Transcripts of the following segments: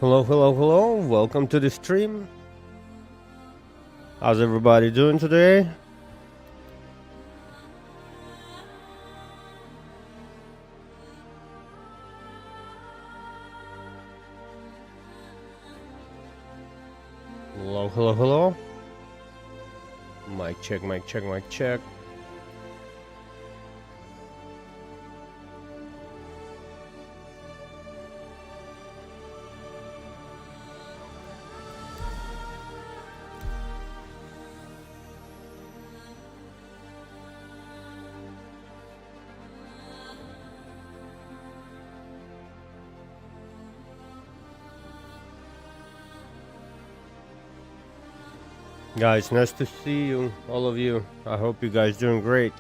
Hello, hello, hello. Welcome to the stream. How's everybody doing today? Hello, hello, hello. Mic check, mic check, mic check. Guys, nice to see you, all of you. I hope you guys doing great.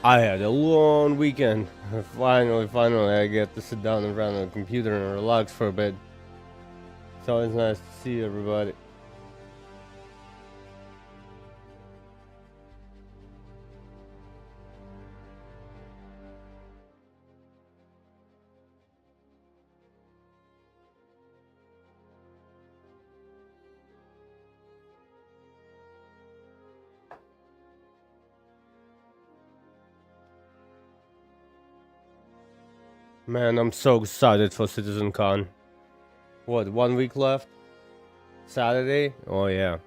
I had a long weekend. Finally, I get to sit down in front of the computer and relax for a bit. It's always nice to see everybody. Man, I'm so excited for CitizenCon. What, 1 week left? Saturday? Oh yeah.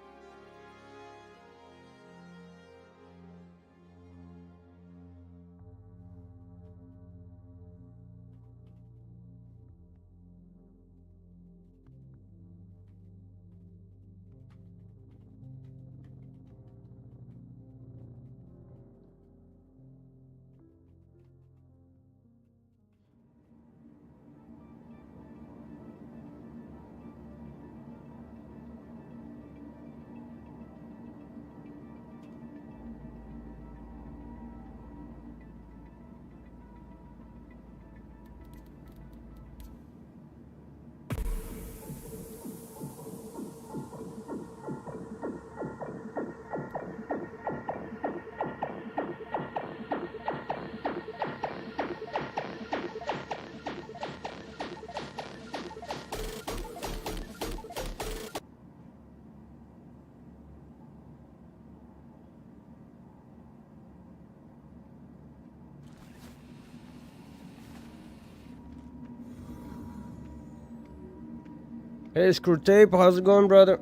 Hey, Screwtape, how's it going, brother?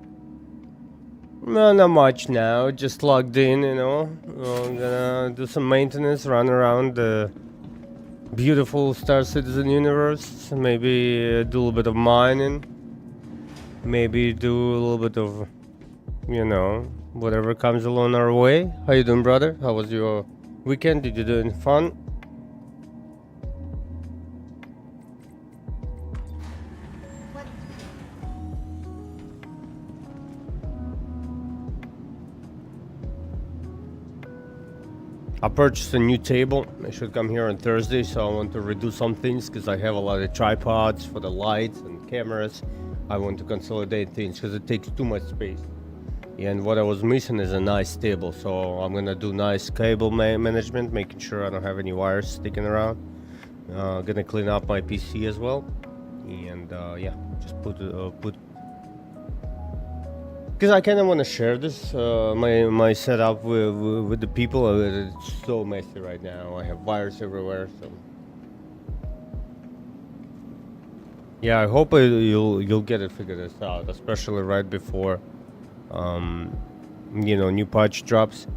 No, not much now. Just logged in, you know. I'm gonna do some maintenance, run around the beautiful Star Citizen universe. Maybe do a little bit of mining. Maybe do a little bit of, you know, whatever comes along our way. How you doing, brother? How was your weekend? Did you do anything fun? I purchased a new table. I should come here on Thursday, so I want to redo some things because I have a lot of tripods for the lights and cameras. I want to consolidate things because it takes too much space. And what I was missing is a nice table, so I'm gonna do nice cable management, making sure I don't have any wires sticking around. Gonna clean up my PC as well, and yeah, just put because I kind of want to share this my setup with the people. It's so messy right now. I have wires everywhere, so yeah. I hope you'll get it figured this out, especially right before you know, new patch drops.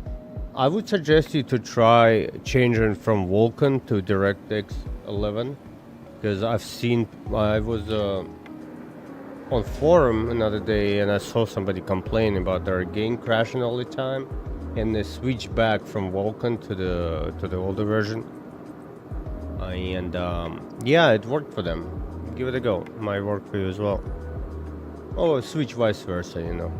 I would suggest you to try changing from Vulkan to DirectX 11 because I was on forum another day and I saw somebody complain about their game crashing all the time, and they switched back from Vulkan to the older version, and yeah, it worked for them. Give it a go. Might work for you as well. Oh, switch vice versa, you know.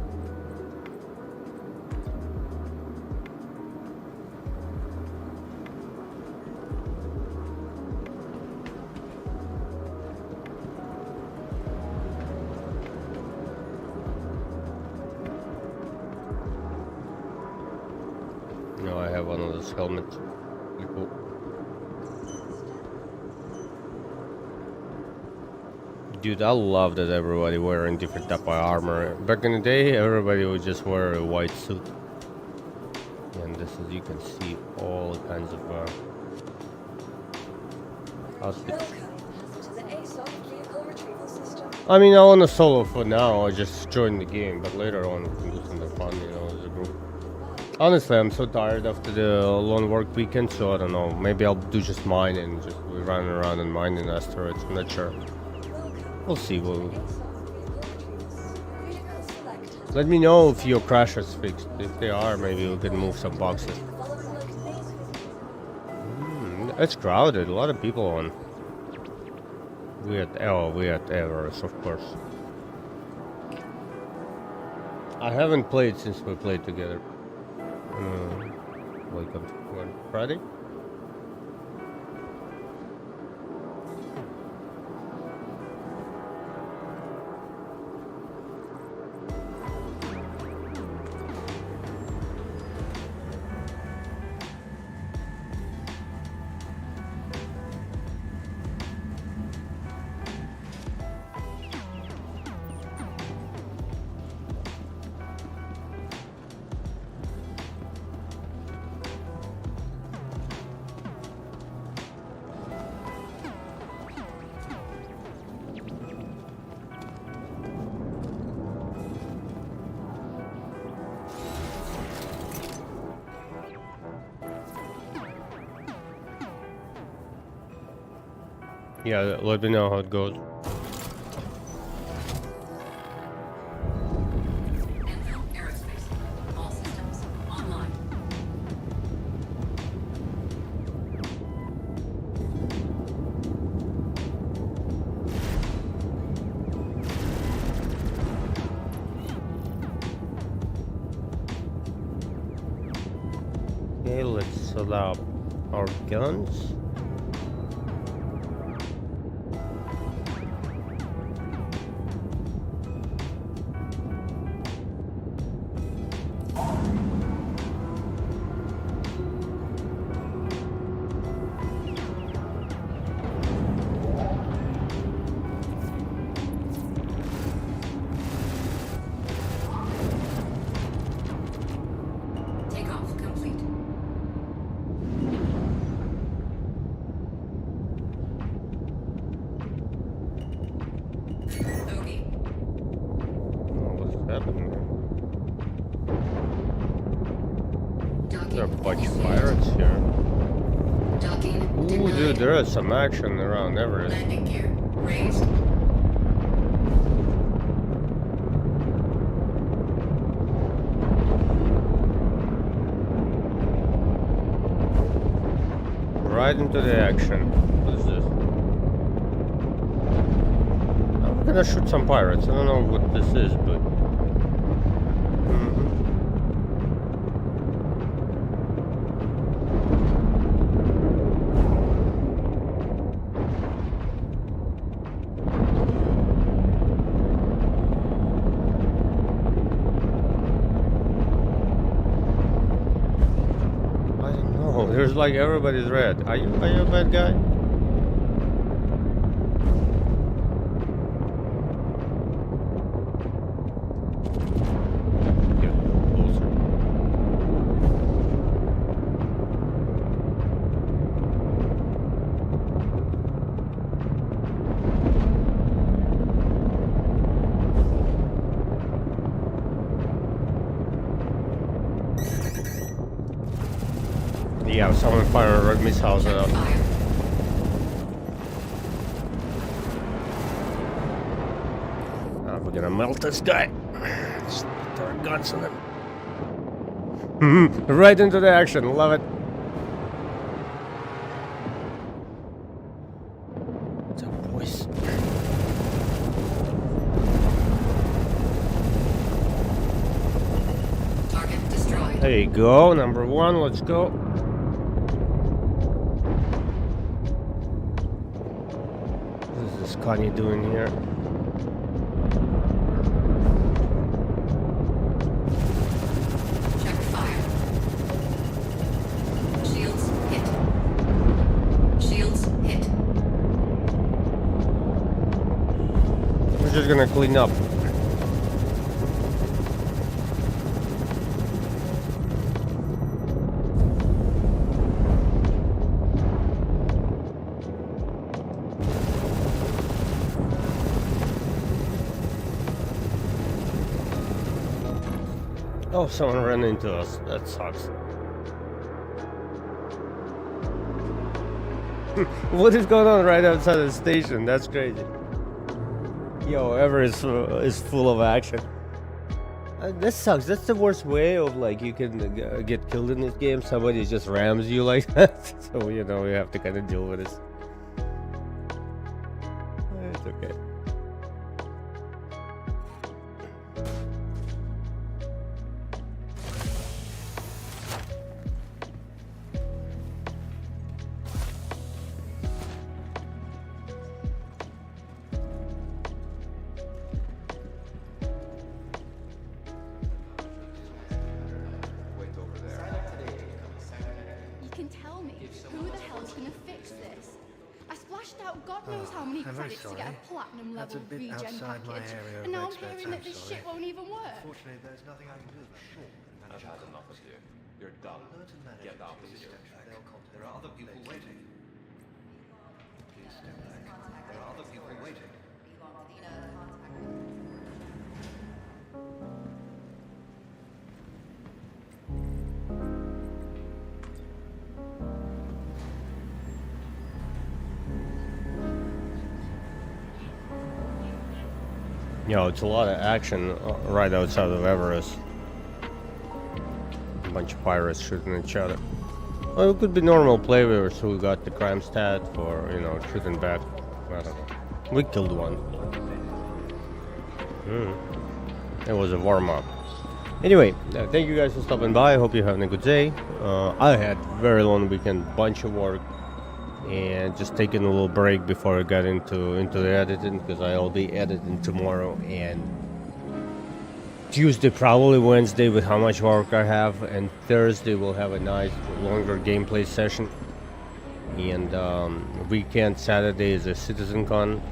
No, I have one of those helmets. Pretty cool. Dude, I love that everybody wearing different type of armor. Back in the day, everybody would just wear a white suit. And this is, you can see all kinds of outfits. I mean, I want a solo for now. I just joined the game, but later on we can do something fun, you know, as a group. Honestly, I'm so tired after the long work weekend, so I don't know. Maybe I'll do just mine and just run around and mine in asteroids. I'm not sure. We'll see. Let me know if your crash is fixed. If they are, maybe we can move some boxes. It's crowded. A lot of people on. We at Everest, of course. I haven't played since we played together. Welcome to Friday. Yeah, let me know how it goes. All systems online. Okay, let's set up our guns. There are a bunch of pirates here. Ooh, dude, there is some action around Everest. Landing gear raised. Right into the action. What is this? I'm gonna shoot some pirates. I don't know what this is, but... There's like everybody's red. Are you a bad guy? Get closer. Yeah, someone fired red missiles at us. We're gonna melt this guy. Just put our guns on him. Right into the action, love it. What's up, boys? Target destroyed. There you go, number one, let's go. What is this Kanye doing here? Check fire. Shields hit. Shields hit. just gonna clean up. Oh, someone ran into us. That sucks. What is going on right outside the station? That's crazy. Yo, Ever is full of action. That sucks. That's the worst way of like you can get killed in this game. Somebody just rams you like that. So you know we have to kind of deal with this. It's okay. You can tell me who the hell's gonna fix this? I splashed out God knows how many I'm very credits to get sorry. a platinum That's level a bit regen outside my package, area of and now I'm expertise, hearing that I'm this sorry. shit won't even work. Unfortunately, there's nothing I can do but short and I've manage had our enough of you. You're done. Learn to manage Get out of these here. steps. They'll contact There are other people later. waiting. Please step back. There are other people waiting. Yo, it's a lot of action right outside of Everest. A bunch of pirates shooting each other. Well, it could be normal players who got the crime stat for, you know, shooting back. I don't know. We killed one. It was a warm-up. Anyway, thank you guys for stopping by. I hope you're having a good day. I had very long weekend, bunch of work, and just taking a little break before I got into the editing, because I'll be editing tomorrow and Tuesday, probably Wednesday, with how much work I have, and Thursday we'll have a nice longer gameplay session, and weekend Saturday is a Citizen Con.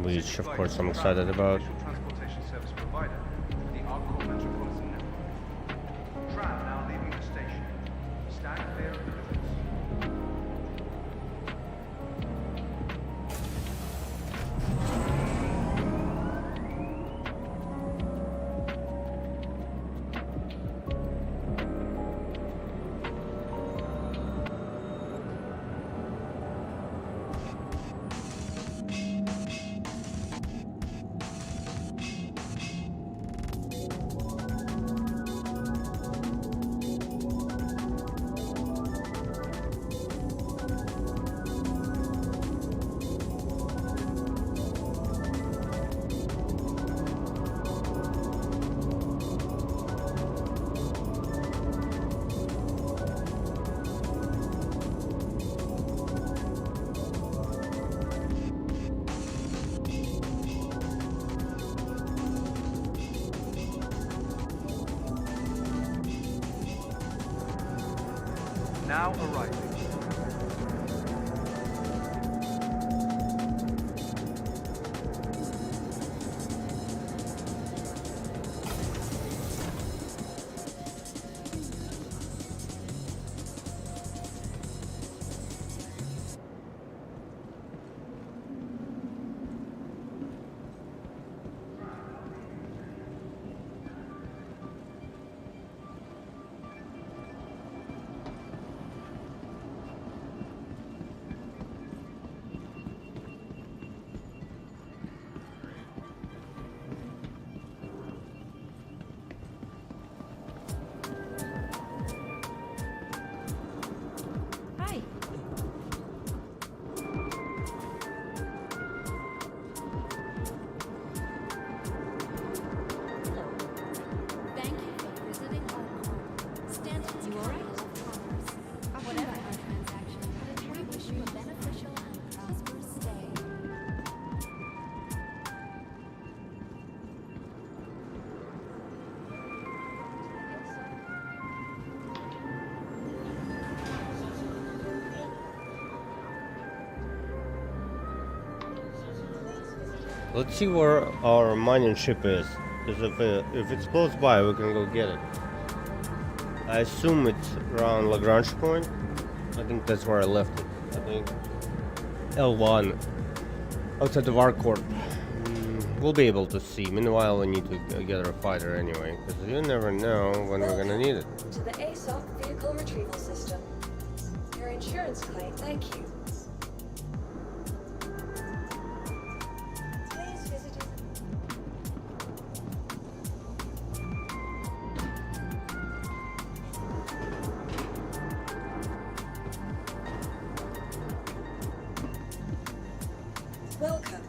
Which of course I'm excited about. Transportation service provider for the Arcor Metropolitan Network. Tram now leaving the station. Stand clear of the doors. Now arriving. Let's see where our mining ship is. Because if it's close by, we can go get it. I assume it's around Lagrange Point. I think that's where I left it. I think L1 outside of our corp. We'll be able to see. Meanwhile, we need to get our fighter anyway, because you never know when we're gonna need it. To the ASOC vehicle retrieval system. Your insurance claim, thank you. Please visit us. Welcome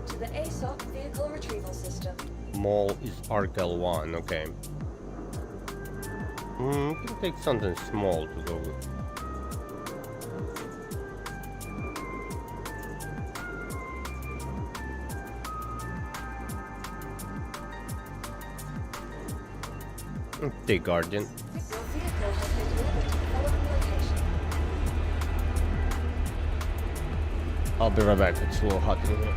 to the ASOC vehicle retrieval system. Mall is Arc L1, okay. We can take something small to go with. Take Guardian. Your vehicle has been delivered to the following location. I'll be right back, it's a little hot in here.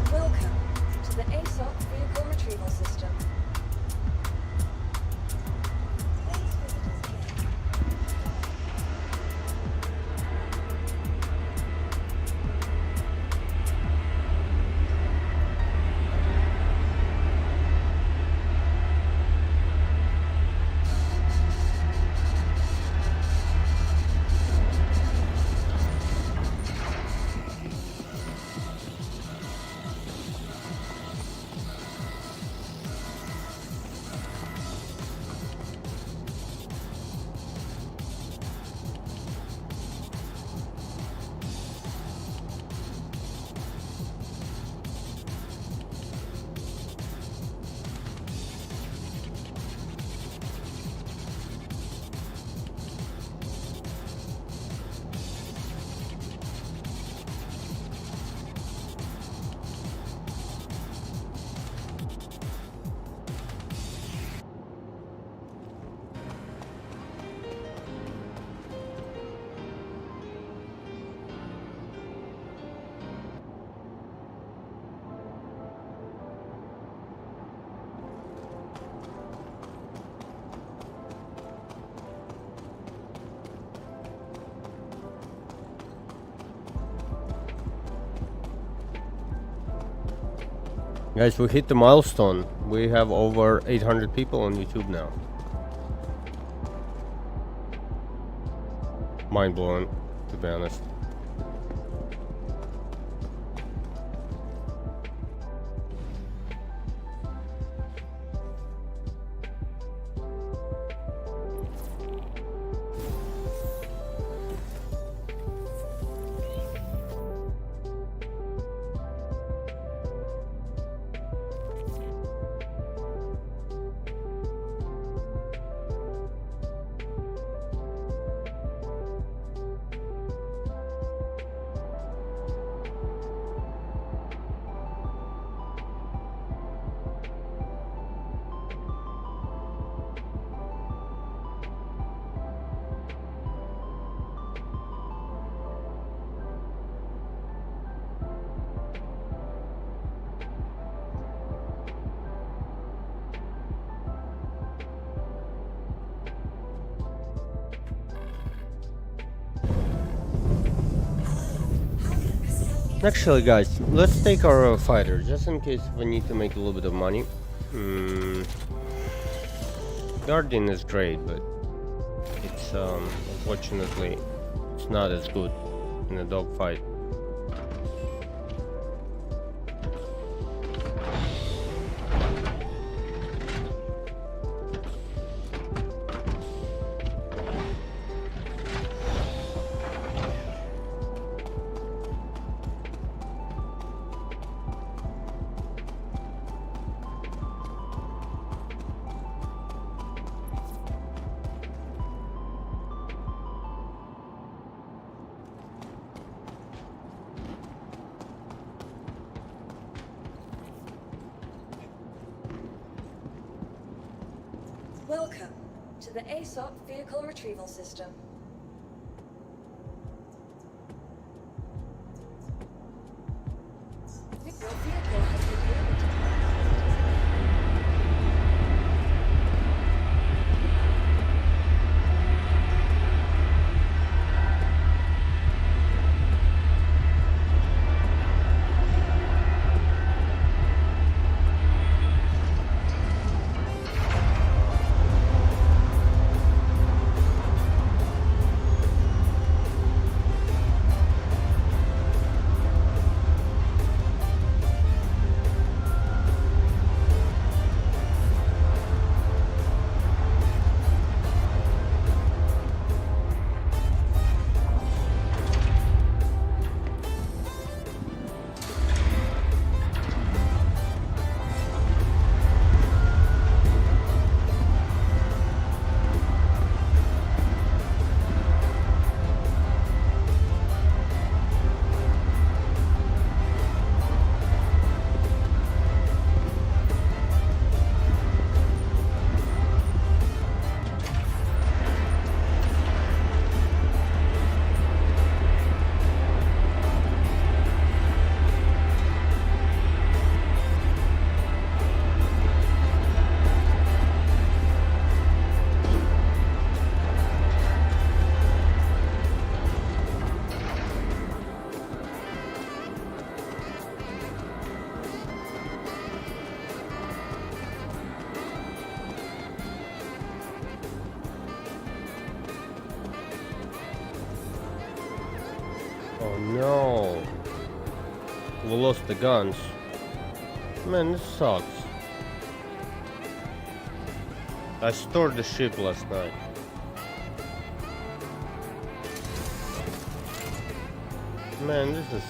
Welcome to the ASOC vehicle retrieval system. Please visit us again. Guys, we hit the milestone. We have over 800 people on YouTube now. Mind blowing, to be honest. Actually, guys, let's take our fighter, just in case we need to make a little bit of money. Guardian is great, but it's unfortunately it's it's not as good in a dogfight. Welcome to the ASOP Vehicle Retrieval System. Your vehicle has been able to Oh no. We lost the guns. Man, this sucks. I stored the ship last night. Man, this is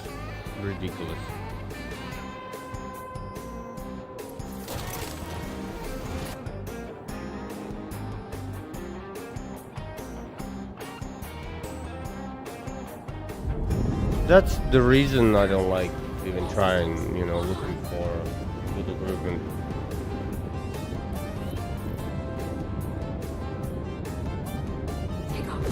ridiculous. That's the reason I don't like even trying, you know, looking for good equipment. Takeoff.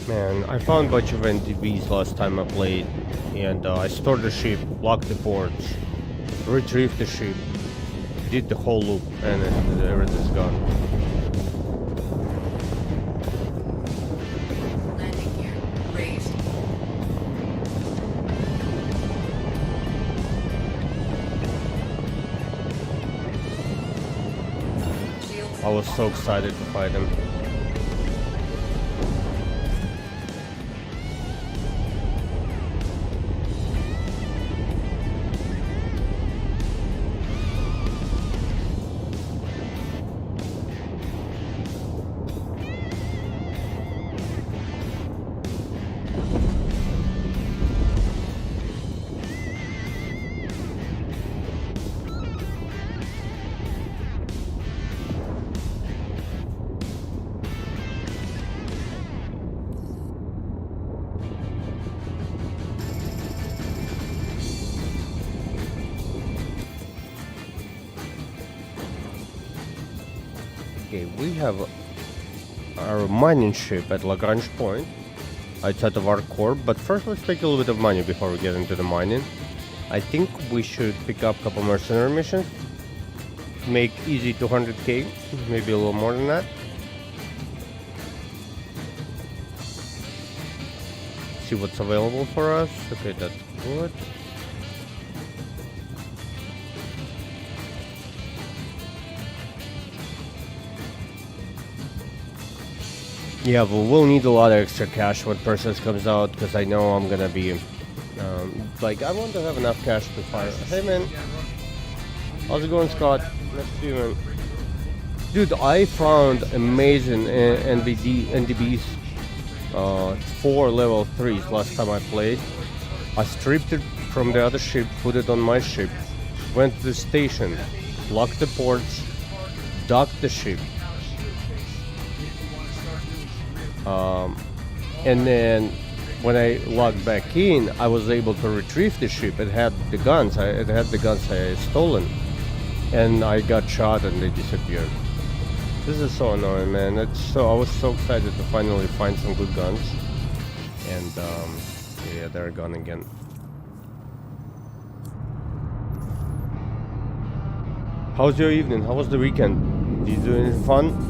Man, I found a bunch of NDBs last time I played, and I stored the ship, locked the ports, retrieved the ship, did the whole loop, and everything's gone. Landing gear raised. Shields. I was so excited to fight him. Okay, we have our mining ship at Lagrange Point, outside of our core. But first, let's take a little bit of money before we get into the mining. I think we should pick up a couple mercenary missions. Make easy 200k, maybe a little more than that. See what's available for us. Okay, that's good. Yeah, but we'll need a lot of extra cash when Perseus comes out, because I know I'm gonna be like, I want to have enough cash to fire. Hey man, how's it going, Scott? Nice to see you, man. Dude, I found amazing NDBs 4 level 3s last time I played. I stripped it from the other ship, put it on my ship, went to the station, locked the ports, docked the ship. And then when I logged back in, I was able to retrieve the ship. It had the guns. It had the guns I had stolen, and I got shot and they disappeared. This is so annoying, man. I was so excited to finally find some good guns, and yeah, they're gone again. How's your evening? How was the weekend? Did you do anything fun?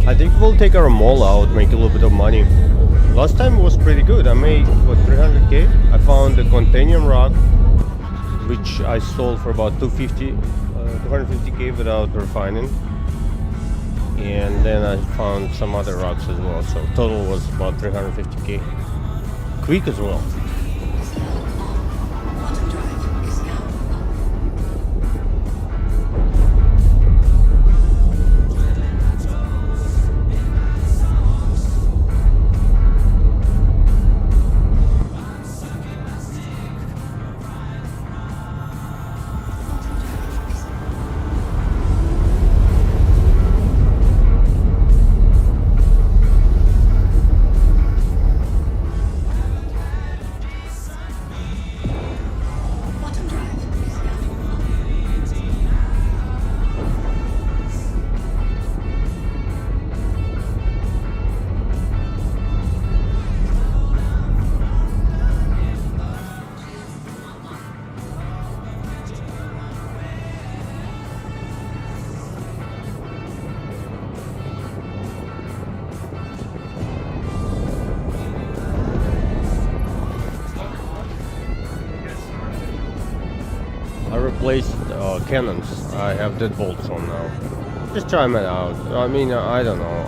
I think we'll take our mall out, make a little bit of money. Last time was pretty good. I made, what, 300k? I found a Contanium rock, which I sold for about 250k without refining. And then I found some other rocks as well, so total was about 350k. Quick as well. Replaced cannons. I have deadbolts on now. Just trying it out. I mean, I don't know.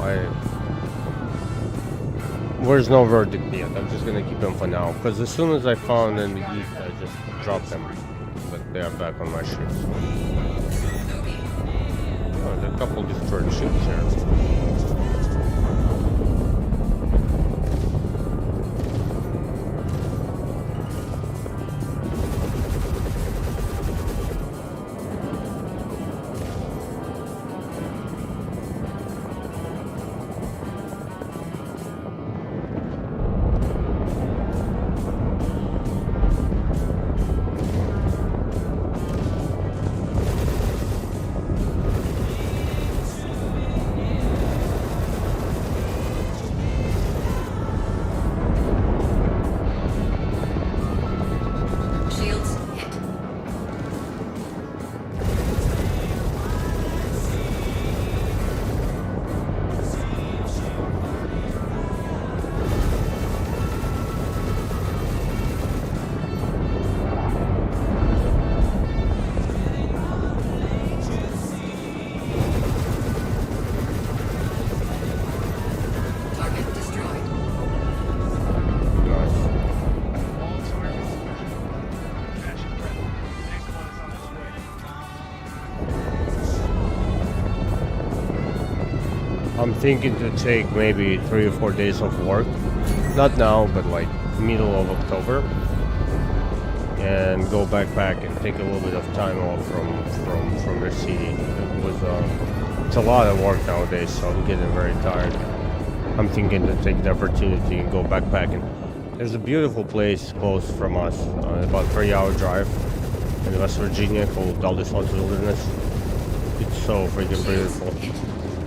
There's no verdict yet. I'm just gonna keep them for now, because as soon as I found them, I just dropped them. But they are back on my ships. Oh, there are a couple destroyed ships here. I'm thinking to take maybe 3 or 4 days of work. Not now, but like middle of October. and go backpack and take a little bit of time off from the city. It was it's a lot of work nowadays, so I'm getting very tired. I'm thinking to take the opportunity and go backpacking. There's a beautiful place close from us, about 3-hour drive in West Virginia called Dallas Wilderness. It's so freaking beautiful.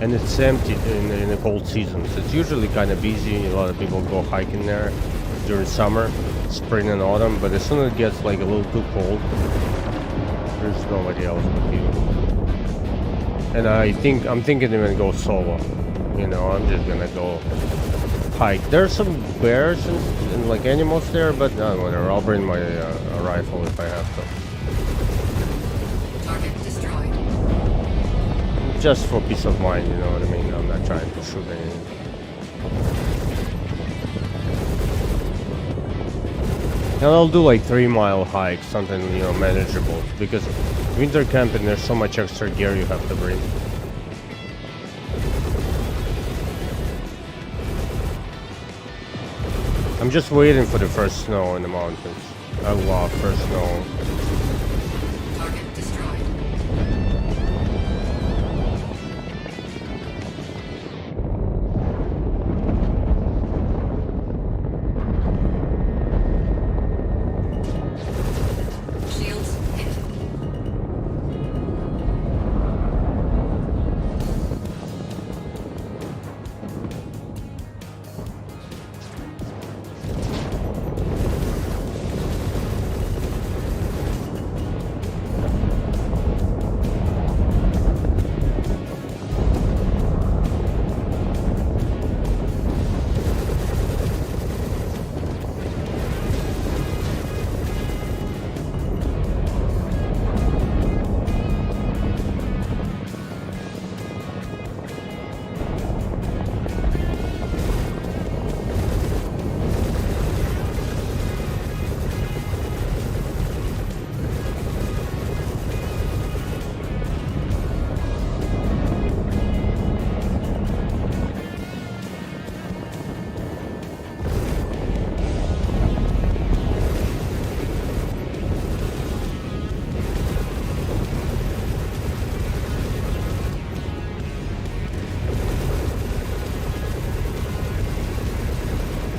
And it's empty in the cold seasons. It's usually kind of busy. A lot of people go hiking there during summer, spring and autumn. But as soon as it gets like a little too cold, there's nobody else but you. And I'm thinking I'm gonna go solo. You know, I'm just gonna go hike. There's some bears and like animals there, but whatever. I'll bring my rifle if I have to. Target destroyed. Just for peace of mind, you know what I mean? I'm not trying to shoot anything. And I'll do like 3-mile hike, something, you know, manageable. Because winter camping, there's so much extra gear you have to bring. I'm just waiting for the first snow in the mountains. I love first snow. Target destroyed. Shields hit.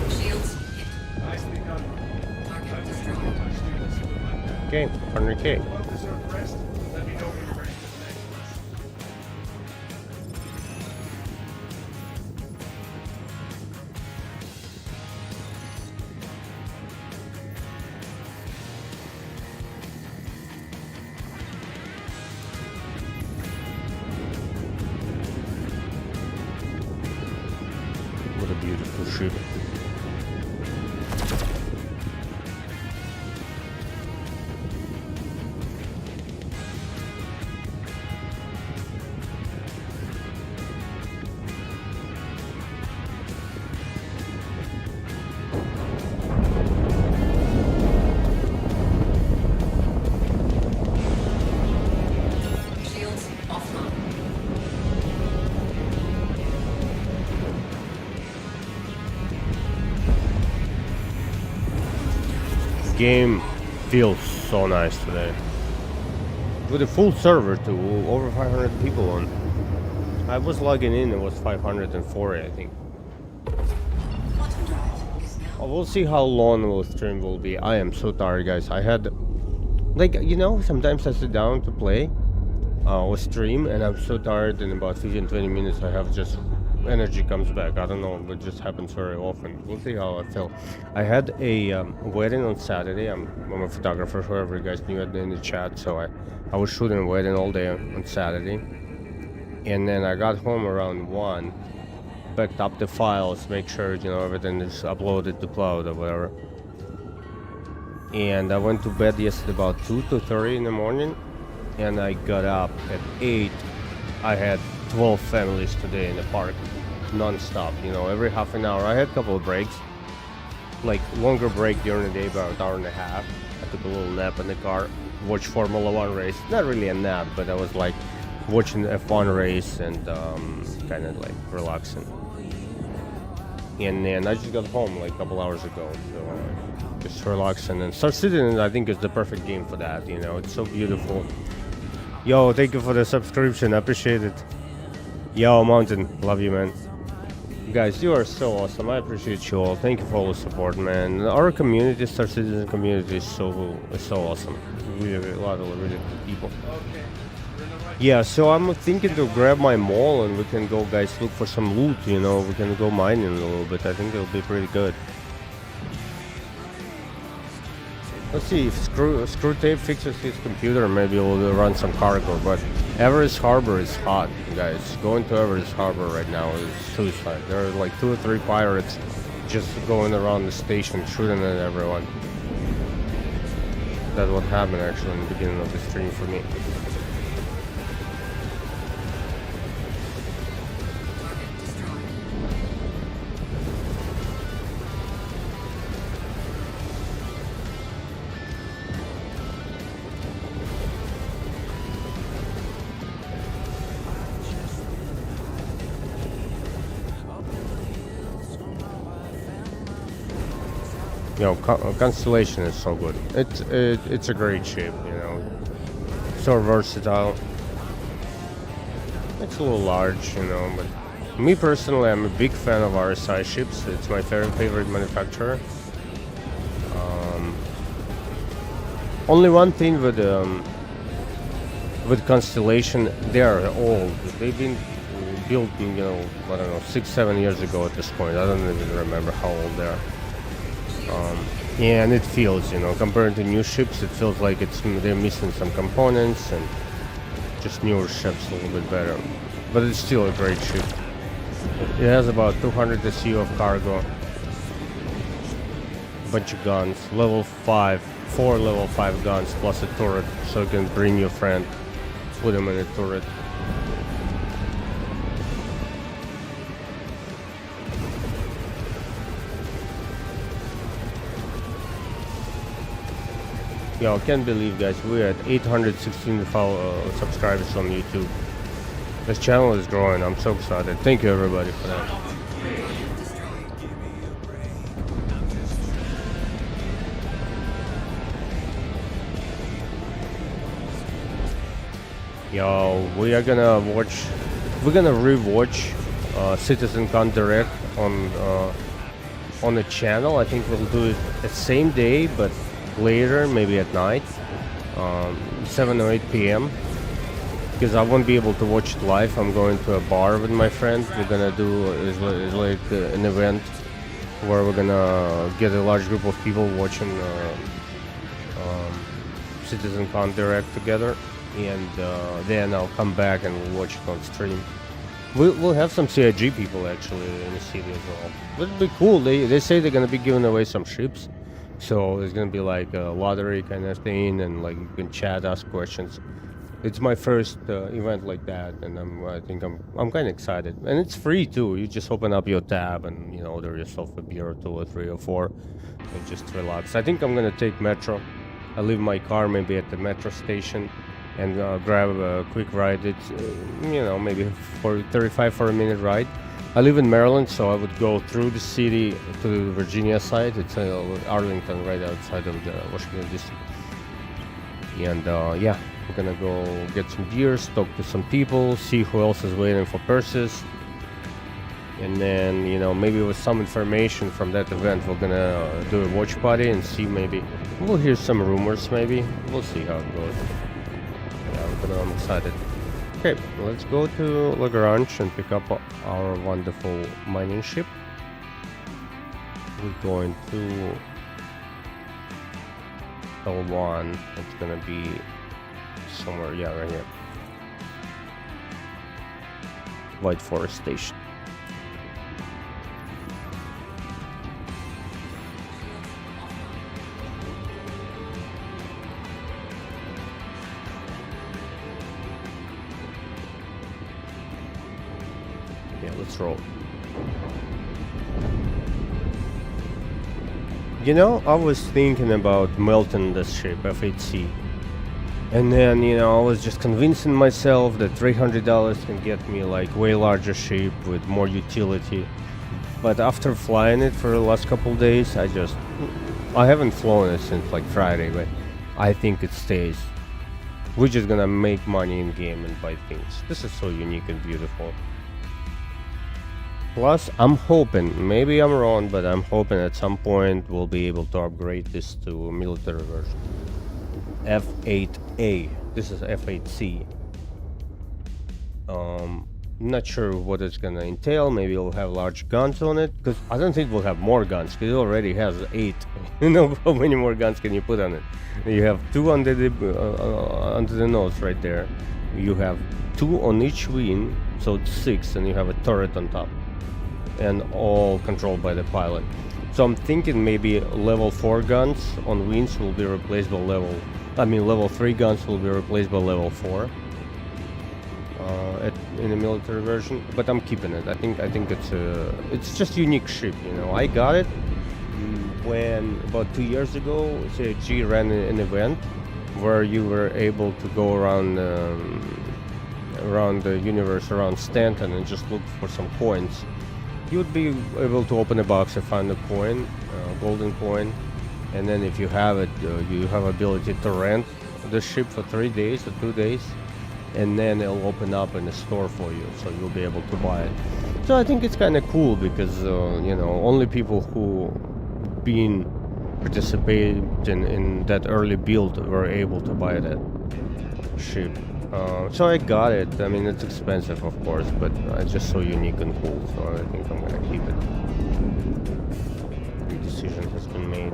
Shields hit. Nicely done. Target destroyed. Okay, 100K. Well-deserved rest. Let me know when you're ready for the next one. What a beautiful ship. Shields offline. Game feels so nice today. With a full server too, over 500 people on. I was logging in, it was 540 I think. We'll see how long the stream will be. I am so tired, guys. I had, like, you know, sometimes I sit down to play or stream and I'm so tired, in about 15-20 minutes I have just energy comes back. I don't know, it just happens very often. We'll see how I feel. I had a wedding on Saturday. I'm a photographer, whoever you guys knew in the chat, so I was shooting a wedding all day on Saturday, and then I got home around 1, backed up the files, make sure, you know, everything is uploaded to cloud or whatever, and I went to bed yesterday about 2:30 in the morning, and I got up at 8. I had 12 families today in the park, non-stop, you know, every half an hour. I had a couple of breaks, like longer break during the day, about an hour and a half. I took a little nap in the car, watched Formula 1 race. Not really a nap, but I was like watching the F1 race and kind of like relaxing. And then I just got home like a couple hours ago, so just relaxing. And Star Citizen, I think, is the perfect game for that. You know, it's so beautiful. Yo, thank you for the subscription. I appreciate it. Yo, Mountain, love you, man. Guys, you are so awesome. I appreciate you all. Thank you for all the support, man. Our community, Star Citizen community, is so awesome. Really, a lot of really good people. Yeah, so I'm thinking to grab my mall and we can go, guys, look for some loot. You know, we can go mining a little bit. I think it'll be pretty good. Let's see if Screw Tape fixes his computer. Maybe we'll run some cargo. But Everest Harbor is hot, guys. Going to Everest Harbor right now is suicide. There are like 2 or 3 pirates just going around the station shooting at everyone. That's what happened actually in the beginning of the stream for me. Yo, Constellation is so good. It's a great ship, you know. So versatile. It's a little large, you know, but me personally, I'm a big fan of RSI ships. It's my favorite manufacturer. Only one thing with Constellation, they are old. They've been built, you know, I don't know, 6-7 years ago at this point. I don't even remember how old they are. Yeah, and it feels, you know, compared to new ships, it feels like they're missing some components, and just newer ships a little bit better. But it's still a great ship. It has about 200 SU of cargo, bunch of guns, level 5, 4 level 5 guns plus a turret, so you can bring your friend, put him in a turret. Yo, I can't believe, guys, we're at 816 subscribers on YouTube. This channel is growing. I'm so excited. Thank you, everybody, for that. Yo, we're gonna rewatch CitizenCon Direct on the channel. I think we'll do it the same day, but later, maybe at night, 7 or 8 p.m. because I won't be able to watch it live. I'm going to a bar with my friend. We're gonna do is like an event where we're gonna get a large group of people watching CitizenCon Direct together, and then I'll come back and we'll watch it on stream. We'll have some CIG people actually in the city as well. It'll be cool. They say they're gonna be giving away some ships. So there's gonna be like a lottery kind of thing, and like you can chat, ask questions. It's my first event like that, and I think I'm kind of excited. And it's free too. You just open up your tab and, you know, order yourself a beer or 2 or 3 or 4, and just relax. I think I'm gonna take metro. I leave my car maybe at the metro station, and grab a quick ride. It's you know, maybe for 40 minute ride. I live in Maryland, so I would go through the city to the Virginia side. It's Arlington, right outside of the Washington district. And yeah, we're gonna go get some beers, talk to some people, see who else is waiting for Perseus. And then, you know, maybe with some information from that event, we're gonna do a watch party and see, maybe we'll hear some rumors, maybe. We'll see how it goes. Yeah, I'm excited. Okay, let's go to Lagrange and pick up our wonderful mining ship. We're going to L1. It's gonna be somewhere, yeah, right here. White Forest Station. Let's roll. You know, I was thinking about melting this ship, F8C. And then, you know, I was just convincing myself that $300 can get me like way larger ship with more utility. But after flying it for the last couple days, I haven't flown it since like Friday, but I think it stays. We're just gonna make money in game and buy things. This is so unique and beautiful. Plus, I'm hoping, maybe I'm wrong, but I'm hoping at some point we'll be able to upgrade this to a military version. F8A. This is F8C. Not sure what it's gonna entail. Maybe it'll have large guns on it, because I don't think we'll have more guns, because it already has 8. You know, how many more guns can you put on it? You have 2 under the nose right there. You have 2 on each wing, so it's 6, and you have a turret on top, and all controlled by the pilot. So I'm thinking maybe level 4 guns on wings will be replaced by level 3 guns will be replaced by level 4. In the military version, but I'm keeping it. I think it's just a unique ship, you know. I got it when about 2 years ago CIG ran an event where you were able to go around the universe, around Stanton, and just look for some coins. You would be able to open a box and find a coin, golden coin, and then if you have it, you have ability to rent the ship for 3 days or 2 days. And then it'll open up in a store for you, so you'll be able to buy it. So I think it's kind of cool because you know, only people who been participating in that early build were able to buy that ship. So I got it. I mean, it's expensive, of course, but it's just so unique and cool. So I think I'm gonna keep it. The decision has been made.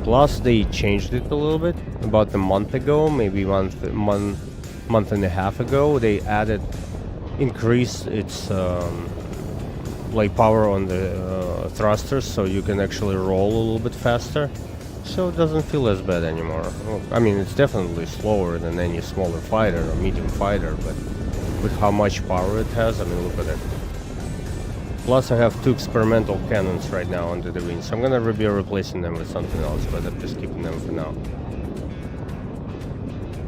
Plus, they changed it a little bit. About a month ago, maybe month and a half ago, they increased its like power on the thrusters, so you can actually roll a little bit faster. So it doesn't feel as bad anymore. Well, I mean, it's definitely slower than any smaller fighter or medium fighter, but with how much power it has, I mean, look at it. Plus, I have 2 experimental cannons right now under the wings. I'm gonna be replacing them with something else, but I'm just keeping them for now.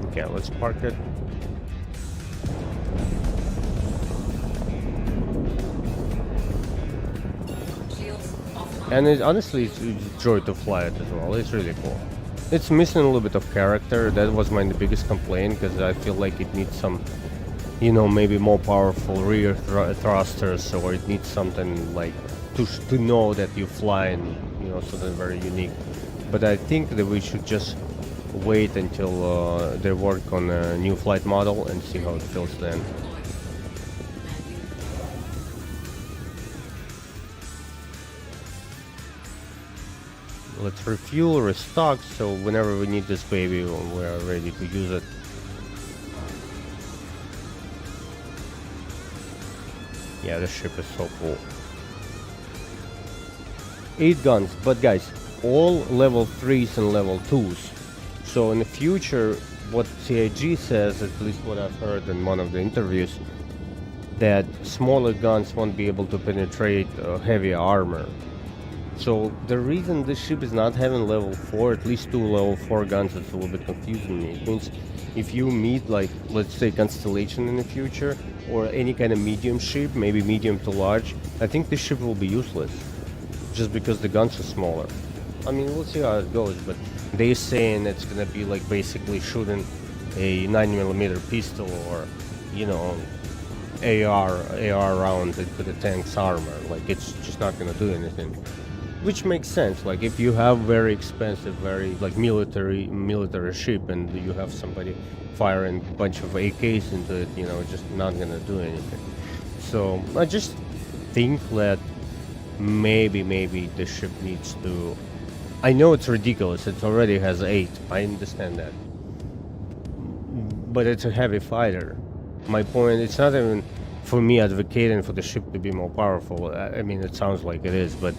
Okay, let's park it. Shields offline. And honestly, it's a joy to fly it as well. It's really cool. It's missing a little bit of character. That was my biggest complaint, because I feel like it needs some, you know, maybe more powerful rear thrusters, or it needs something like to know that you fly, and you know, something very unique. But I think that we should just wait until they work on a new flight model and see how it feels then. Let's refuel, restock, so whenever we need this baby, we're ready to use it. Yeah, this ship is so cool. 8 guns, but guys, all level 3s and level 2s. So in the future, what CIG says, at least what I've heard in one of the interviews, that smaller guns won't be able to penetrate heavy armor. So the reason this ship is not having level 4, at least 2 level 4 guns, it's a little bit confusing me. It means if you meet, like, let's say Constellation in the future, or any kind of medium ship, maybe medium to large, I think this ship will be useless, just because the guns are smaller. I mean, we'll see how it goes, but they're saying it's gonna be like basically shooting a 9mm pistol, or, you know, AR round into the tank's armor. Like, it's just not gonna do anything. Which makes sense. Like, if you have very expensive, very like military ship, and you have somebody firing a bunch of AKs into it, you know, it's just not gonna do anything. So I just think that maybe the ship needs to. I know it's ridiculous. It already has 8. I understand that, but it's a heavy fighter. My point, it's not even for me advocating for the ship to be more powerful. I mean, it sounds like it is, but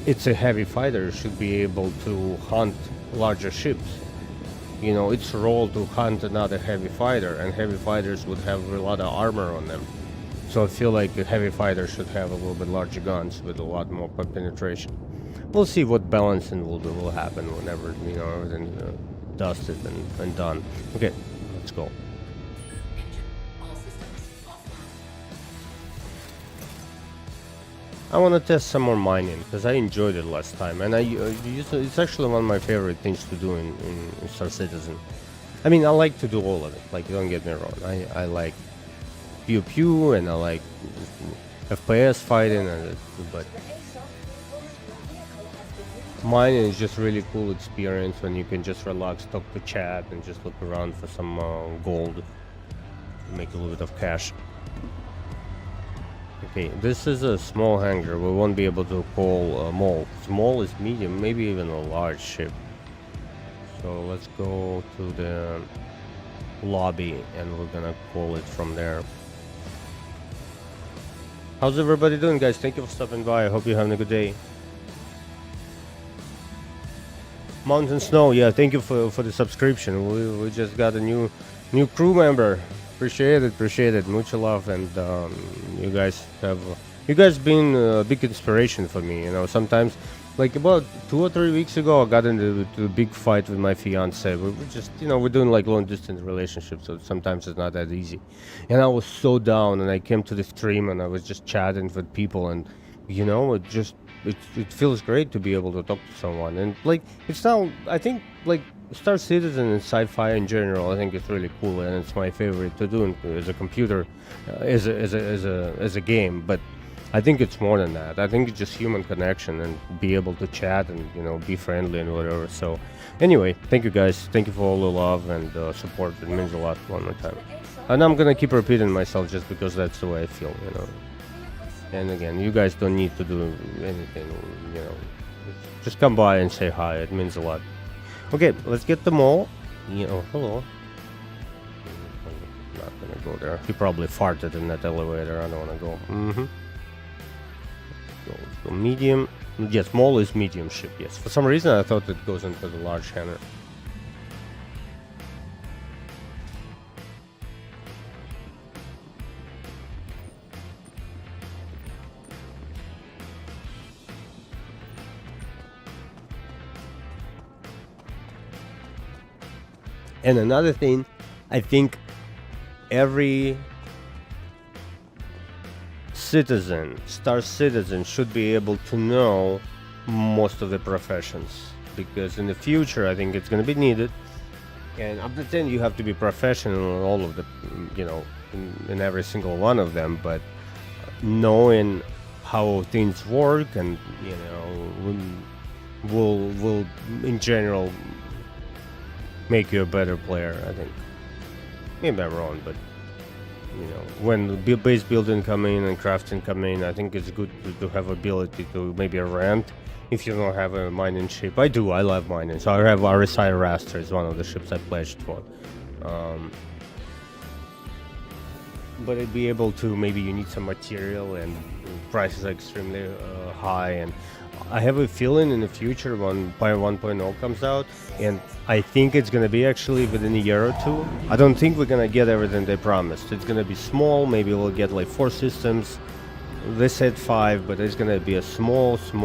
it's a heavy fighter. It should be able to hunt larger ships. You know, its role to hunt another heavy fighter, and heavy fighters would have a lot of armor on them. So I feel like a heavy fighter should have a little bit larger guns with a lot more penetration. We'll see what balancing will happen whenever, you know, everything's dusted and done. Okay, let's go. Engine. All systems offline. I want to test some more mining because I enjoyed it last time, and it's actually one of my favorite things to do in Star Citizen. I mean, I like to do all of it. Like, don't get me wrong. I like pew pew, and I like FPS fighting, but mining is just really cool experience when you can just relax, talk to chat, and just look around for some gold, make a little bit of cash. Okay, this is a small hangar. We won't be able to call mall. Small is medium, maybe even a large ship. So let's go to the lobby and we're gonna call it from there. How's everybody doing, guys? Thank you for stopping by. I hope you're having a good day. Mountain Snow, yeah, thank you for the subscription. We just got a new crew member. Appreciate it. Much love, and you guys been a big inspiration for me. You know, sometimes, like about 2 or 3 weeks ago, I got into a big fight with my fiance. We're just, you know, we're doing like long distance relationships, so sometimes it's not that easy. And I was so down, and I came to the stream, and I was just chatting with people, and you know, it feels great to be able to talk to someone. And like, it's now, I think, like Star Citizen and sci-fi in general, I think it's really cool, and it's my favorite to do as a computer, as a game. But I think it's more than that. I think it's just human connection and be able to chat and, you know, be friendly and whatever. So anyway, thank you guys. Thank you for all the love and support. It means a lot one more time. And I'm gonna keep repeating myself just because that's the way I feel, you know. And again, you guys don't need to do anything, you know. Just come by and say hi. It means a lot. Okay, let's get them all. You know, hello. I'm not gonna go there. He probably farted in that elevator. I don't wanna go. Let's go medium. Yes, small is medium ship, yes. For some reason I thought it goes into the large hangar. And another thing, I think every citizen, Star Citizen, should be able to know most of the professions, because in the future I think it's going to be needed. And I'm not saying you have to be professional in all of the, you know, in every single one of them, but knowing how things work and, you know, will in general make you a better player, I think. Maybe I'm wrong, but you know, when the base building come in and crafting come in, I think it's good to have ability to maybe rent if you don't have a mining ship. I do, I love mining, so I have RSI Raster is one of the ships I pledged for. But I'd be able to, maybe you need some material and prices are extremely high, and I have a feeling in the future when Pyre 1.0 comes out, and I think it's gonna be actually within a year or two. I don't think we're gonna get everything they promised. It's gonna be small, maybe we'll get like 4 systems. They said 5, but it's gonna be a smaller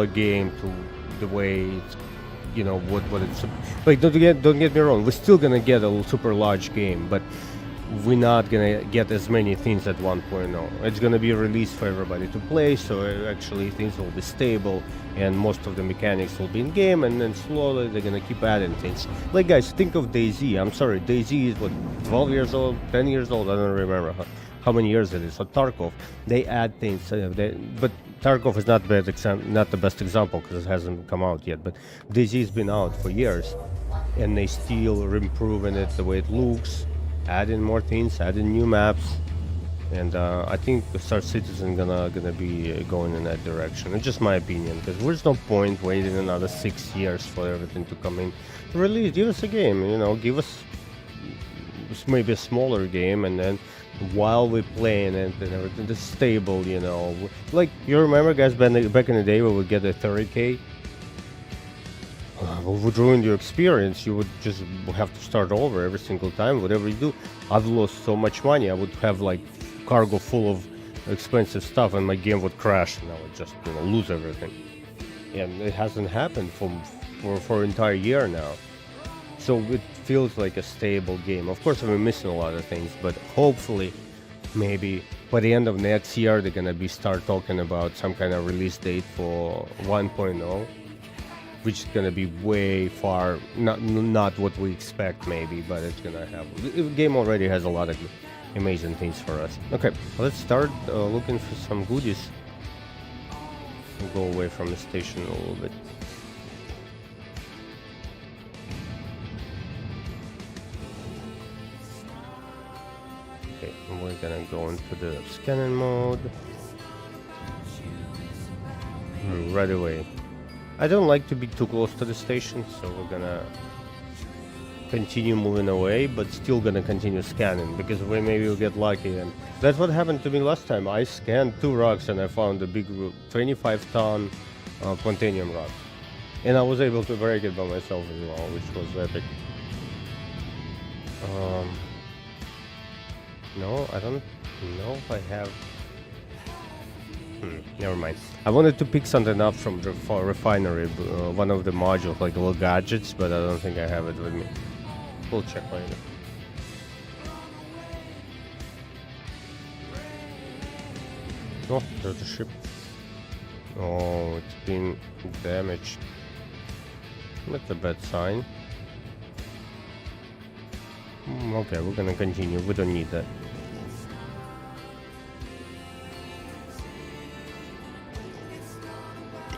game to the way it's, you know, what it's like. Don't get me wrong, we're still gonna get a super large game, but we're not gonna get as many things at 1.0. It's gonna be released for everybody to play, so actually things will be stable and most of the mechanics will be in game, and then slowly they're gonna keep adding things. Like, guys, think of DayZ. I'm sorry, DayZ is what, 12 years old, 10 years old, I don't remember how many years it is. So Tarkov, they add things, but Tarkov is not the best example because it hasn't come out yet, but DayZ has been out for years and they still improving it, the way it looks, adding more things, adding new maps, and I think the Star Citizen gonna be going in that direction. It's just my opinion, because there's no point waiting another 6 years for everything to come in. Release, give us a game, you know, give us maybe a smaller game, and then while we're playing it and everything is stable, you know. Like, you remember, guys, back in the day when we get a 30k? Would ruin your experience. You would just have to start over every single time, whatever you do. I've lost so much money. I would have like cargo full of expensive stuff and my game would crash and I would just, you know, lose everything. And it hasn't happened for an entire year now. So it feels like a stable game. Of course, we're missing a lot of things, but hopefully maybe by the end of next year they're gonna be start talking about some kind of release date for 1.0, which is gonna be way far, not what we expect maybe, but it's gonna have. The game already has a lot of amazing things for us. Okay, let's start looking for some goodies. We'll go away from the station a little bit. Okay, we're gonna go into the scanning mode right away. I don't like to be too close to the station, so we're gonna continue moving away, but still gonna continue scanning because maybe we'll get lucky. And that's what happened to me last time. I scanned 2 rocks and I found a big 25-ton platinum rock, and I was able to break it by myself as well, which was epic. No, I don't know if I have. Never mind. I wanted to pick something up from the refinery, one of the modules, like little gadgets, but I don't think I have it with me. We'll check later. Oh, there's a ship. Oh, it's been damaged. That's a bad sign. Okay, we're gonna continue. We don't need that.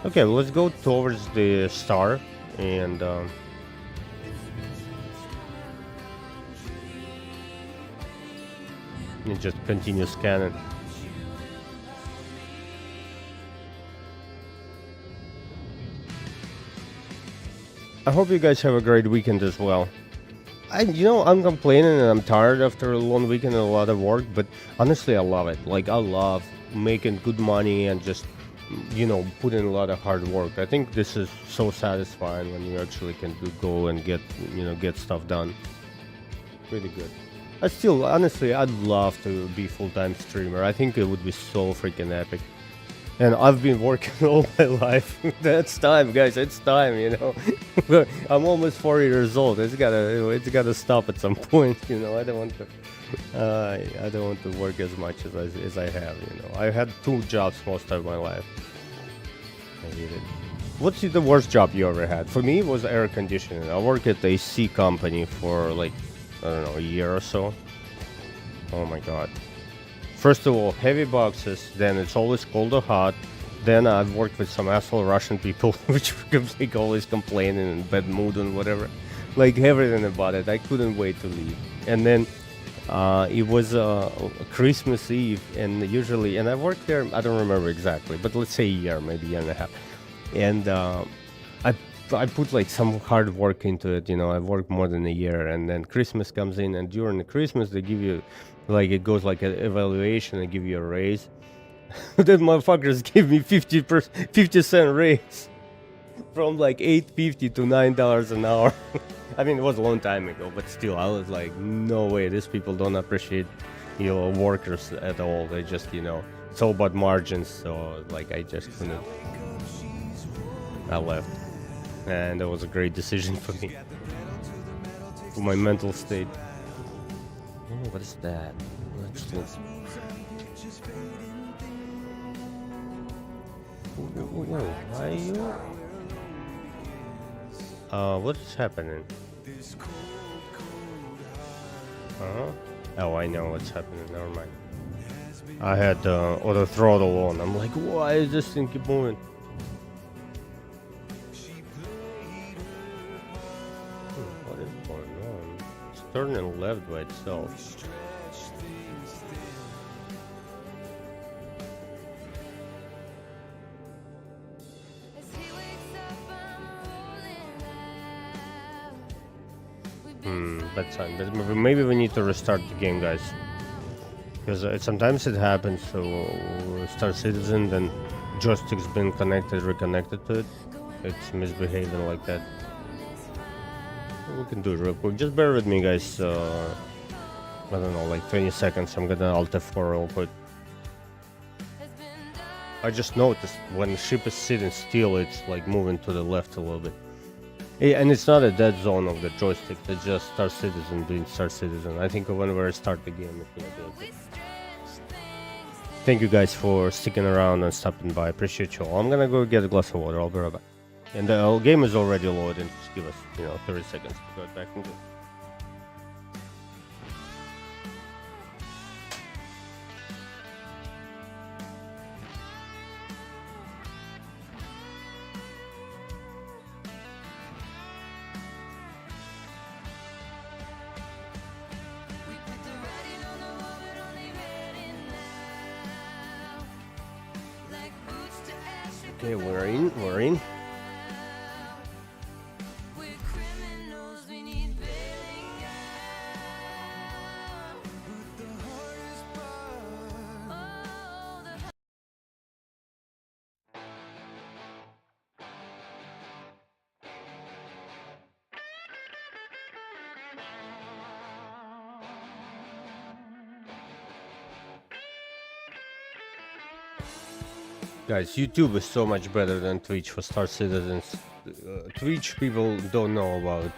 Okay, let's go towards the star and just continue scanning. I hope you guys have a great weekend as well. I'm complaining and I'm tired after a long weekend and a lot of work, but honestly I love it. Like, I love making good money and just put in a lot of hard work. I think this is so satisfying when you actually can go and get stuff done. Really good. Honestly, I'd love to be full-time streamer. I think it would be so freaking epic. And I've been working all my life. That's time, guys. It's time, I'm almost 40 years old. It's gotta stop at some point. I don't want to work as much as I have. I had 2 jobs most of my life. I hate it. What's the worst job you ever had? For me, it was air conditioning. I worked at a AC company for like, I don't know, a year or so. Oh my god. First of all, heavy boxes, then it's always cold or hot. Then I've worked with some asshole Russian people, which were like always complaining and bad mood and whatever. Like, everything about it. I couldn't wait to leave. And then it was Christmas Eve, and I worked there, I don't remember exactly, but let's say a year, maybe a year and a half. And I put like some hard work into it, I worked more than a year, and then Christmas comes in, and during the Christmas they give you, like, it goes like an evaluation and give you a raise. That motherfuckers gave me 50-cent raise from like $8.50 to $9 an hour. I mean, it was a long time ago, but still, I was like, no way, these people don't appreciate workers at all. They just, it's all about margins, so like, I just couldn't. I left, and that was a great decision for me, for my mental state. Oh, what is that? Let's look. Why are you? What is happening? Oh, I know what's happening. Never mind. I had auto throttle on. I'm like, why is this thing keep moving? What is going on? It's turning left by itself. Bad sign. But maybe we need to restart the game, guys. Because sometimes it happens. So Star Citizen, then joystick's been reconnected to it. It's misbehaving like that. We can do it real quick. Just bear with me, guys. I don't know, like 20 seconds. I'm gonna Alt F4 real quick. I just noticed when the ship is sitting still, it's like moving to the left a little bit. Yeah, and it's not a dead zone of the joystick. It's just Star Citizen doing Star Citizen. I think when we start the game, it's gonna do it. Thank you guys for sticking around and stopping by. Appreciate you all. I'm gonna go get a glass of water. I'll be right back. And the game is already loading. Just give us, 30 seconds to go back into it. Okay, we're in. Guys, YouTube is so much better than Twitch for Star Citizens. Twitch people don't know about.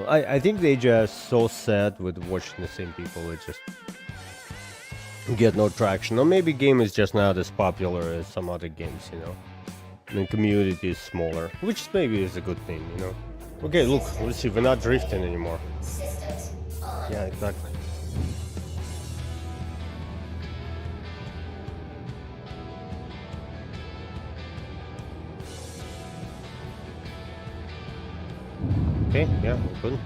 I think they just so sad with watching the same people. It just get no traction. Or maybe game is just not as popular as some other games, The community is smaller, which maybe is a good thing, Okay, look, let's see, we're not drifting anymore. Yeah, exactly. Okay, yeah, good.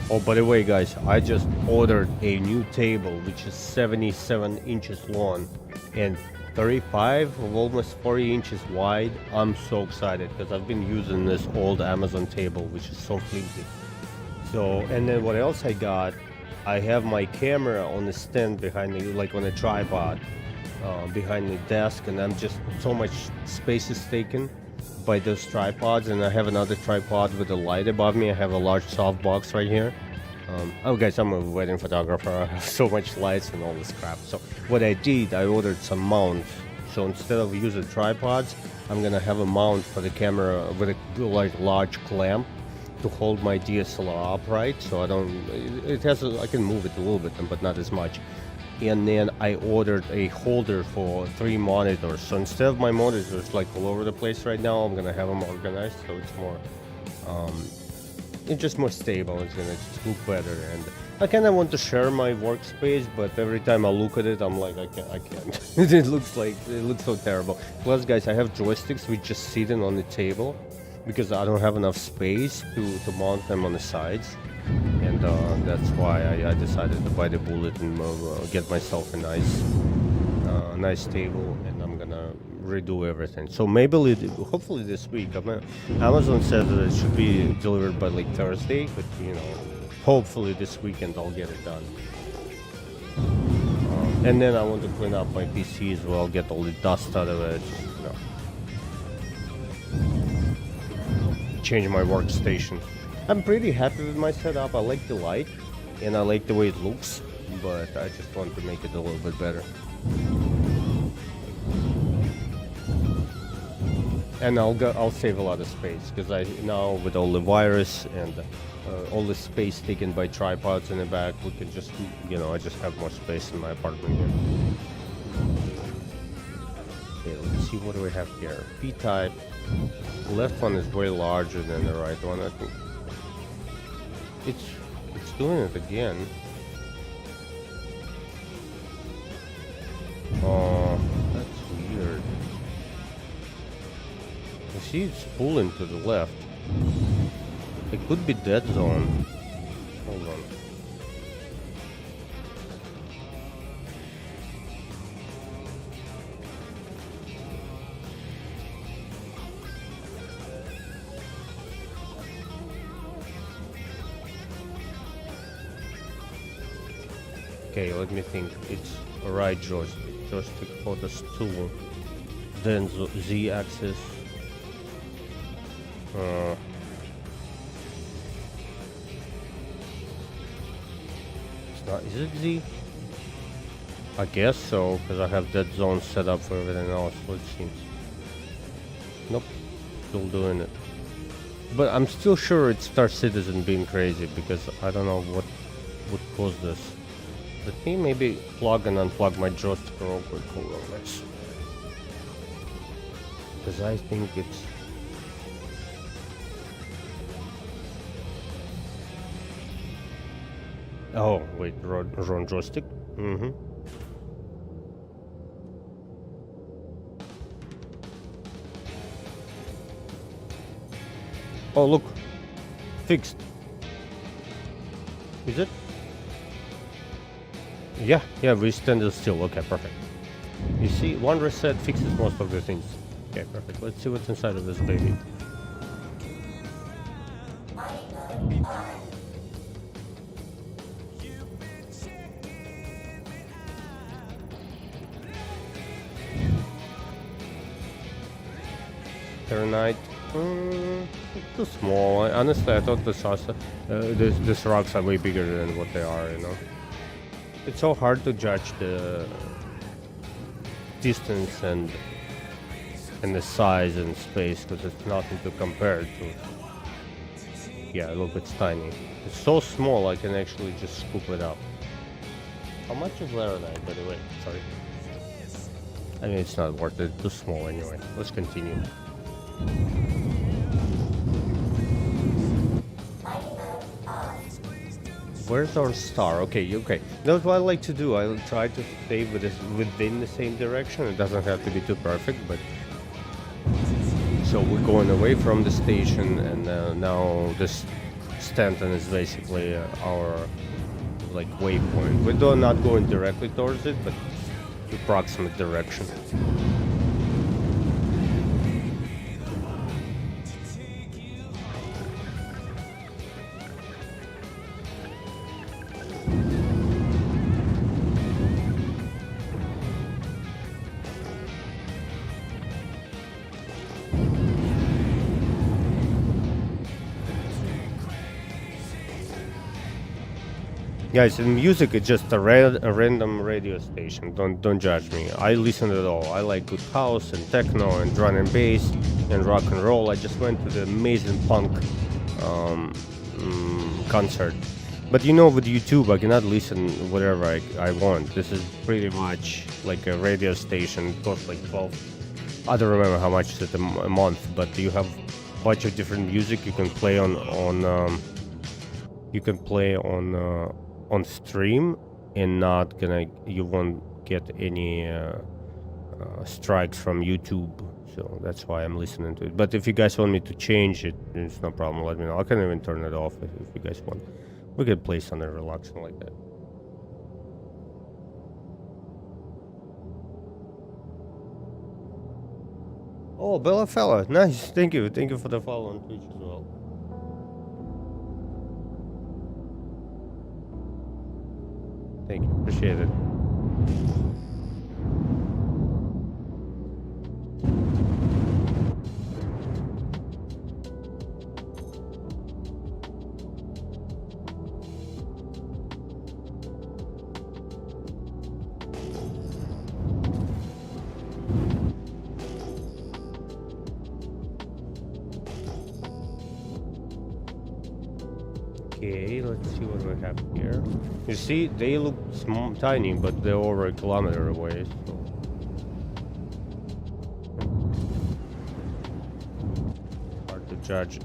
Oh, by the way, guys, I just ordered a new table, which is 77 inches long and 35 or almost 40 inches wide. I'm so excited because I've been using this old Amazon table, which is so flimsy. So, and then what else I got? I have my camera on the stand behind me, like on a tripod behind the desk, and I'm just so much space is taken by those tripods. And I have another tripod with a light above me. I have a large softbox right here. Oh guys, I'm a wedding photographer. I have so much lights and all this crap. So what I did, I ordered some mounts. So instead of using tripods, I'm gonna have a mount for the camera with a large clamp to hold my DSLR upright. So I don't. It has. I can move it a little bit, but not as much. And then I ordered a holder for 3 monitors. So instead of my monitors like all over the place right now, I'm gonna have them organized so it's more. It's just more stable. It's gonna just look better, and I kind of want to share my workspace, but every time I look at it, I'm like, I can't. It looks so terrible. Plus, guys, I have joysticks which just sitting on the table because I don't have enough space to mount them on the sides, and that's why I decided to bite the bullet and get myself a nice table, and I'm gonna redo everything. So maybe hopefully this week. Amazon says that it should be delivered by like Thursday, but hopefully this weekend I'll get it done. And then I want to clean up my PC as well, get all the dust out of it. Change my workstation. I'm pretty happy with my setup. I like the light and I like the way it looks, but I just want to make it a little bit better. And I'll save a lot of space because now with all the virus and all the space taken by tripods in the back, we can just I just have more space in my apartment here. Okay, let's see, what do we have here? P-type. The left one is way larger than the right one. I think it's doing it again. Oh, that's weird. I see it's pulling to the left. It could be dead zone. Hold on. Okay, let me think. It's a right joystick. Joystick for the stool. Then Z-axis. It's not. Is it Z? I guess so, because I have that zone set up for everything else, so it seems. Nope, still doing it. But I'm still sure it's Star Citizen being crazy, because I don't know what would cause this. Let me maybe plug and unplug my joystick real quick. Hold on, guys. Because I think it's... Oh, wait, wrong joystick? Mm-hmm. Oh, look. Fixed. Is it? Yeah, we stand still. Okay, perfect. You see, one reset fixes most of the things. Okay, perfect. Let's see what's inside of this baby. Terranite. Too small. Honestly, I thought this rocks are way bigger than what they are, you know. It's so hard to judge the distance and the size and space because it's nothing to compare it to. Yeah, look, it's tiny. It's so small I can actually just scoop it up. How much is Laranite, by the way? Sorry. I mean, it's not worth it. It's too small anyway. Let's continue. Where's our star? Okay. That's what I like to do. I try to stay within the same direction. It doesn't have to be too perfect, but... So we're going away from the station, and now this Stanton is basically our, like, waypoint. We're not going directly towards it, but approximate direction. Guys, the music is just a random radio station. Don't judge me. I listen to it all. I like good house and techno and drum and bass and rock and roll. I just went to the amazing punk concert. But you know, with YouTube, I cannot listen whatever I want. This is pretty much like a radio station. It costs like 12. I don't remember how much it's a month, but you have a bunch of different music you can play on stream, and you won't get any strikes from YouTube, so that's why I'm listening to it. But if you guys want me to change it, it's no problem, let me know. I can even turn it off if you guys want. We can play something relaxing like that. Oh, Bella Fella, nice, thank you for the follow on Twitch as well. Thank you, appreciate it. Okay, let's see what we have here. You see, they look tiny, but they're over a kilometer away, so... hard to judge.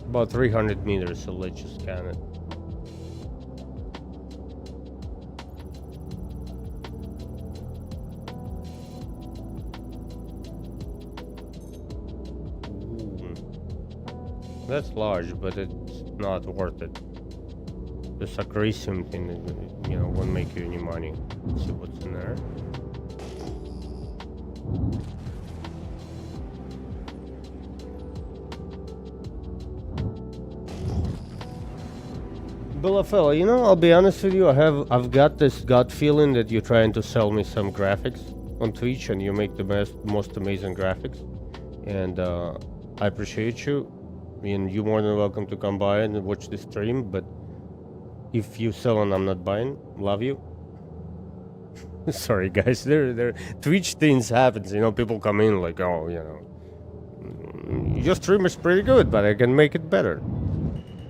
About 300 meters, so let's just scan it. Ooh. That's large, but it's not worth it. The sacrisium thing, you know, won't make you any money. Let's see what's in there. Billafella, you know, I'll be honest with you, I've got this gut feeling that you're trying to sell me some graphics on Twitch and you make the most amazing graphics. And I appreciate you. And you're more than welcome to come by and watch the stream, but if you sell and I'm not buying, love you. Sorry guys, there Twitch things happens, you know, people come in like, oh, you know, your stream is pretty good, but I can make it better.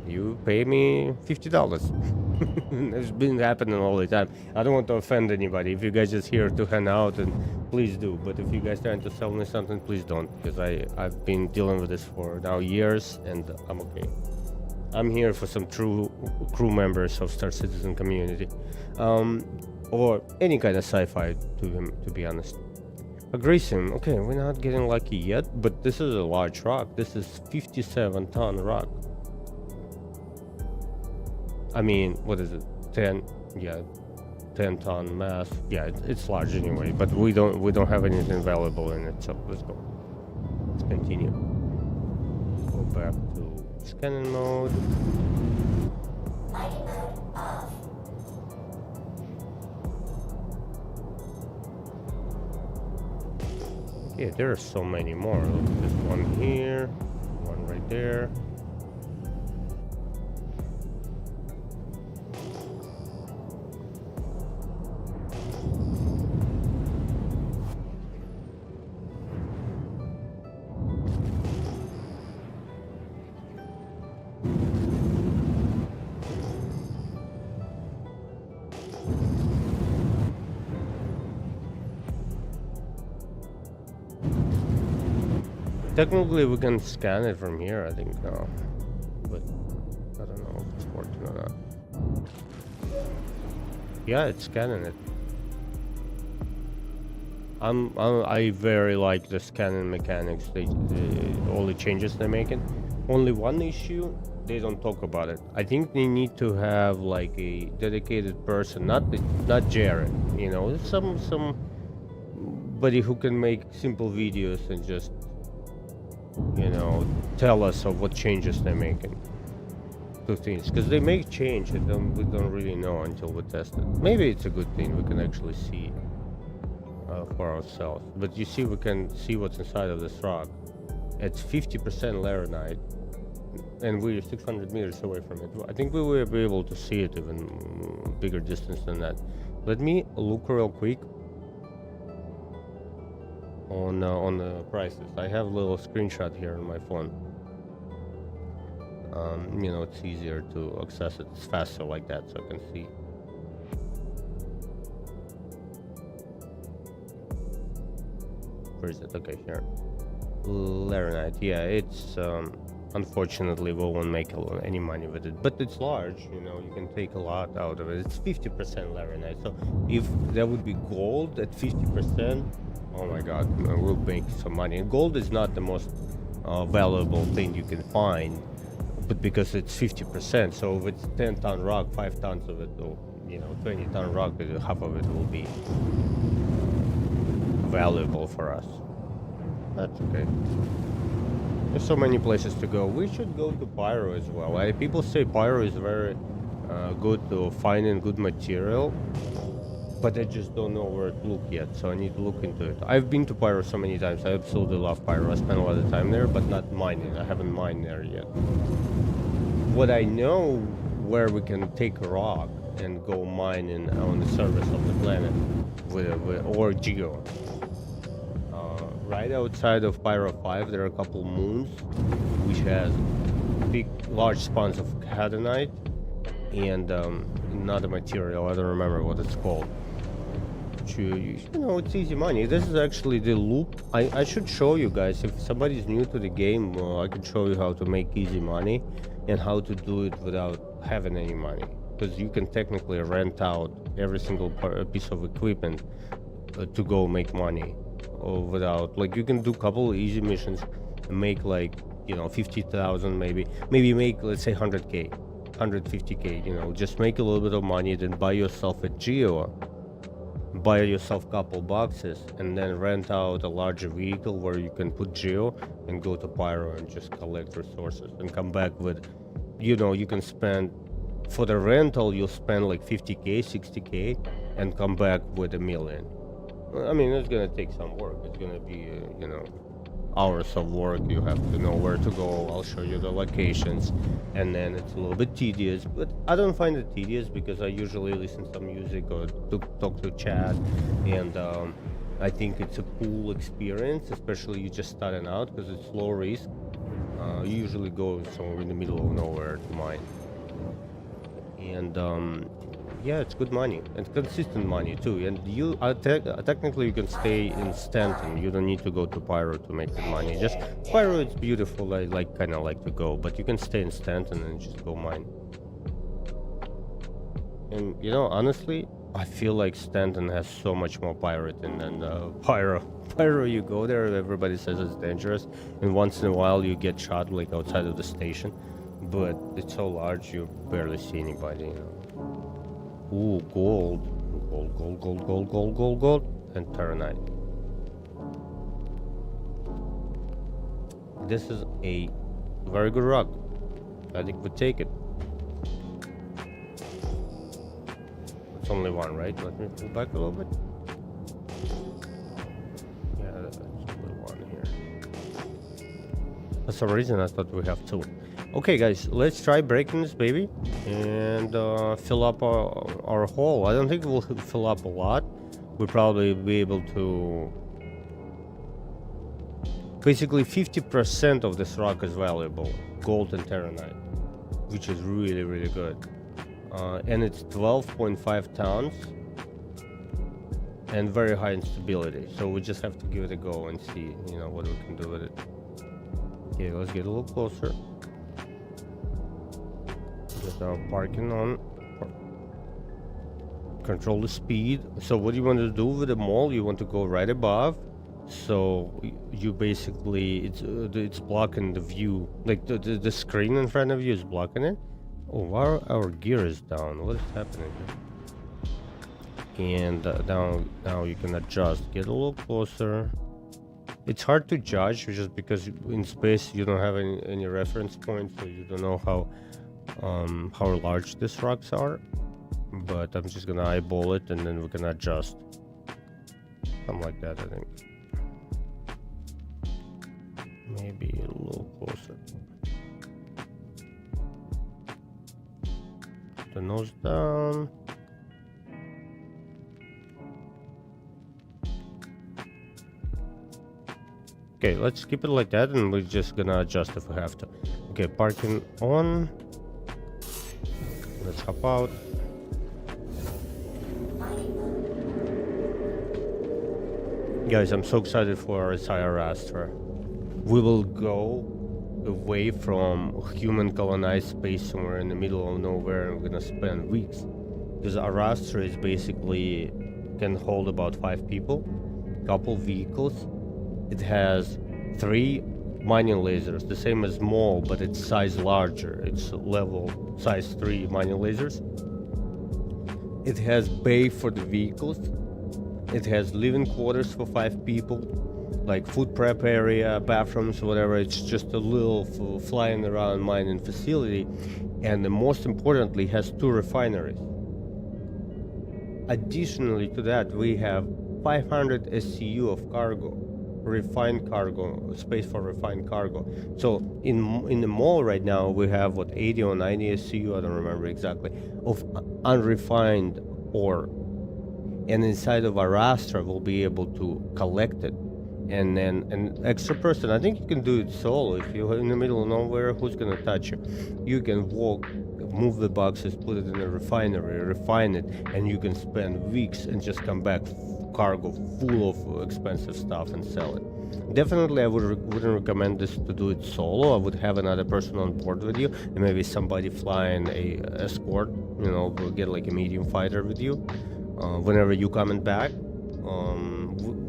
You pay me $50. It's been happening all the time. I don't want to offend anybody. If you guys just here to hang out, and please do. But if you guys trying to sell me something, please don't, because I've been dealing with this for now years, and I'm okay. I'm here for some true crew members of Star Citizen community, or any kind of sci-fi to be honest. Aggressive. Okay, we're not getting lucky yet, but this is a large rock. This is 57-ton rock. I mean, what is it? 10? Yeah, 10-ton mass. Yeah, it's large anyway. But we don't have anything valuable in it. So let's go. Let's continue. Go back to scanning mode. Yeah, there are so many more. Look, there's one here, one right there. Technically, we can scan it from here, I think, now. But I don't know if it's working or not. Yeah, it's scanning it. I very like the scanning mechanics. All the changes they're making. Only one issue, they don't talk about it. I think they need to have like a dedicated person, not Jared. You know, somebody who can make simple videos and just, you know, tell us of what changes they're making to things, because they make change and we don't really know until we test it. Maybe it's a good thing, we can actually see for ourselves. But you see, we can see what's inside of this rock. It's 50% laranite, and we're 600 meters away from it. I think we will be able to see it even bigger distance than that. Let me look real quick on the prices. I have a little screenshot here on my phone. You know, it's easier to access it. It's faster like that, so I can see. Where is it? Okay, here. Laranite. Yeah, it's unfortunately we won't make any money with it, but it's large. You know, you can take a lot out of it. It's 50% laranite. So if there would be gold at 50%. Oh my god, we'll make some money. And gold is not the most valuable thing you can find, but because it's 50%, so if it's 10-ton rock, 5 tons of it, or, you know, 20-ton rock, half of it will be valuable for us. That's okay. There's so many places to go. We should go to Pyro as well. People say Pyro is very good to finding good material, but I just don't know where to look yet, so I need to look into it. I've been to Pyro so many times. I absolutely love Pyro. I spend a lot of time there, but not mining. I haven't mined there yet. What I know, where we can take a rock and go mining on the surface of the planet, or Geo. Right outside of Pyro 5, there are a couple moons, which has large spawns of cadenite and another material. I don't remember what it's called. You know, it's easy money. This is actually the loop. I should show you guys, if somebody's new to the game, I can show you how to make easy money and how to do it without having any money, because you can technically rent out every single piece of equipment to go make money, or without, like, you can do a couple easy missions and make, like, you know, 50,000, maybe make, let's say, 100k, 150k, you know, just make a little bit of money, then buy yourself a Geo, buy yourself a couple boxes, and then rent out a larger vehicle where you can put Geo and go to Pyro and just collect resources and come back with, you know, you can spend for the rental you'll spend like 50k, 60k, and come back with 1 million. I mean, it's gonna take some work. It's gonna be, you know, hours of work. You have to know where to go. I'll show you the locations, and then it's a little bit tedious, but I don't find it tedious because I usually listen to some music or talk to chat, and I think it's a cool experience, especially you just starting out because it's low risk. You usually go somewhere in the middle of nowhere to mine, and yeah, it's good money and consistent money too. And you technically you can stay in Stanton. You don't need to go to Pyro to make the money. Just Pyro, it's beautiful. I kind of like to go, but you can stay in Stanton and just go mine. And you know, honestly, I feel like Stanton has so much more pirating than Pyro. Pyro, you go there, everybody says it's dangerous, and once in a while you get shot like outside of the station. But it's so large, you barely see anybody. You know. Ooh, gold, and Terranite. This is a very good rock. I think we take it. It's only one, right? Let me pull back a little bit. Yeah, that's only one here. For some reason, I thought we have two. Okay, guys, let's try breaking this baby and fill up our hole. I don't think we'll fill up a lot. We'll probably be able to... Basically, 50% of this rock is valuable. Gold and Terranite, which is really, really good. And it's 12.5 tons and very high instability. So we just have to give it a go and see, you know, what we can do with it. Okay, let's get a little closer. Get our parking on. Control the speed. So what you want to do with the mall, you want to go right above. So you basically, it's blocking the view. Like the screen in front of you is blocking it. Oh, our gear is down. What is happening here? And now you can adjust. Get a little closer. It's hard to judge just because in space you don't have any reference point, so you don't know how large these rocks are. But I'm just gonna eyeball it and then we can adjust. Something like that, I think. Maybe a little closer. The nose down. Okay, let's keep it like that and we're just gonna adjust if we have to. Okay, parking on. Let's hop out. Guys, I'm so excited for our Sire Astra. We will go away from human colonized space somewhere in the middle of nowhere and we're gonna spend weeks. Because Arastra is basically can hold about 5 people, couple vehicles. It has 3 mining lasers, the same as Maul, but it's size larger. It's level size 3 mining lasers. It has bay for the vehicles. It has living quarters for 5 people, like food prep area, bathrooms, whatever. It's just a little flying around mining facility, and most importantly has 2 refineries. Additionally to that, we have 500 SCU of cargo, refined cargo, space for refined cargo. So in the mall right now we have what, 80 or 90 SCU, I don't remember exactly, of unrefined ore. And inside of Arastra we'll be able to collect it. And then an extra person, I think you can do it solo. If you're in the middle of nowhere, who's gonna touch you? You can walk, move the boxes, put it in a refinery, refine it, and you can spend weeks and just come back cargo full of expensive stuff and sell it. Definitely I wouldn't recommend this to do it solo. I would have another person on board with you, and maybe somebody flying a escort, you know, get like a medium fighter with you whenever you coming back.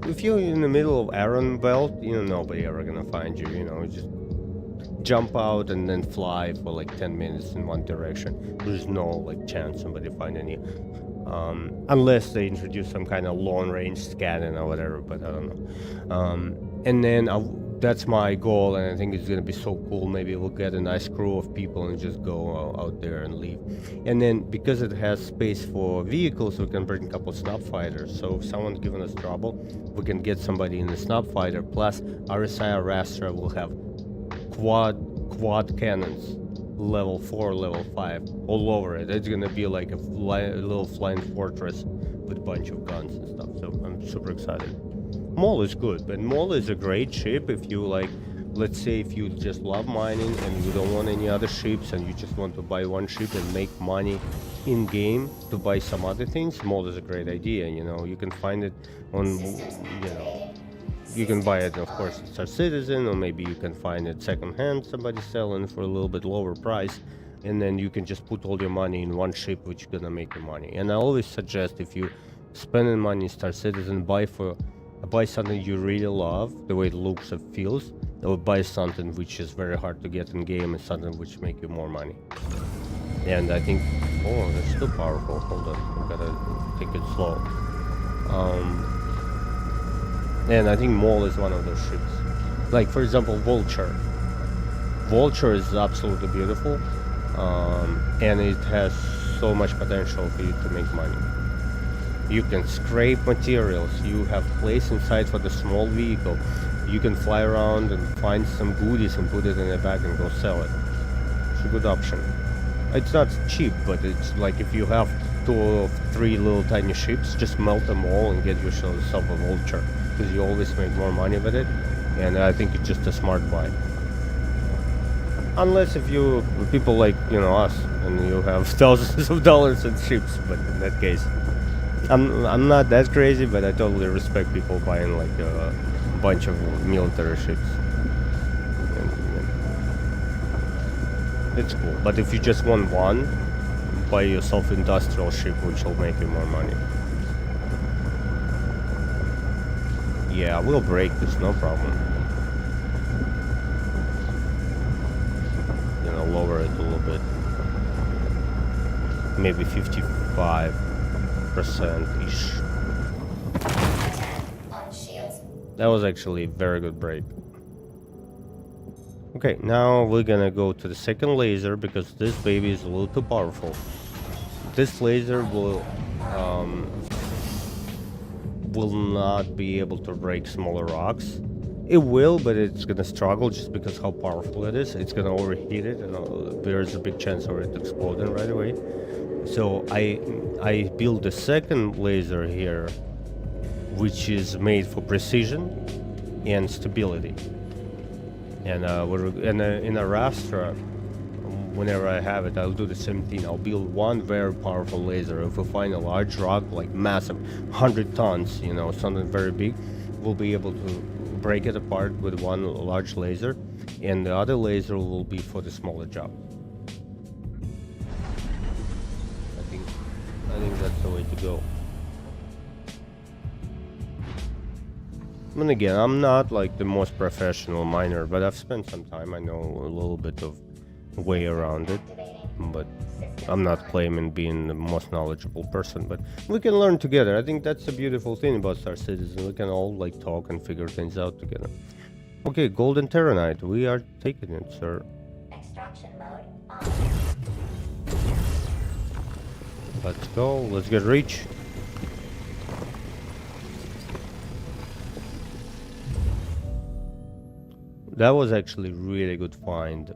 If you're in the middle of Iron Belt, you know, nobody ever gonna find you, you know, just jump out and then fly for like 10 minutes in one direction. There's no like chance somebody finding you. Unless they introduce some kind of long range scanning or whatever, but I don't know. And then that's my goal, and I think it's gonna be so cool. Maybe we'll get a nice crew of people and just go out there and leave. And then because it has space for vehicles, we can bring a couple snub fighters. So if someone's giving us trouble, we can get somebody in the snub fighter. Plus, RSI Rastra will have quad cannons, level 4, level 5, all over it. It's gonna be like a little flying fortress with a bunch of guns and stuff. So I'm super excited. Mole is good, but Mole is a great ship if you like, let's say if you just love mining and you don't want any other ships and you just want to buy one ship and make money in game to buy some other things. Mole is a great idea, you know. You can find it on, you know, you can buy it of course at Star Citizen, or maybe you can find it second hand, somebody selling for a little bit lower price, and then you can just put all your money in one ship which is gonna make you money. And I always suggest, if you spending money in Star Citizen, buy something you really love, the way it looks and feels, or buy something which is very hard to get in game and something which make you more money. And I think, oh, that's still powerful. Hold on, I gotta take it slow. And I think Mole is one of those ships. Like for example, Vulture. Vulture is absolutely beautiful, and it has so much potential for you to make money. You can scrape materials, you have place inside for the small vehicle, you can fly around and find some goodies and put it in the bag and go sell it. It's a good option. It's not cheap, but it's like if you have 2 or 3 little tiny ships, just melt them all and get yourself a Vulture, because you always make more money with it, and I think it's just a smart buy. Unless if you people like, you know, us, and you have thousands of dollars in ships, but in that case I'm not that crazy, but I totally respect people buying like a bunch of military ships. It's cool. But if you just want one, buy yourself industrial ship, which will make you more money. Yeah, we'll break this, no problem. You know, lower it a little bit. Maybe 55%-ish. That was actually a very good break. Okay, now we're gonna go to the second laser, because this baby is a little too powerful. This laser will not be able to break smaller rocks. It will, but it's gonna struggle just because how powerful it is. It's gonna overheat it, and there's a big chance of it exploding right away. So I built the second laser here, which is made for precision and stability. And in a Rastra, whenever I have it, I'll do the same thing. I'll build one very powerful laser. If we find a large rock, like massive, 100 tons, you know, something very big, we'll be able to break it apart with one large laser, and the other laser will be for the smaller job. I think that's the way to go. And again, I'm not like the most professional miner, but I've spent some time. I know a little bit of way around it, but I'm not claiming being the most knowledgeable person. But we can learn together. I think that's the beautiful thing about Star Citizen. We can all like talk and figure things out together. Okay, Golden Terranite, we are taking it, sir. Extraction mode on. Let's go. Let's get rich. That was actually really good find.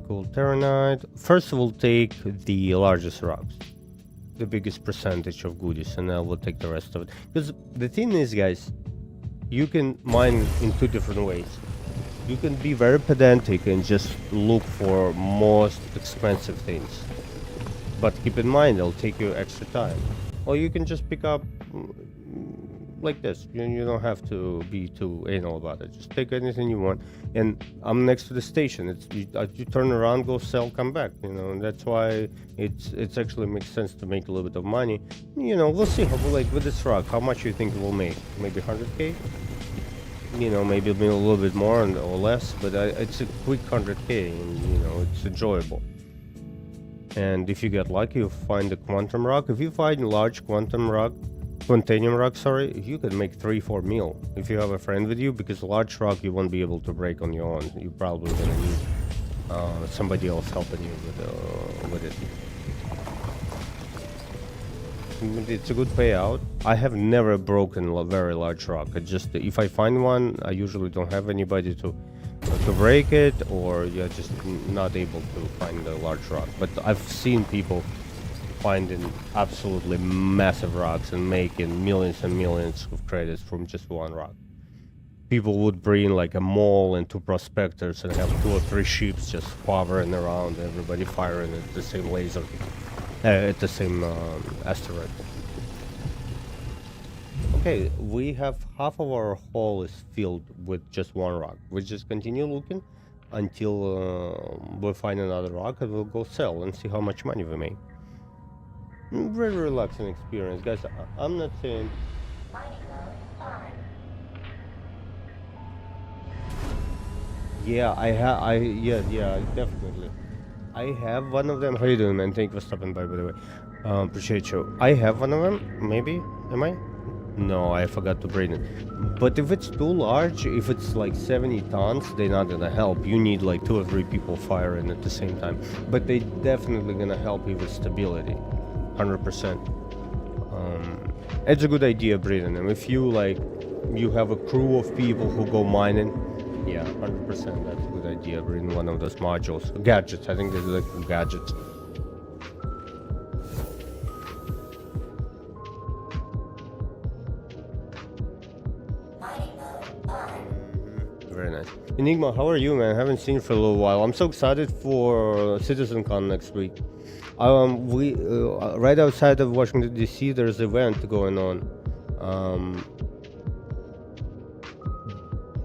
Gold Terranite. First we'll take the largest rocks, the biggest percentage of goodies, and then we'll take the rest of it. Because the thing is, guys, you can mine in 2 different ways. You can be very pedantic and just look for most expensive things, but keep in mind it'll take you extra time. Or you can just pick up like this. You don't have to be too anal about it. Just take anything you want. And I'm next to the station. You turn around, go sell, come back. You know, and that's why it's actually makes sense to make a little bit of money. You know, we'll see how, like with this rock, how much you think it will make? Maybe 100k. You know, maybe a little bit more or less, but it's a quick 100k, and you know, it's enjoyable. and if you get lucky, you find a quantum rock. If you find large quantum rock, quantanium rock, sorry, you can make 3-4 meal if you have a friend with you, because large rock you won't be able to break on your own. You're probably gonna need somebody else helping you with it. It's a good payout. I have never broken a very large rock. I just, if I find one, I usually don't have anybody to break it, or you're just not able to find a large rock. But I've seen people finding absolutely massive rocks and making millions and millions of credits from just one rock. People would bring like a mole and 2 prospectors and have 2 or 3 ships just hovering around, everybody firing at the same laser, at the same asteroid. Okay, we have half of our hole is filled with just one rock. We just continue looking until we find another rock, and we'll go sell and see how much money we make. Very relaxing experience, guys. I'm not saying. Mining mode on. Yeah, yeah, definitely. I have one of them. How you doing, man? Thank you for stopping by the way. Appreciate you. I have one of them, maybe. Am I? No, I forgot to bring it. But if it's too large, if it's like 70 tons, they're not gonna help. You need like 2 or 3 people firing at the same time. But they definitely gonna help you with stability, 100%. It's a good idea, breeding them. If you like, you have a crew of people who go mining. Yeah, 100%. That's a good idea. Bring one of those modules, gadgets. I think they're like gadgets. Mining mode on. Very nice. Enigma, how are you, man? Haven't seen you for a little while. I'm so excited for CitizenCon next week. We right outside of Washington D.C. there's an event going on.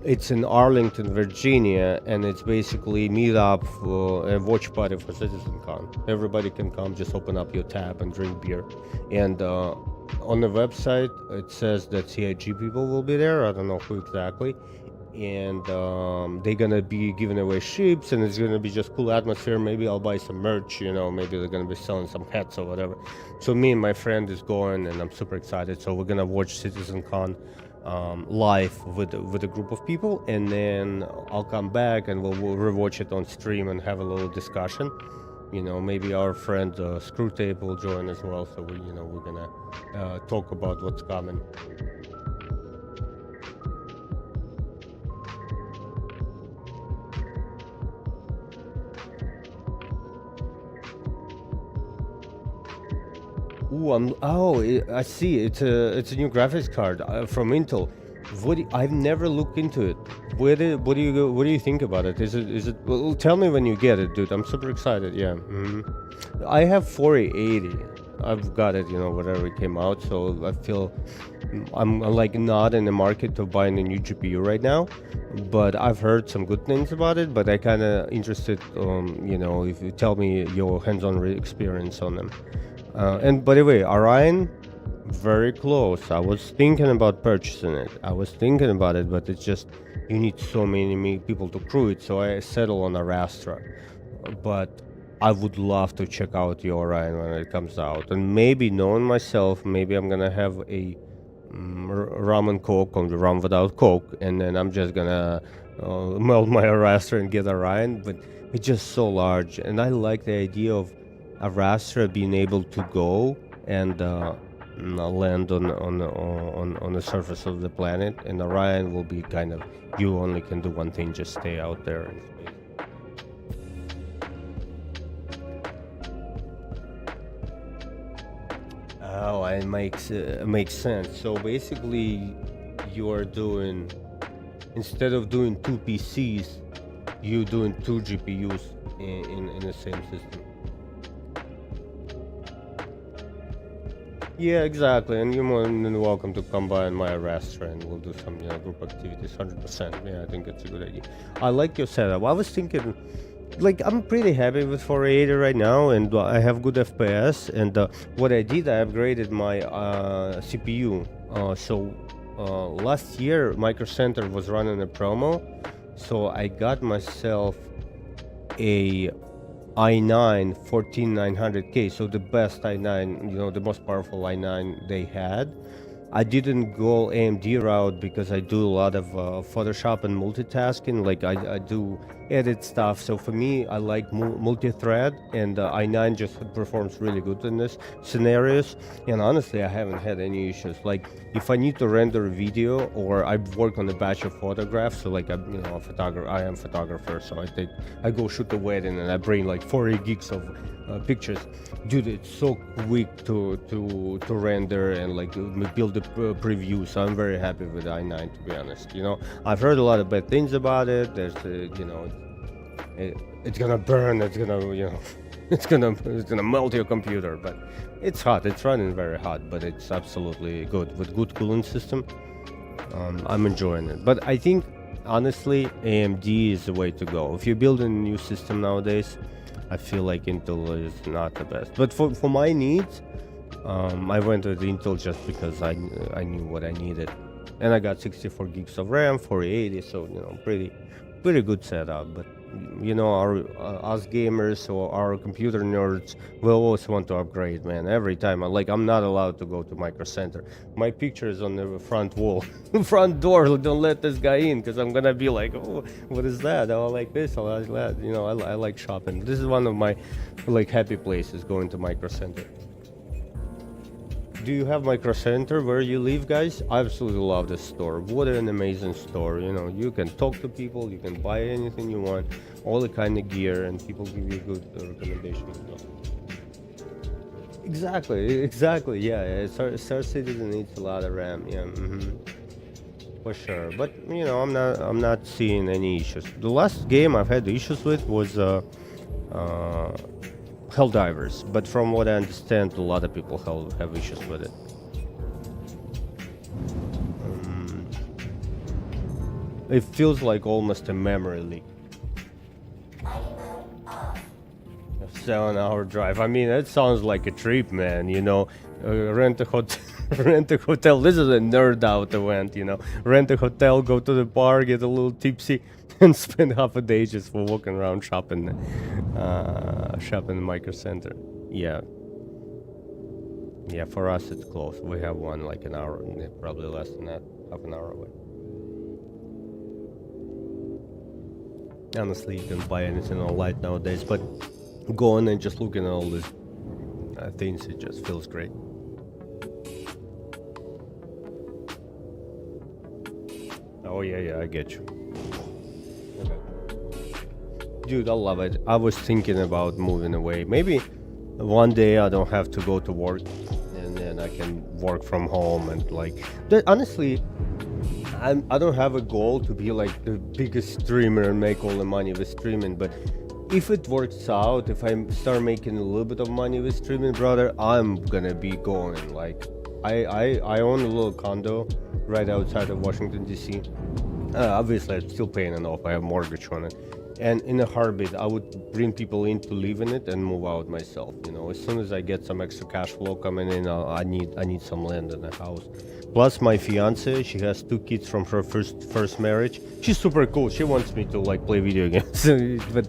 It's in Arlington, Virginia, and it's basically meet up for a watch party for CitizenCon. Everybody can come, just open up your tab and drink beer. And on the website, it says that CIG people will be there. I don't know who exactly. And they're gonna be giving away ships, and it's gonna be just cool atmosphere. Maybe I'll buy some merch, you know, maybe they're gonna be selling some hats or whatever. So me and my friend is going, and I'm super excited. So we're gonna watch CitizenCon live with a group of people, and then I'll come back and we'll rewatch it on stream and have a little discussion. You know, maybe our friend Screwtape will join as well. So we're gonna talk about what's coming. I see. It's a new graphics card from Intel. I've never looked into it. What do you think about it? Is it? Well, tell me when you get it, dude. I'm super excited. Yeah. I have 4080. I've got it. You know, whatever it came out. So I feel I'm like not in the market of buying a new GPU right now. But I've heard some good things about it. But I kind of interested. You know, if you tell me your hands-on experience on them. And by the way, Orion, very close. I was thinking about purchasing it. I was thinking about it, but it's just you need so many people to crew it. So I settle on Arastra. But I would love to check out the Orion when it comes out. And maybe, knowing myself, maybe I'm gonna have a rum and coke on the rum without coke, and then I'm just gonna melt my Arastra and get Orion. But it's just so large, and I like the idea of Arastra being able to go and land on the surface of the planet, and Orion will be kind of, you only can do one thing, just stay out there in space. Oh, it makes sense. So basically, you are doing, instead of doing 2 PCs, you're doing 2 GPUs in the same system. Yeah, exactly, and you're more than welcome to come by in my Arastra and we'll do some group activities. 100%. Yeah, I think it's a good idea. I like your setup. I was thinking, like, I'm pretty happy with 480 right now, and I have good FPS. And what I did, I upgraded my CPU. So last year, Micro Center was running a promo, so I got myself a i9 14900K, so the best i9, you know, the most powerful i9 they had. I didn't go AMD route because I do a lot of Photoshop and multitasking. Like I do edit stuff. So for me, I like multi-thread, and i9 just performs really good in this scenarios. And honestly, I haven't had any issues. Like if I need to render a video, or I work on a batch of photographs. So like I'm, you know, a photographer. I am a photographer, so I go shoot a wedding, and I bring like 40 gigs of pictures. Dude, it's so quick to render and like build the preview. So I'm very happy with i9, to be honest. You know, I've heard a lot of bad things about it. There's you know, it's gonna burn, it's gonna, you know, it's gonna melt your computer. But it's hot, it's running very hot, but it's absolutely good with good cooling system. I'm enjoying it. But I think honestly AMD is the way to go if you're building a new system nowadays. I feel like Intel is not the best, but for my needs, I went with Intel just because I knew what I needed, and I got 64 gigs of RAM, 4080, so you know, pretty good setup. But you know, our us gamers or our computer nerds will always want to upgrade, man. Every time, I'm not allowed to go to Micro Center. My picture is on the front wall, front door. Don't let this guy in, because I'm gonna be like, oh, what is that? Oh, I like this, I like that. You know, I like shopping. This is one of my like happy places, going to Micro Center. Do you have Micro Center where you live, guys? I absolutely love this store. What an amazing store. You know, you can talk to people, you can buy anything you want, all the kind of gear, and people give you good recommendations. Exactly. Yeah, Star Citizen needs a lot of RAM. Yeah, for sure. But you know, I'm not seeing any issues. The last game I've had issues with was Helldivers, but from what I understand, a lot of people have issues with it. It feels like almost a memory leak. A 7-hour drive. I mean, that sounds like a trip, man. You know, rent a hotel. Rent a hotel. This is a nerd out event. You know, rent a hotel, go to the bar, get a little tipsy, and spend half a day just for walking around shopping in Micro Center. Yeah, for us it's close. We have one like an hour, probably less than that, half an hour away. Honestly, you can buy anything online nowadays, but going and just looking at all these things, it just feels great. Oh yeah, I get you. Dude, I love it. I was thinking about moving away. Maybe one day I don't have to go to work, and then I can work from home. And like, honestly, I don't have a goal to be like the biggest streamer and make all the money with streaming. But if it works out, if I start making a little bit of money with streaming, brother, I'm gonna be going. Like, I own a little condo right outside of Washington DC. Obviously, I'm still paying it off. I have a mortgage on it. And in a heartbeat, I would bring people in to live in it and move out myself. You know, as soon as I get some extra cash flow coming in, I need some land in the house. Plus, my fiance, she has 2 kids from her first marriage. She's super cool. She wants me to like play video games, but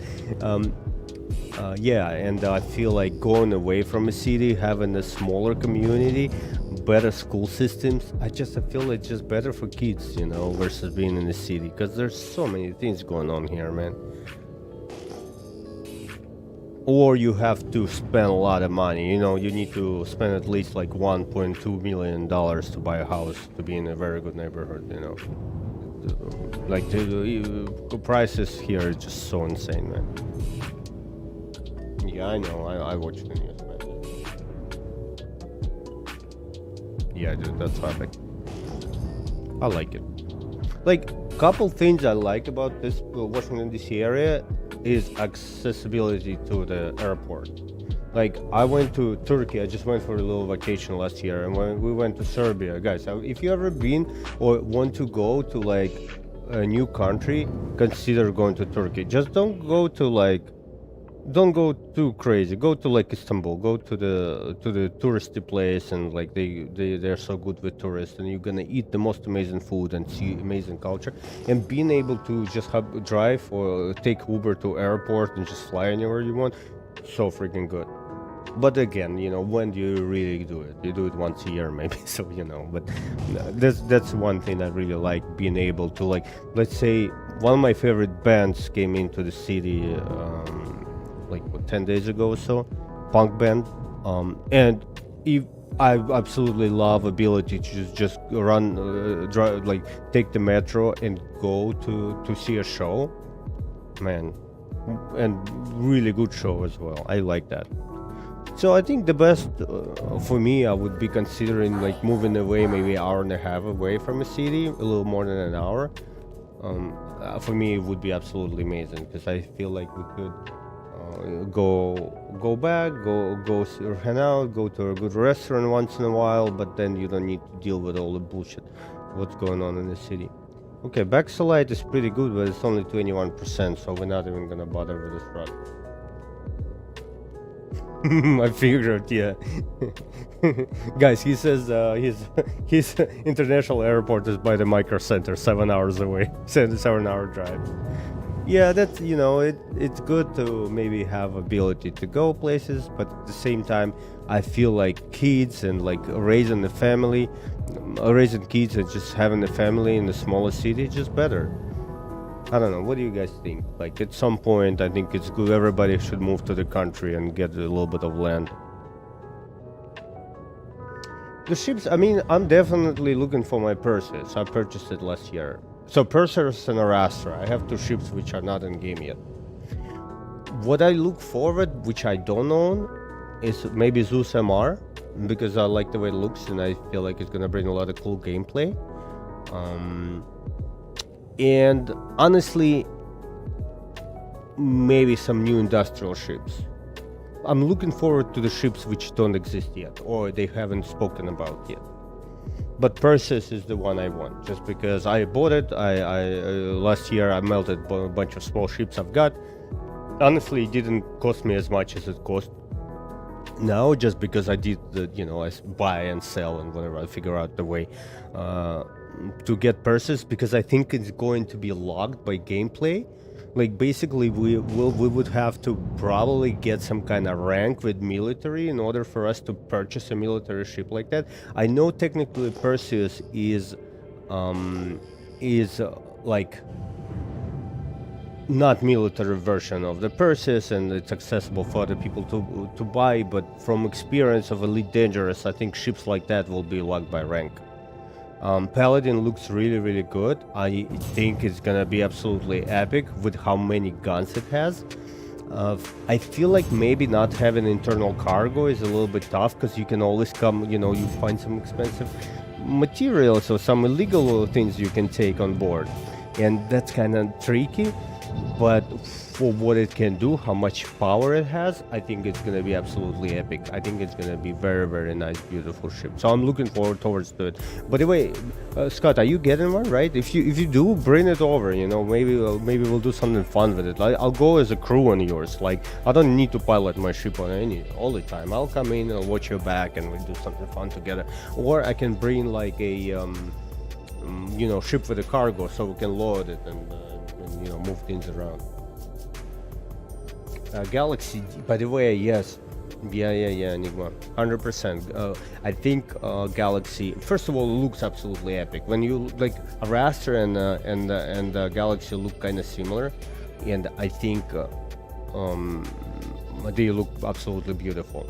yeah. And I feel like going away from a city, having a smaller community, better school systems. I feel it's just better for kids, you know, versus being in the city, because there's so many things going on here, man. Or you have to spend a lot of money. You know, you need to spend at least like $1.2 million to buy a house to be in a very good neighborhood, you know. Like the prices here are just so insane, man. Yeah, I know. I watch the news, man. Yeah, dude, that's perfect. I like it. Like, couple things I like about this Washington DC area is accessibility to the airport. Like, I went to Turkey. I just went for a little vacation last year, and when we went to Serbia, guys, if you ever been or want to go to like a new country, consider going to Turkey. Just don't go to like don't go too crazy. Go to like Istanbul. Go to the touristy place, and like they're so good with tourists, and you're gonna eat the most amazing food and see amazing culture. And being able to just drive or take Uber to airport and just fly anywhere you want, so freaking good. But again, when do you really do it? You do it once a year, maybe. So but that's one thing I really like, being able to, like, let's say one of my favorite bands came into the city like 10 days ago or so, punk band, and if I absolutely love ability to just run, drive, like take the metro and go to see a show, man, and really good show as well. I like that. So I think the best for me, I would be considering like moving away, maybe an hour and a half away from a city, a little more than an hour. For me, it would be absolutely amazing, because I feel like we could go back, hang out, go to a good restaurant once in a while, but then you don't need to deal with all the bullshit what's going on in the city. Okay, Backslide is pretty good, but it's only 21%, so we're not even gonna bother with this route. I figured, yeah. Guys, he says his international airport is by the micro center, 7 hours away. 7 hour drive. Yeah, that's it's good to maybe have ability to go places, but at the same time, I feel like kids and like raising kids and just having a family in a smaller city is just better. I don't know. What do you guys think? Like, at some point, I think it's good. Everybody should move to the country and get a little bit of land. The ships, I mean, I'm definitely looking for my Perseus. I purchased it last year. So Perseus and Arastra. I have two ships which are not in game yet. What I look forward, which I don't own, is maybe Zeus MR, because I like the way it looks and I feel like it's gonna bring a lot of cool gameplay. And honestly, maybe some new industrial ships. I'm looking forward to the ships which don't exist yet, or they haven't spoken about yet. But Perseus is the one I want, just because I bought it. Last year I melted a bunch of small ships I've got. Honestly, it didn't cost me as much as it cost now, just because I did the, I buy and sell and whatever. I figure out the way to get Perseus, because I think it's going to be locked by gameplay. Like, basically we would have to probably get some kind of rank with military in order for us to purchase a military ship like that. I know technically Perseus is like not military version of the Perseus, and it's accessible for other people to buy, but from experience of Elite Dangerous, I think ships like that will be locked by rank. Paladin looks really good. I think it's gonna be absolutely epic with how many guns it has. I feel like maybe not having internal cargo is a little bit tough, because you can always come, you find some expensive materials or some illegal things you can take on board, and that's kind of tricky. But for what it can do, how much power it has, I think it's gonna be absolutely epic. I think it's gonna be very nice, beautiful ship. So I'm looking forward towards to it. By the way, Scott, are you getting one? Right? If you do, bring it over. Maybe we'll do something fun with it. Like, I'll go as a crew on yours. Like, I don't need to pilot my ship on all the time. I'll come in and watch your back, and we'll do something fun together. Or I can bring like a ship with a cargo, so we can load it and move things around. Galaxy, by the way, yes. Yeah, Enigma, 100%. I think Galaxy, first of all, looks absolutely epic. When you like, Arastra and Galaxy look kind of similar, and I think they look absolutely beautiful.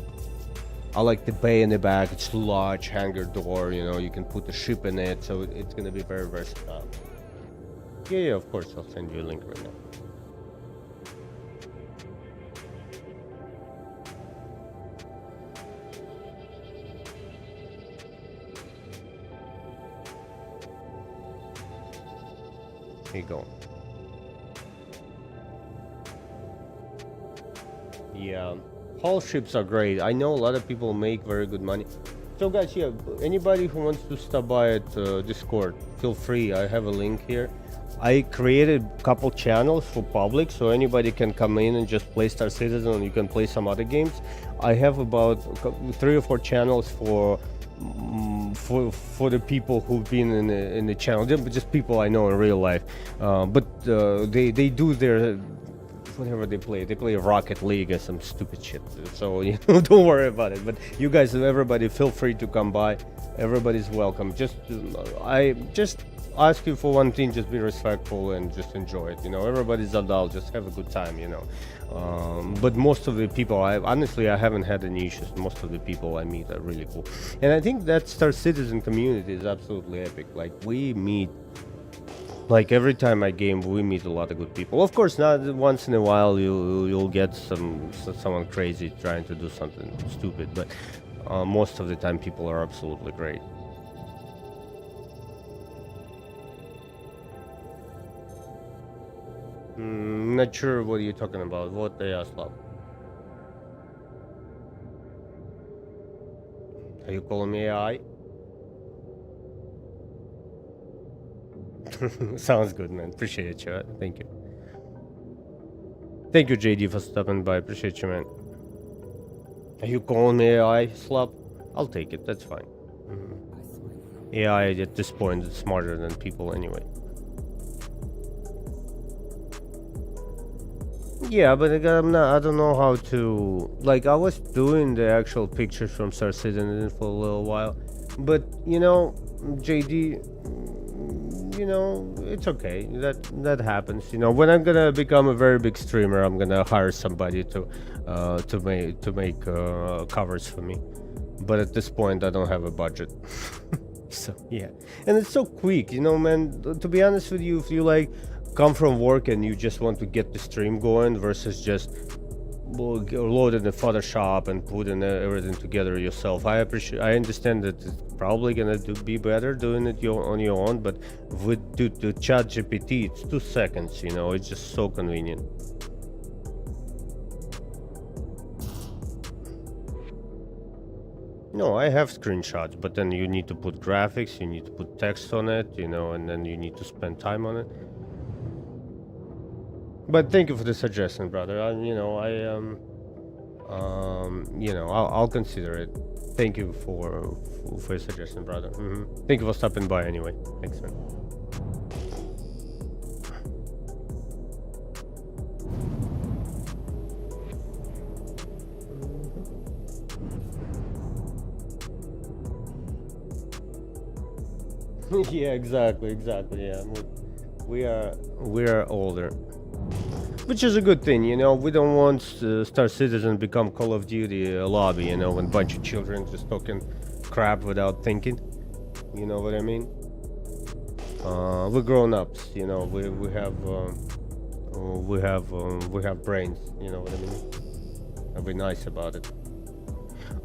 I like the bay in the back. It's large hangar door. You can put the ship in it, so it's gonna be very versatile. Yeah, of course, I'll send you a link right now. Here you go. Yeah, hull ships are great. I know a lot of people make very good money. So guys, yeah, anybody who wants to stop by at Discord, feel free. I have a link here. I created a couple channels for public, so anybody can come in and just play Star Citizen, and you can play some other games. I have about 3 or 4 channels for the people who've been in the channel, just people I know in real life. But they do their whatever they play Rocket League or some stupid shit, so you know, don't worry about it. But you guys, everybody, feel free to come by. Everybody's welcome. Just I just ask you for one thing: just be respectful and just enjoy it. You know, everybody's adult. Just have a good time. You know. But most of the people, I haven't had any issues. Most of the people I meet are really cool, and I think that Star Citizen community is absolutely epic. Like we meet. Like every time I game, we meet a lot of good people. Of course, not once in a while you'll get someone crazy trying to do something stupid, but most of the time people are absolutely great. Not sure what you're talking about. What they asked about? Are you calling me AI? Sounds good, man. Appreciate you. Thank you. Thank you, JD, for stopping by. Appreciate you, man. Are you calling me AI, Slap? I'll take it. That's fine. AI at this point is smarter than people anyway. Yeah, but I'm not. I don't know how to. Like, I was doing the actual pictures from Star Citizen for a little while, but you know, JD. You know, it's okay. That happens. You know, when I'm gonna become a very big streamer, I'm gonna hire somebody to make covers for me. But at this point, I don't have a budget. So yeah, and it's so quick. You know, man. To be honest with you, if you like come from work and you just want to get the stream going versus just load in the Photoshop and put in everything together yourself. I understand that it's probably gonna be better doing it on your own, but with the chat GPT, it's 2 seconds. You know, it's just so convenient. No, I have screenshots, but then you need to put graphics, you need to put text on it, you know, and then you need to spend time on it. But thank you for the suggestion, brother. I'll consider it. Thank you for your suggestion, brother. Thank you for stopping by anyway. Thanks, man. Yeah, exactly. Yeah, we are older. Which is a good thing, you know. We don't want Star Citizen become Call of Duty lobby, you know, when a bunch of children just talking crap without thinking. You know what I mean? We're grown-ups, you know. We have brains. You know what I mean? I'll be nice about it.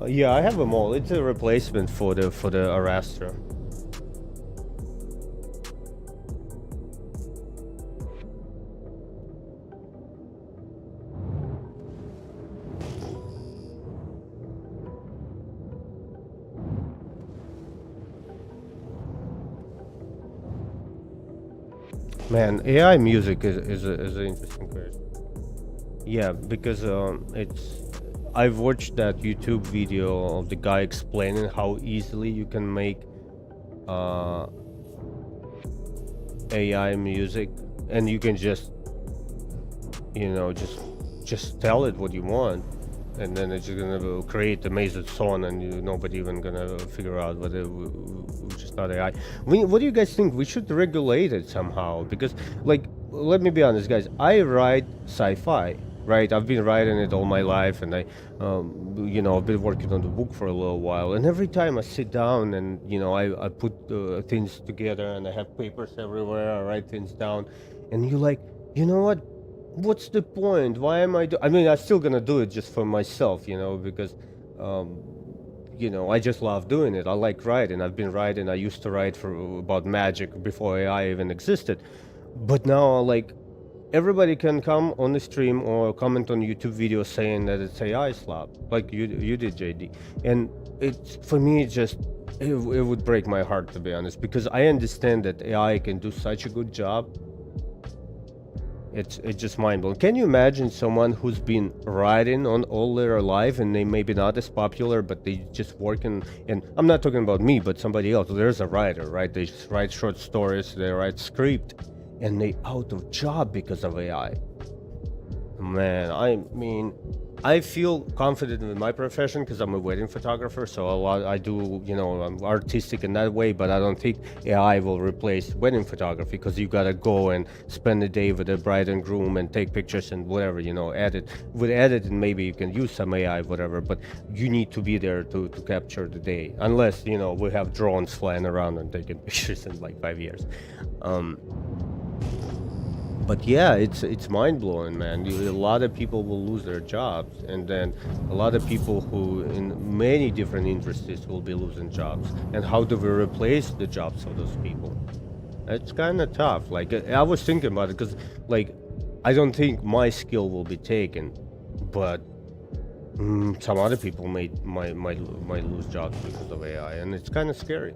Yeah, I have them all. It's a replacement for the Arastra. Man, AI music is an interesting question. Yeah, because I've watched that YouTube video of the guy explaining how easily you can make AI music, and you can just, you know, just tell it what you want, and then it's just gonna create amazing song, and nobody even gonna figure out whether it's just not AI. What do you guys think? We should regulate it somehow, because, like, let me be honest, guys. I write sci-fi, right? I've been writing it all my life, and I've been working on the book for a little while. And every time I sit down and I put things together, and I have papers everywhere. I write things down, and you're like, you know what? What's the point? Why am I I'm still gonna do it just for myself, because I just love doing it. I like writing. I've been writing. I used to write about magic before AI even existed. But now, like, everybody can come on the stream or comment on YouTube videos saying that it's AI slap, like you did, JD. And it's, for me, it would break my heart, to be honest, because I understand that AI can do such a good job, It's just mind blowing. Can you imagine someone who's been writing on all their life and they maybe not as popular, but they just working? And I'm not talking about me, but somebody else. There's a writer, right? They just write short stories, they write script, and they out of job because of AI. Man, I mean, I feel confident in my profession because I'm a wedding photographer. So a lot I do, you know, I'm artistic in that way. But I don't think AI will replace wedding photography because you gotta go and spend the day with the bride and groom and take pictures and whatever, you know, edit. With editing, maybe you can use some AI, whatever. But you need to be there to capture the day, unless you know we have drones flying around and taking pictures in like 5 years. But yeah, it's mind-blowing, man. A lot of people will lose their jobs, and then a lot of people who in many different industries will be losing jobs. And how do we replace the jobs of those people? It's kind of tough. Like I was thinking about it because like I don't think my skill will be taken, but some other people might lose jobs because of AI, and it's kind of scary.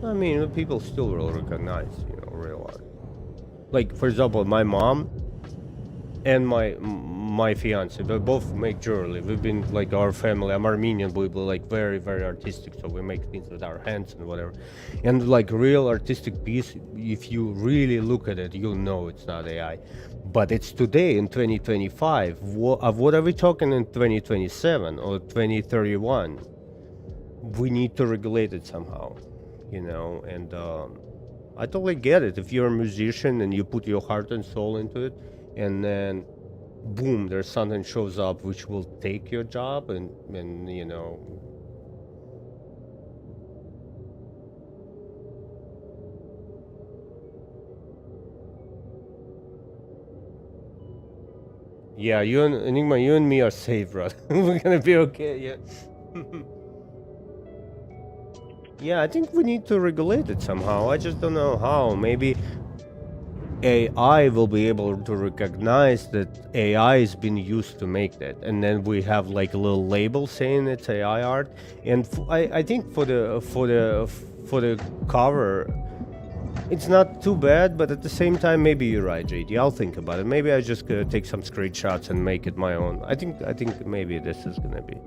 I mean, people still will recognize, you know, realize. Like, for example, my mom and my fiance, they both make jewelry. We've been like our family. I'm Armenian, but we're like very, very artistic. So we make things with our hands and whatever. And like real artistic piece, if you really look at it, you'll know it's not AI. But it's today in 2025. What are we talking in 2027 or 2031? We need to regulate it somehow. You know, and I totally get it. If you're a musician and you put your heart and soul into it, and then boom, there's something shows up which will take your job, and you know. Yeah, you and Enigma, you and me are safe, brother. We're gonna be okay, yeah. Yeah, I think we need to regulate it somehow. I just don't know how. Maybe AI will be able to recognize that AI has been used to make that, and then we have like a little label saying it's AI art. And I think for the cover, it's not too bad. But at the same time, maybe you're right, JD. I'll think about it. Maybe I just gonna take some screenshots and make it my own. I think maybe this is gonna be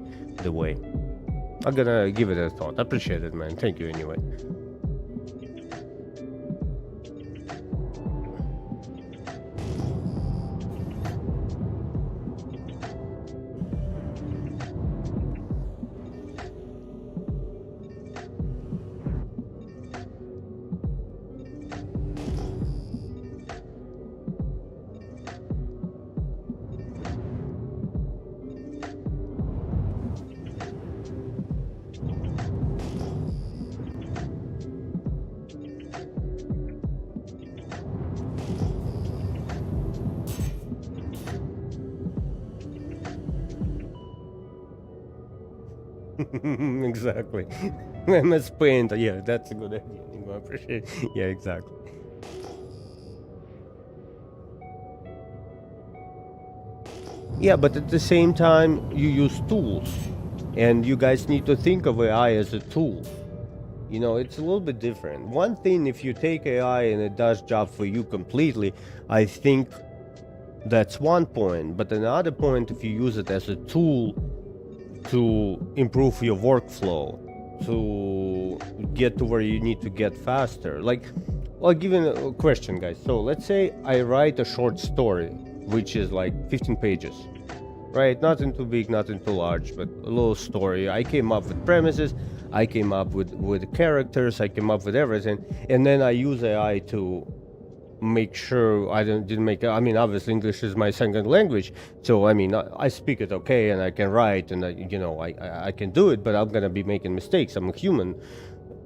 the way. I'm gonna give it a thought. I appreciate it, man. Thank you anyway. Exactly. MS Paint. Yeah, that's a good idea. I appreciate it. Yeah, exactly. Yeah, but at the same time, you use tools, and you guys need to think of AI as a tool. You know, it's a little bit different. One thing, if you take AI and it does job for you completely, I think that's one point. But another point, if you use it as a tool to improve your workflow, to get to where you need to get faster. Like, I'll give you a question, guys. So let's say I write a short story, which is like 15 pages, right? Nothing too big, nothing too large, but a little story. I came up with premises, I came up with characters, I came up with everything, and then I use AI to make sure I didn't make. I mean, obviously English is my second language, so I mean I speak it okay, and I can write, and I can do it, but I'm gonna be making mistakes. I'm a human,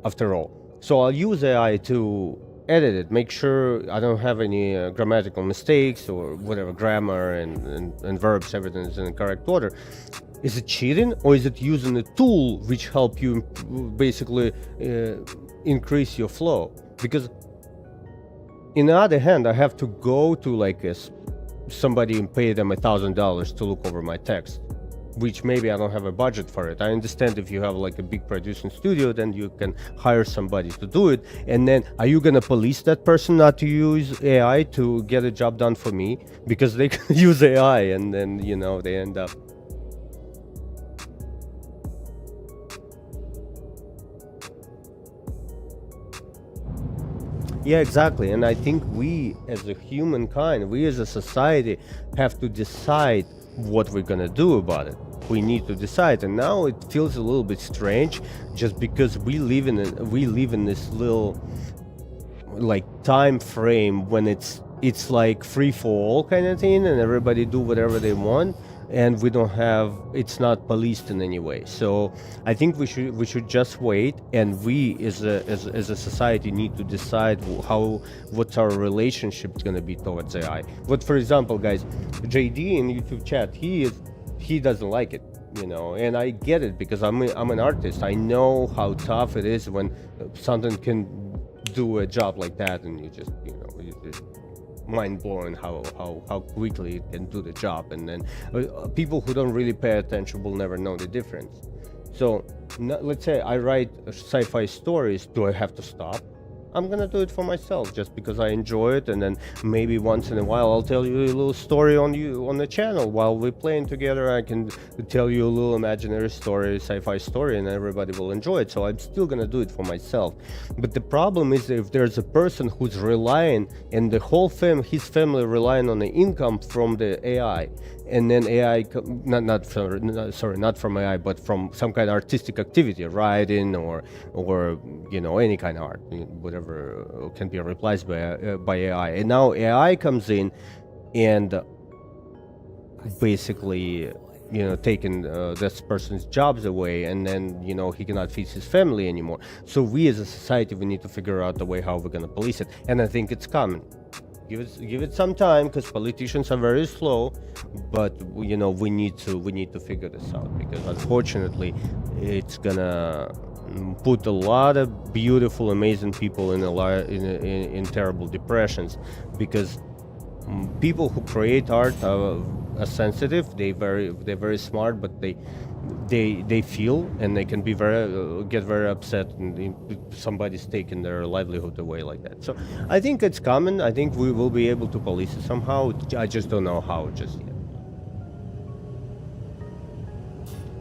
after all. So I'll use AI to edit it, make sure I don't have any grammatical mistakes or whatever, grammar and verbs, everything is in the correct order. Is it cheating, or is it using a tool which help you basically increase your flow? Because in the other hand, I have to go to like a somebody and pay them $1,000 to look over my text, which maybe I don't have a budget for it. I understand if you have like a big producing studio, then you can hire somebody to do it. And then are you gonna police that person not to use AI to get a job done for me? Because they can use AI and then, you know, they end up. Yeah, exactly. And I think we as a humankind, we as a society have to decide what we're gonna do about it. We need to decide, and now it feels a little bit strange, just because we live in this little like time frame when it's like free for all kind of thing, and everybody do whatever they want, and we don't have, it's not policed in any way. So I think we should just wait, and we as a society need to decide what's our relationship going to be towards AI. But for example, guys, JD in YouTube chat, he doesn't like it, you know, and I get it, because I'm an artist. I know how tough it is when something can do a job like that, and you just, you know, mind-blowing how quickly it can do the job. And then people who don't really pay attention will never know the difference. So let's say I write sci-fi stories. Do I have to stop? I'm gonna do it for myself, just because I enjoy it, and then maybe once in a while I'll tell you a little story on the channel while we're playing together. I can tell you a little imaginary story, sci-fi story, and everybody will enjoy it. So I'm still gonna do it for myself. But the problem is, if there's a person who's relying, and the whole his family relying on the income from the AI, and then AI, not from AI, but from some kind of artistic activity, writing or you know, any kind of art, whatever can be replaced by AI. And now AI comes in and basically, you know, taking this person's jobs away, and then, you know, he cannot feed his family anymore. So we as a society, we need to figure out the way how we're gonna police it, and I think it's coming. Give it some time, because politicians are very slow, but you know, we need to figure this out, because unfortunately it's gonna put a lot of beautiful, amazing people in terrible depressions, because people who create art are sensitive. They're very smart, but they feel, and they can be get very upset, and somebody's taking their livelihood away like that. So I think it's common. I think we will be able to police it somehow. I just don't know how just yet.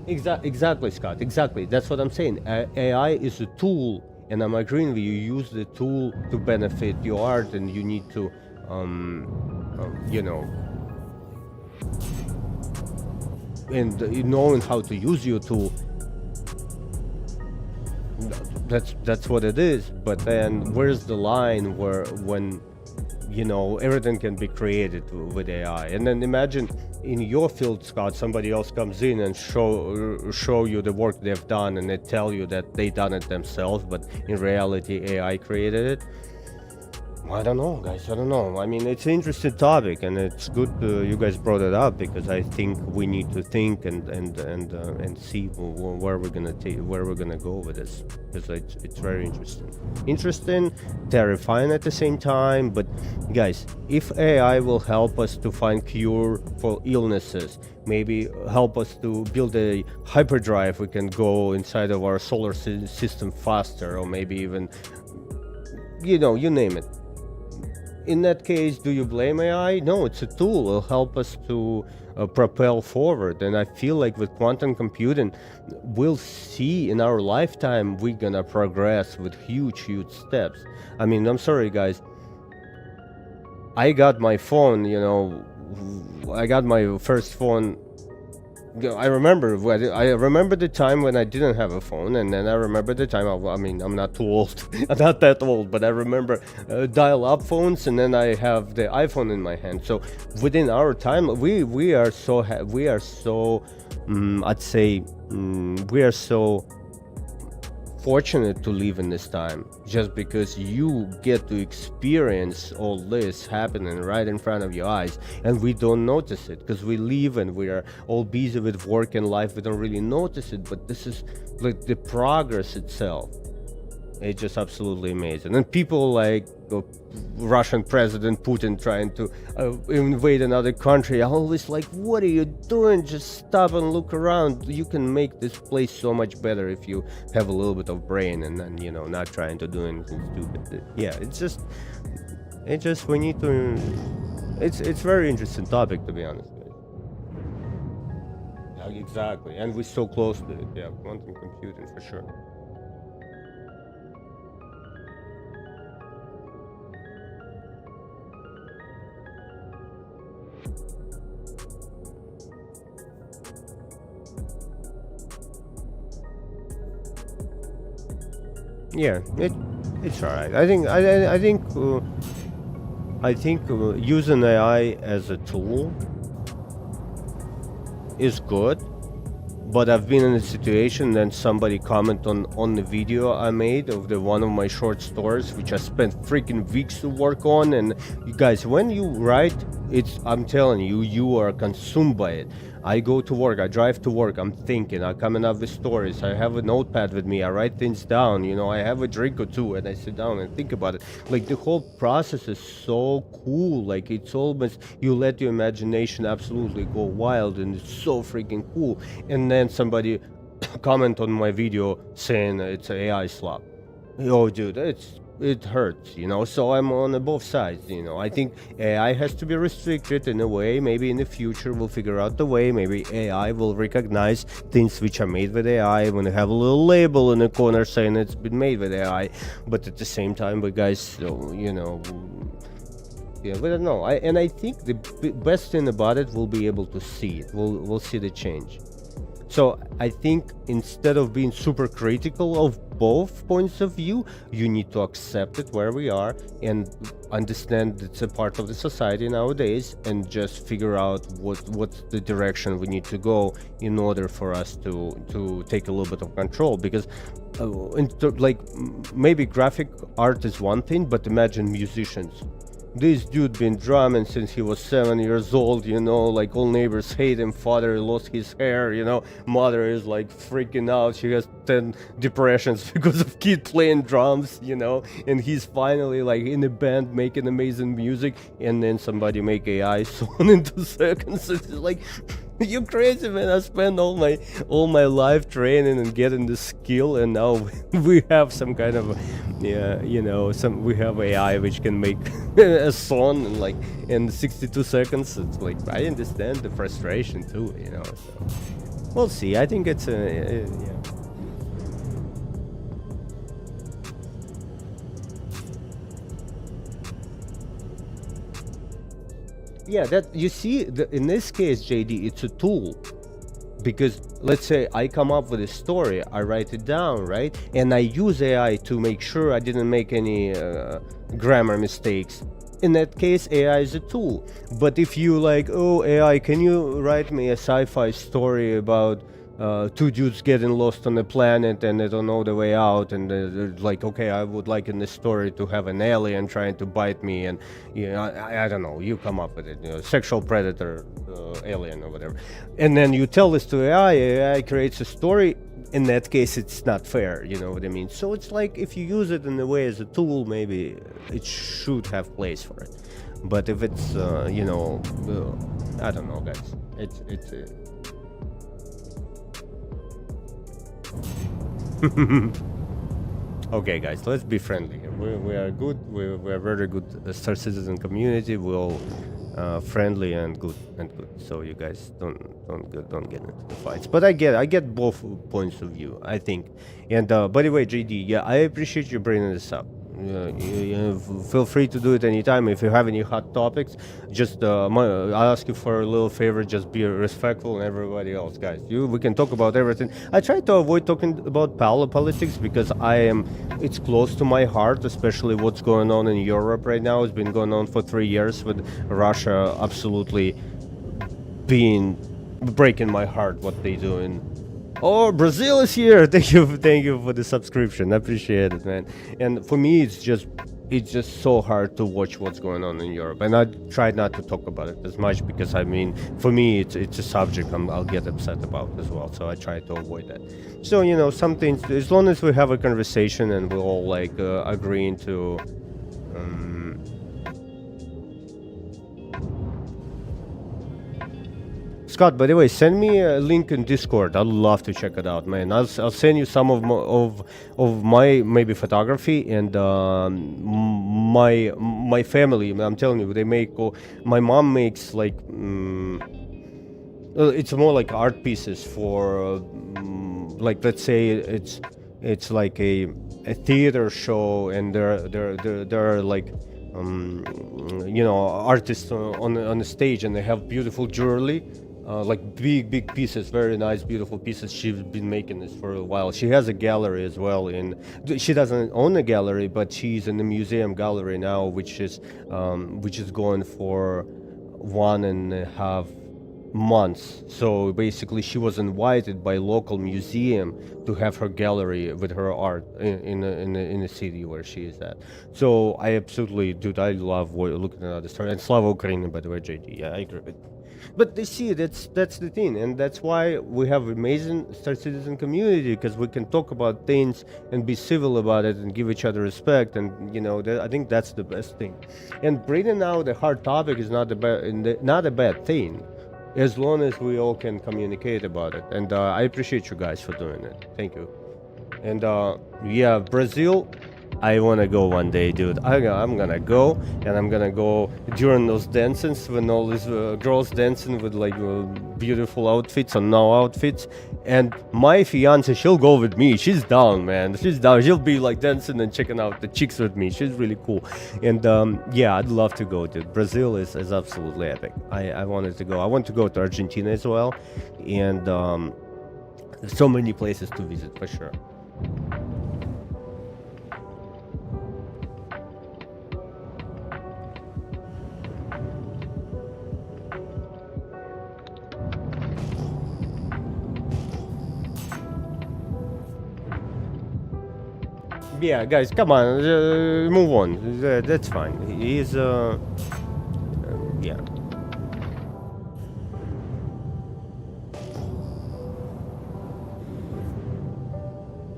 Exactly, Scott. Exactly. That's what I'm saying. AI is a tool, and I'm agreeing with you. Use the tool to benefit your art, and you need to, you know, and knowing how to use your tool. That's what it is. But then, where's the line when, you know, everything can be created with AI? And then imagine in your field, Scott, somebody else comes in and show you the work they've done, and they tell you that they done it themselves, but in reality AI created it. I don't know, guys. I don't know. I mean, it's an interesting topic, and it's good you guys brought it up, because I think we need to think and see where we're gonna go with this, because it's very interesting, terrifying at the same time. But guys, if AI will help us to find cure for illnesses, maybe help us to build a hyperdrive, we can go inside of our solar system faster, or maybe even, you know, you name it. In that case, do you blame AI? No, it's a tool. It'll help us to propel forward. And I feel like with quantum computing, we'll see in our lifetime, we're gonna progress with huge steps. I mean, I'm sorry, guys. I got my phone, you know, I got my first phone. I remember the time when I didn't have a phone, and then I remember the time, I mean, I'm not too old, I'm not that old, but I remember dial-up phones, and then I have the iPhone in my hand. So within our time, we are so I'd say we are so fortunate to live in this time, just because you get to experience all this happening right in front of your eyes, and we don't notice it because we live and we are all busy with work and life. We don't really notice it, but this is like the progress itself. It's just absolutely amazing. And people like Russian President Putin trying to invade another country, I'm always like, what are you doing? Just stop and look around. You can make this place so much better if you have a little bit of brain and then, you know, not trying to do anything stupid. Yeah, it's just we need to. It's very interesting topic, to be honest. Yeah, exactly, and we're so close to it. Yeah, quantum computing for sure. Yeah, it's alright. I think using AI as a tool is good, but I've been in a situation then somebody comment on the video I made of the one of my short stories, which I spent freaking weeks to work on. And you guys, when you write, I'm telling you, you are consumed by it. I go to work, I drive to work, I'm thinking, I'm coming up with stories, I have a notepad with me, I write things down, you know, I have a drink or two and I sit down and think about it. Like the whole process is so cool, like it's almost, you let your imagination absolutely go wild and it's so freaking cool. And then somebody comment on my video saying it's an AI slap. Oh dude, it hurts, you know, so I'm on both sides, you know. I think AI has to be restricted in a way. Maybe in the future we'll figure out the way. Maybe AI will recognize things which are made with AI when they have a little label in the corner saying it's been made with AI. But at the same time, but guys, you know, yeah, but I don't know. I think the best thing about it, we'll be able to see it. We'll see the change. So I think instead of being super critical of both points of view, you need to accept it where we are and understand it's a part of the society nowadays, and just figure out what's the direction we need to go in order for us to take a little bit of control. Because like maybe graphic art is one thing, but imagine musicians. This dude been drumming since he was 7 years old, you know, like all neighbors hate him, father lost his hair, you know, mother is like freaking out, she has 10 depressions because of kid playing drums, you know, and he's finally like in a band making amazing music, and then somebody make AI song in 2 seconds. It's like, you crazy, man. I spent all my life training and getting the skill, and now we have some kind of, yeah, you know, we have AI which can make a song in 62 seconds. It's like, I understand the frustration too, you know. So we'll see. I think it's yeah. Yeah, that you see, in this case, JD, it's a tool. Because let's say I come up with a story, I write it down, right? And I use AI to make sure I didn't make any grammar mistakes. In that case, AI is a tool. But if you like, oh, AI, can you write me a sci-fi story about 2 dudes getting lost on a planet and they don't know the way out, and they're like, okay, I would like in this story to have an alien trying to bite me, and you know, I don't know, you come up with it, you know, sexual predator alien or whatever, and then you tell this to AI creates a story. In that case, it's not fair, you know what I mean? So it's like, if you use it in a way as a tool, maybe it should have place for it. But if it's you know, I don't know, guys, it's okay, guys, let's be friendly. We are good. We are very good Star Citizen community. We're all friendly and good. So you guys don't get into the fights. But I get both points of view, I think. And by the way, JD, yeah, I appreciate you bringing this up. You feel free to do it anytime. If you have any hot topics, just I'll ask you for a little favor. Just be respectful, and everybody else, guys. We can talk about everything. I try to avoid talking about politics because it's close to my heart, especially what's going on in Europe right now. It's been going on for 3 years with Russia absolutely breaking my heart what they do Oh, Brazil is here. Thank you for the subscription. I appreciate it, man. And for me, it's just so hard to watch what's going on in Europe, and I try not to talk about it as much because I mean, for me, it's a subject I'll get upset about as well. So I try to avoid that. So you know, some things, as long as we have a conversation and we're all like agreeing to. Scott, by the way, send me a link in Discord. I'd love to check it out, man. I'll send you some of my maybe photography and my family. I'm telling you, they make. My mom makes like it's more like art pieces for like, let's say it's like a theater show, and there are like you know, artists on the stage, and they have beautiful jewelry. Like big pieces, very nice, beautiful pieces. She's been making this for a while. She has a gallery as well. She doesn't own a gallery, but she's in the museum gallery now, which is going for 1.5 months. So basically, she was invited by local museum to have her gallery with her art in the city where she is at. So I absolutely, dude, I love looking at the story. And Slava Ukraini, by the way, JD. Yeah, I agree with. But they see that's the thing, and that's why we have amazing Star Citizen community, because we can talk about things and be civil about it and give each other respect, and you know, I think that's the best thing. And bringing out a hard topic is not a bad thing, as long as we all can communicate about it. And I appreciate you guys for doing it. Thank you. And yeah, Brazil. I want to go one day, dude. I'm gonna go, and I'm gonna go during those dances when all these girls dancing with like beautiful outfits or no outfits. And my fiance, she'll go with me. She's down, man. She's down. She'll be like dancing and checking out the chicks with me. She's really cool. And yeah, I'd love to go, dude. Brazil is absolutely epic. I wanted to go. I want to go to Argentina as well. And there's so many places to visit for sure. Yeah, guys, come on, move on. That's fine. He's yeah.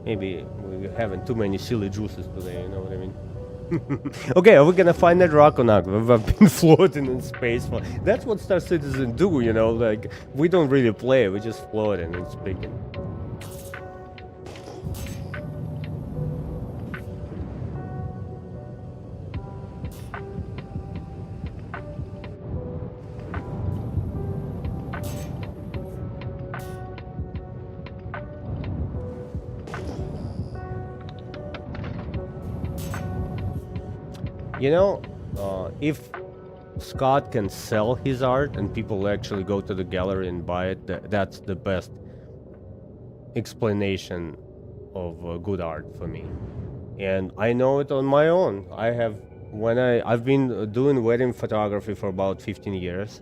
Maybe we're having too many silly juices today. You know what I mean? Okay, are we gonna find that rock or not? We've been floating in space for. That's what Star Citizen do. You know, like we don't really play. We just float and it's speaking. You know, if Scott can sell his art and people actually go to the gallery and buy it, that's the best explanation of good art for me. And I know it on my own. I've been doing wedding photography for about 15 years,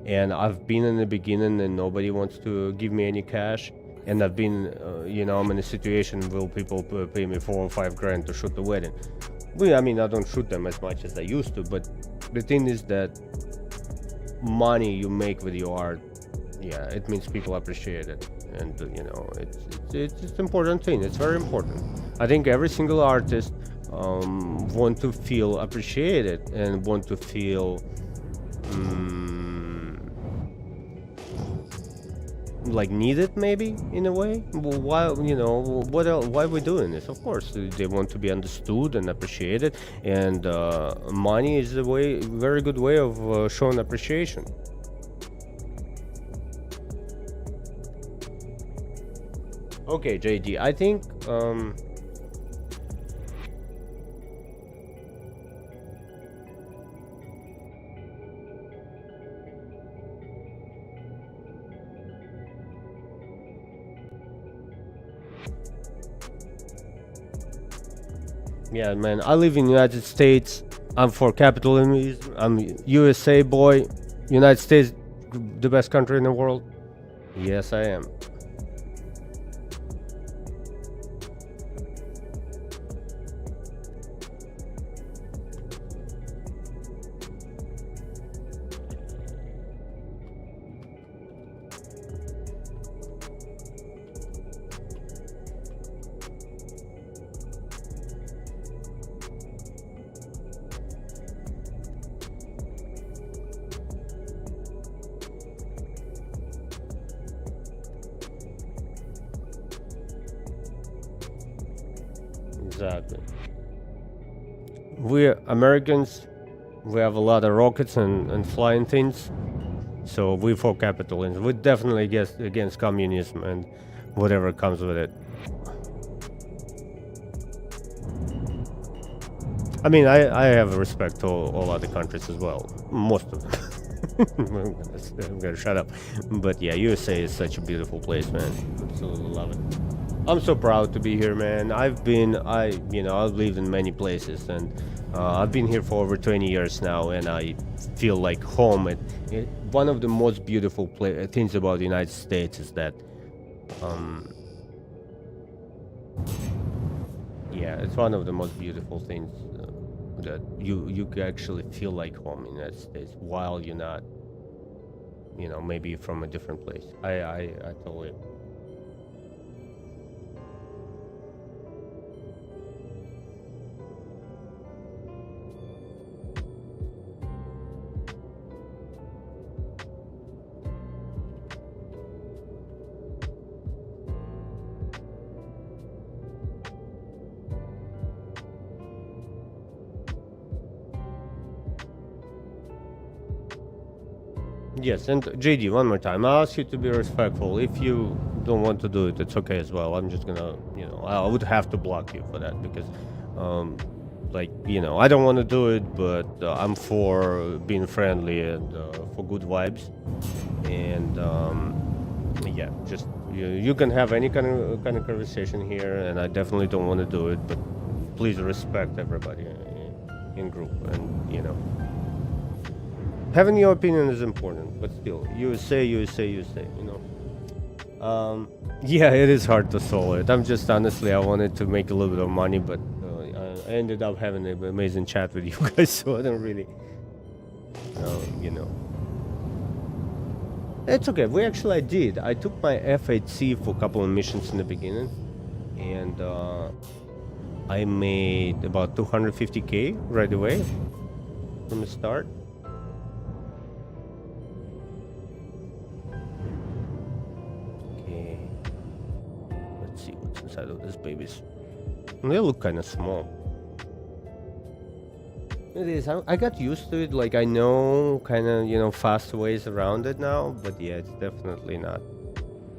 and I've been in the beginning and nobody wants to give me any cash. And I've been, you know, I'm in a situation where people pay me 4 or 5 grand to shoot the wedding. I mean, I don't shoot them as much as I used to, but the thing is that money you make with your art, yeah, it means people appreciate it, and you know, it's an important thing. It's very important. I think every single artist want to feel appreciated and want to feel like needed, maybe in a way. Why, you know, what else, why are we doing this? Of course they want to be understood and appreciated, and money is a very good way of showing appreciation. Okay, JD, I think yeah, man, I live in the United States. I'm for capitalism. I'm USA boy. United States, the best country in the world. Yes, I am. Exactly. We Americans, we have a lot of rockets and flying things, so we for capitalism. We're definitely against communism and whatever comes with it. I mean, I have respect to all other countries as well. Most of them. I'm gonna shut up. But yeah, USA is such a beautiful place, man. Absolutely love it. I'm so proud to be here, man. I've lived in many places, and I've been here for over 20 years now, and I feel like home. One of the most beautiful things about the United States is that, yeah, it's one of the most beautiful things that you can actually feel like home in the United States while you're not, maybe from a different place. I totally. Yes, and JD, one more time, I ask you to be respectful. If you don't want to do it, it's okay as well. I'm just gonna, I would have to block you for that because, I don't want to do it, but I'm for being friendly and for good vibes. And yeah, just you can have any kind of conversation here, and I definitely don't want to do it, but please respect everybody in group, and having your opinion is important, but still, USA. Yeah, it is hard to solve it. I'm just honestly, I wanted to make a little bit of money, but I ended up having an amazing chat with you guys, so I don't really, It's okay. I did. I took my F8C for a couple of missions in the beginning, and I made about 250K right away from the start. Inside of these babies. They look kind of small. It is. I got used to it. Like, I know kind of, fast ways around it now. But yeah, it's definitely not.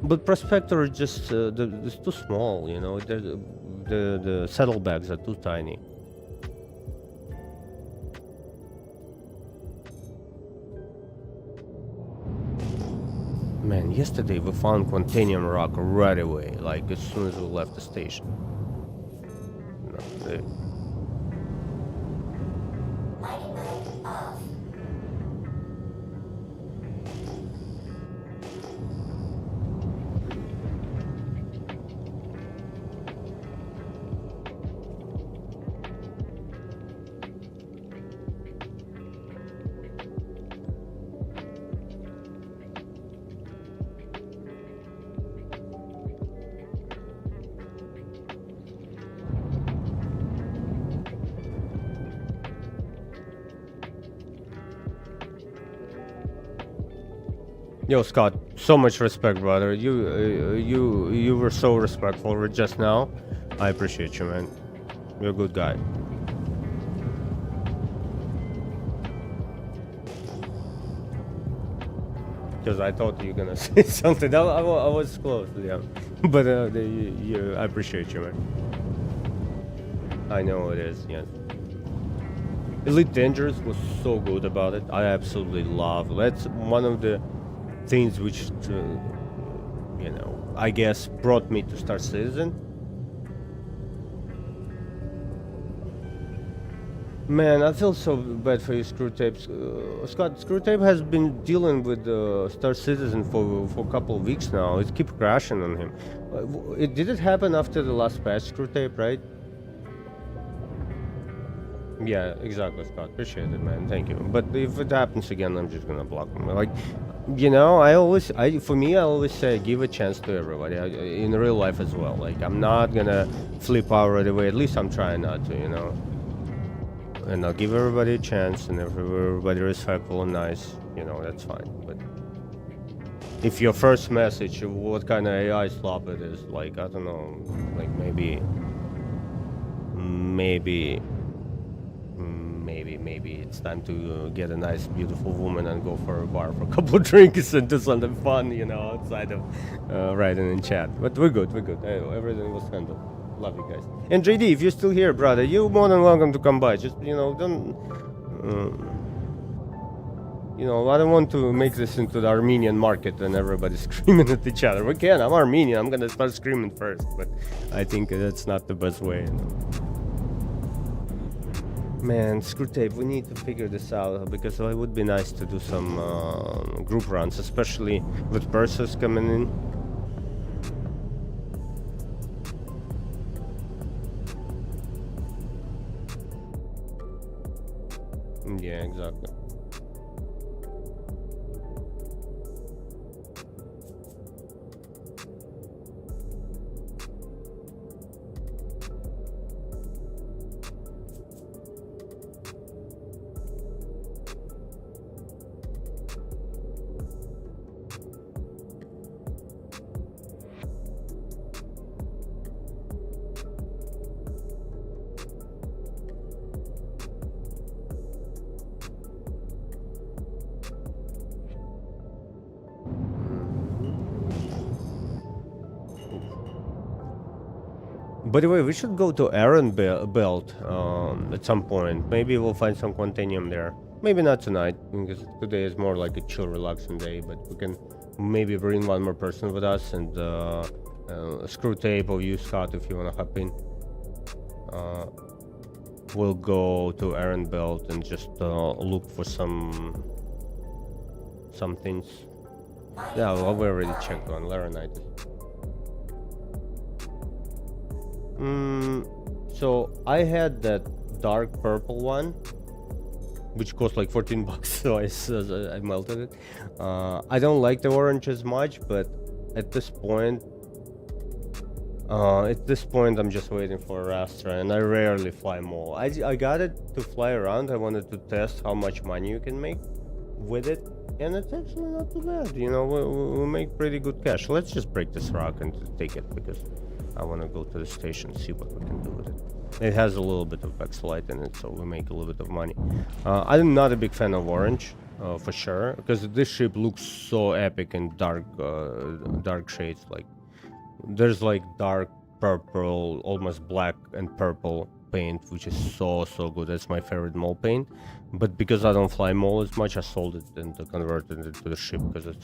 But Prospector is just it's too small. The saddlebags are too tiny. Man, yesterday we found Quantanium rock right away, like as soon as we left the station. Mighty mode off. Yo, Scott, so much respect, brother. You were so respectful just now. I appreciate you, man. You're a good guy. Because I thought you were gonna say something. I was close, yeah. But I appreciate you, man. I know it is, yes. Elite Dangerous was so good about it. I absolutely love. That's one of the things which, I guess brought me to Star Citizen. Man, I feel so bad for you, Screwtape. Scott, Screwtape has been dealing with Star Citizen for a couple of weeks now. It keeps crashing on him. Did it happen after the last patch, Screwtape, right? Yeah, exactly, Scott. Appreciate it, man. Thank you. But if it happens again, I'm just gonna block him. Like, I always say give a chance to everybody in real life as well. Like, I'm not gonna flip out right away. At least I'm trying not to, And I'll give everybody a chance, and if everybody respectful and nice, that's fine. But if your first message, what kind of AI slop it is, like, I don't know, like maybe maybe it's time to get a nice, beautiful woman and go for a bar for a couple of drinks and do something fun, you know, outside of writing in chat. But we're good. Everything was handled. Love you guys. And JD, if you're still here, brother, you're more than welcome to come by. Just, you know, don't. You know, I don't want to make this into the Armenian market and everybody screaming at each other. We can. I'm Armenian. I'm gonna start screaming first, but I think that's not the best way. You know? Man, screw tape. We need to figure this out because it would be nice to do some group runs, especially with Perseus coming in. Yeah, exactly. By the way, we should go to Aaron Belt at some point. Maybe we'll find some Quantanium there. Maybe not tonight, because today is more like a chill, relaxing day. But we can maybe bring one more person with us and screw tape or you, Scott, if you want to hop in. We'll go to Aaron Belt and just look for some things. Yeah, well, we already checked on Laranite. So I had that dark purple one, which cost like 14 bucks, so I melted it. I don't like the orange as much, but at this point I'm just waiting for a raster, and I rarely fly mole. I got it to fly around. I wanted to test how much money you can make with it, and it's actually not too bad. You know, we make pretty good cash. Let's just break this rock and take it, because I want to go to the station and see what we can do with it. It has a little bit of backslide in it, so we make a little bit of money. I'm not a big fan of orange, for sure, because this ship looks so epic in dark shades. Like, there's like dark purple, almost black and purple paint, which is so good. That's my favorite mole paint. But because I don't fly mole as much, I sold it and converted it to the ship because it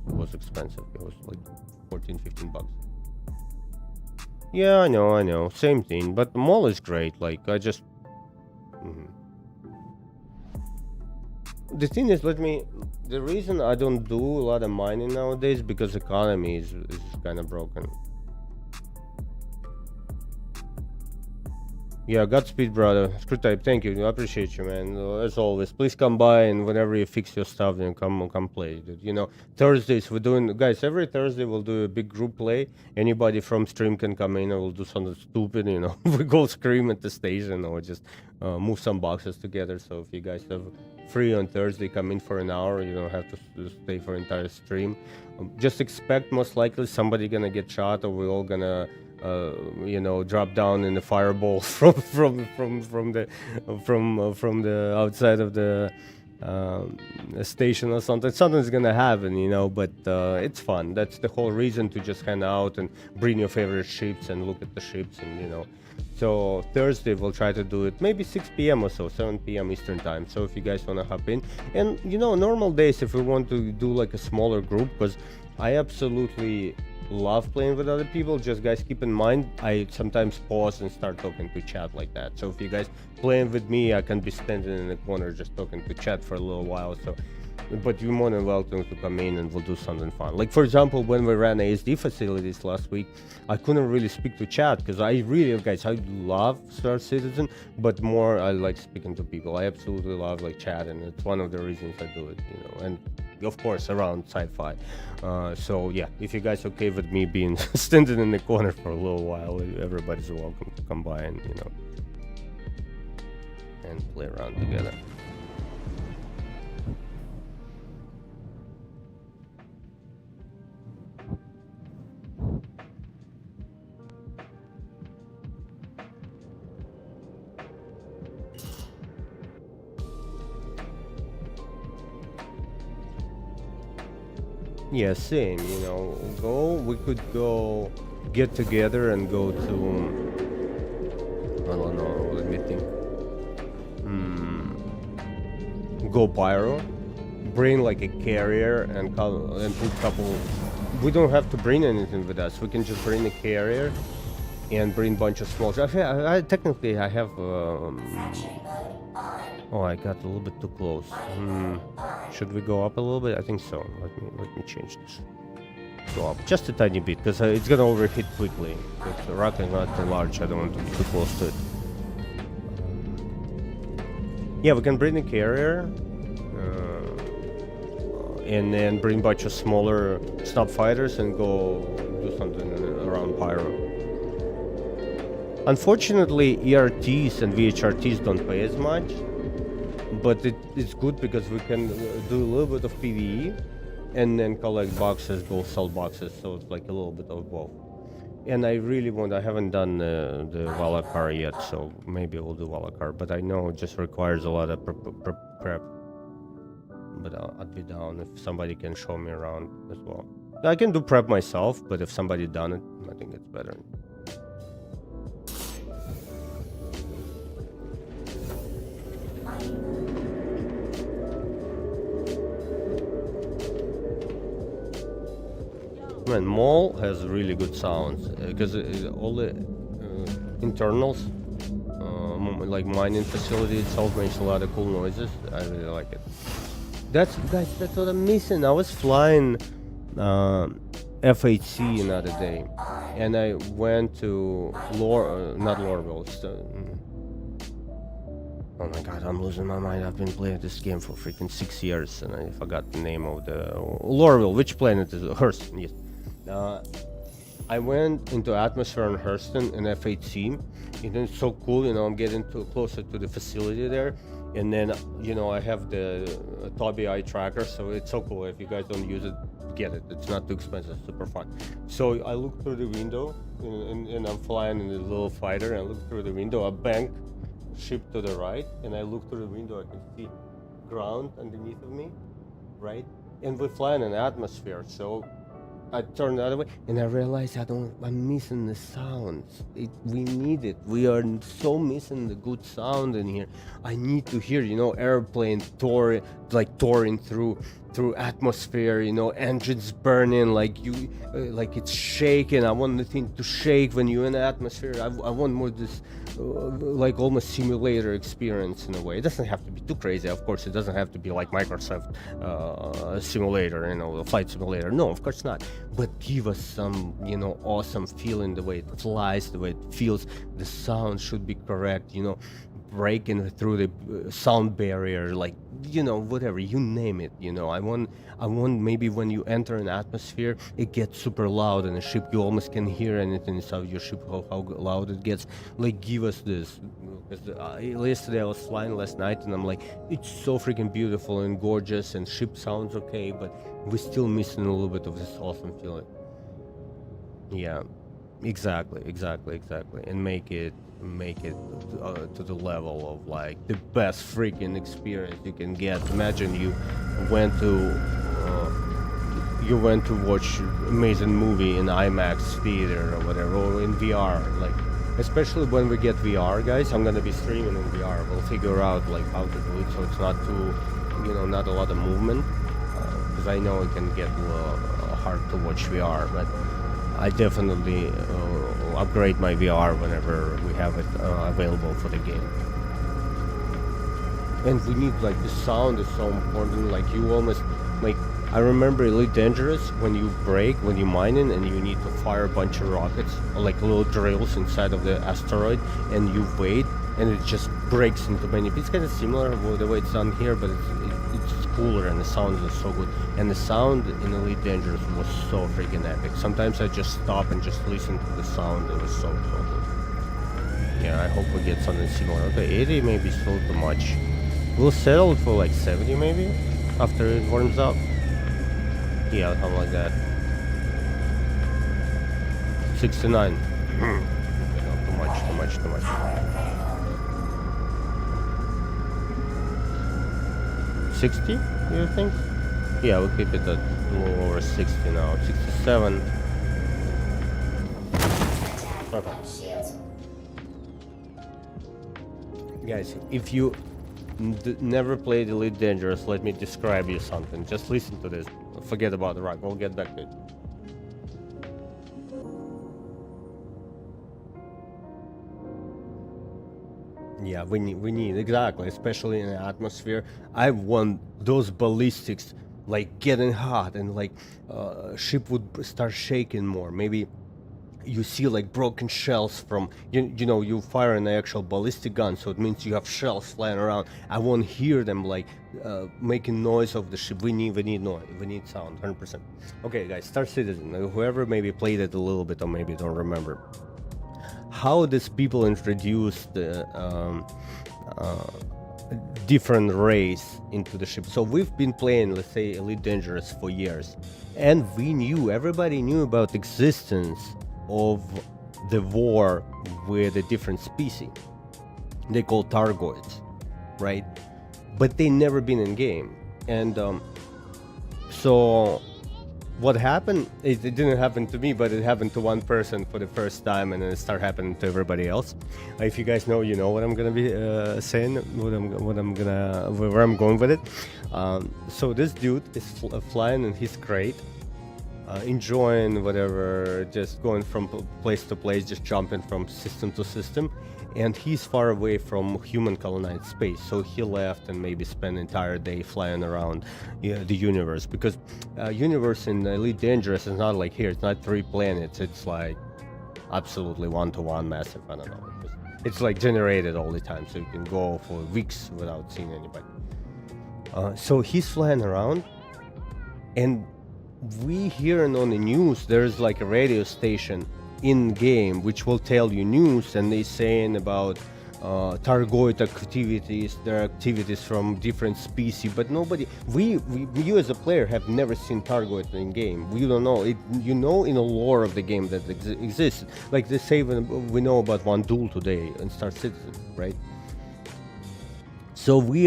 was expensive. It was like 14-15 bucks. Yeah, I know, same thing. But the mall is great. Like, I just... The thing is, the reason I don't do a lot of mining nowadays, because economy is kind of broken. Yeah, Godspeed, brother. Screw type, thank you. I appreciate you, man. As always, please come by, and whenever you fix your stuff, then come play. You know, Thursdays we're doing, guys. Every Thursday we'll do a big group play. Anybody from stream can come in, and we'll do something stupid. You know, we go scream at the station, or just move some boxes together. So if you guys have free on Thursday, come in for an hour. You don't have to stay for entire stream. Just expect most likely somebody gonna get shot, or we're all gonna. You know, drop down in the fireball from the outside of the station or something. Something's gonna happen, you know. But it's fun. That's the whole reason to just hang out and bring your favorite ships and look at the ships, and you know. So Thursday we'll try to do it maybe 6 p.m. or so, 7 p.m. Eastern time. So if you guys wanna hop in, and you know, normal days if we want to do like a smaller group, because I absolutely love playing with other people. Just guys, keep in mind, I sometimes pause and start talking to chat like that. So if you guys playing with me, I can be standing in the corner just talking to chat for a little while. So, but you're more than welcome to come in and we'll do something fun. Like, for example, when we ran ASD facilities last week, I couldn't really speak to chat because I really, guys, I love Star Citizen, but more I like speaking to people. I absolutely love like chat, and it's one of the reasons I do it, you know. And of course around sci-fi. So yeah, if you guys okay with me being standing in the corner for a little while, everybody's welcome to come by and, you know, and play around together. Yeah, same, you know. We could go get together and go to, I don't know, let me think. Go pyro, bring like a carrier and put couple. We don't have to bring anything with us. We can just bring a carrier and bring bunch of small. Technically I have. Sanctuary mode on. Oh, I got a little bit too close. Should we go up a little bit? I think so. Let me change this. Go up just a tiny bit because it's gonna overheat quickly. But the rock is not too large. I don't want to be too close to it. Yeah, we can bring the carrier, and then bring a bunch of smaller snub fighters and go do something around pyro. Unfortunately, ERTs and VHRTs don't pay as much, but it's good because we can do a little bit of PvE and then collect boxes, go sell boxes, so it's like a little bit of both. And I really I haven't done the Valakar yet, so maybe we'll do Valakar, but I know it just requires a lot of prep. But I'd be down if somebody can show me around as well. I can do prep myself, but if somebody done it, I think it's better. Man, mall has really good sounds because all the internals, like mining facility itself, makes a lot of cool noises. I really like it. That's what I'm missing. I was flying F8C another day, and I went to not Lorville. Oh my god, I'm losing my mind. I've been playing this game for freaking 6 years, and I forgot the name of the Lorville. Which planet is it? Hurston? Yes. I went into atmosphere on Hurston in F8C, and it's so cool. You know, I'm getting closer to the facility there, and then I have the Tobii eye tracker, so it's so cool. If you guys don't use it, get it. It's not too expensive, super fun. So I look through the window, and I'm flying in the little fighter, and I look through the window, a bank ship to the right, and I look through the window, I can see ground underneath of me, right? And we're flying in atmosphere, so I turned the other way, and I realized I'm missing the sounds. We need it. We are so missing the good sound in here. I need to hear, airplane touring through atmosphere, engines burning, like it's shaking. I want the thing to shake when you're in the atmosphere. I want more this, like almost simulator experience in a way. It doesn't have to be too crazy. Of course, it doesn't have to be like Microsoft simulator, flight simulator. No, of course not. But give us some, awesome feeling, the way it flies, the way it feels. The sound should be correct, breaking through the sound barrier, like whatever, you name it. I want maybe when you enter an atmosphere, it gets super loud in the ship, you almost can hear anything inside your ship, how loud it gets. Like, give us this, because yesterday I was flying last night, and I'm like, it's so freaking beautiful and gorgeous, and ship sounds okay, but we're still missing a little bit of this awesome feeling. Yeah, exactly, and make it to the level of like the best freaking experience you can get. Imagine you went to watch amazing movie in IMAX theater or whatever, or in VR, like, especially when we get VR, guys. I'm gonna be streaming in VR. We'll figure out like how to do it so it's not too, not a lot of movement, because I know it can get hard to watch VR, but I definitely upgrade my VR whenever we have it available for the game. And we need, like, the sound is so important. Like, you almost, like, I remember Elite Dangerous, when you when you're mining and you need to fire a bunch of rockets, or like little drills inside of the asteroid, and you wait, and it just breaks into many pieces. It's kind of similar with the way it's done here, but it's cooler, and the sounds are so good. And the sound in Elite Dangerous was so freaking epic. Sometimes I just stop and just listen to the sound. It was so good. Yeah, I hope we get something similar. Okay, 80 maybe still too much. We'll settle for like 70 maybe after it warms up. Yeah, something like that. 69. No, too much. 60, you think? Yeah, we'll keep it at a little over 60 now, 67. Okay. Shields. Guys, if you never played Elite Dangerous, let me describe you something. Just listen to this. Forget about the rock. We'll get back to it. Yeah, we need exactly, especially in the atmosphere. I want those ballistics like getting hot and like ship would start shaking more. Maybe you see like broken shells from you know you fire an actual ballistic gun, so it means you have shells flying around. I won't hear them like making noise of the ship. We need noise, we need sound, 100%. Okay, guys, Star Citizen. Whoever maybe played it a little bit or maybe don't remember how these people introduced the different race into the ship. So we've been playing, let's say, Elite Dangerous for years, and everybody knew about existence of the war with a different species they call Targoids, right? But they never been in game. And so what happened is, it didn't happen to me, but it happened to one person for the first time, and then it started happening to everybody else. If you guys know, you know what I'm gonna be saying, where I'm going with it. So this dude is flying in his crate, enjoying whatever, just going from place to place, just jumping from system to system. And he's far away from human colonized space, so he left and maybe spent an entire day flying around the universe, because universe in Elite Dangerous is not like here. It's not 3 planets, it's like absolutely one-to-one massive. I don't know, it's like generated all the time, so you can go for weeks without seeing anybody. So he's flying around, and we hearing on the news there's like a radio station in game which will tell you news, and they saying about Targoid activities, their activities from different species, but nobody, you as a player have never seen Targoid in game. We don't know it, you know, in the lore of the game that exists. Like they say, we know about one duel today in Star Citizen, right? So we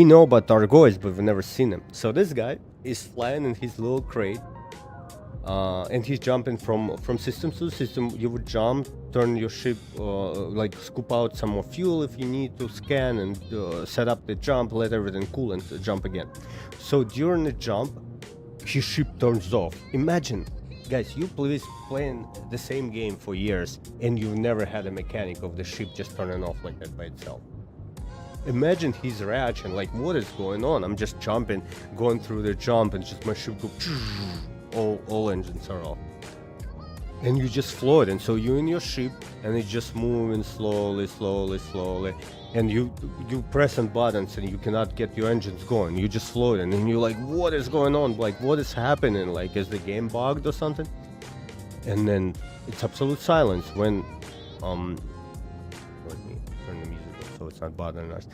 know about Targoids, but we've never seen them. So this guy is flying in his little crate, and he's jumping from system to system. You would jump, turn your ship, like scoop out some more fuel if you need to, scan and set up the jump, let everything cool, and jump again. So during the jump, his ship turns off. Imagine, guys, you playing the same game for years, and you've never had a mechanic of the ship just turning off like that by itself. Imagine his reaction, like, what is going on? I'm just jumping, going through the jump, and just my ship go, all engines are off. And you just float, and so you're in your ship, and it's just moving slowly, and you pressing buttons, and you cannot get your engines going. You just floating, and you're like, what is going on? Like, what is happening? Like, is the game bugged or something? And then it's absolute silence when let me turn the music off so it's not bothering us.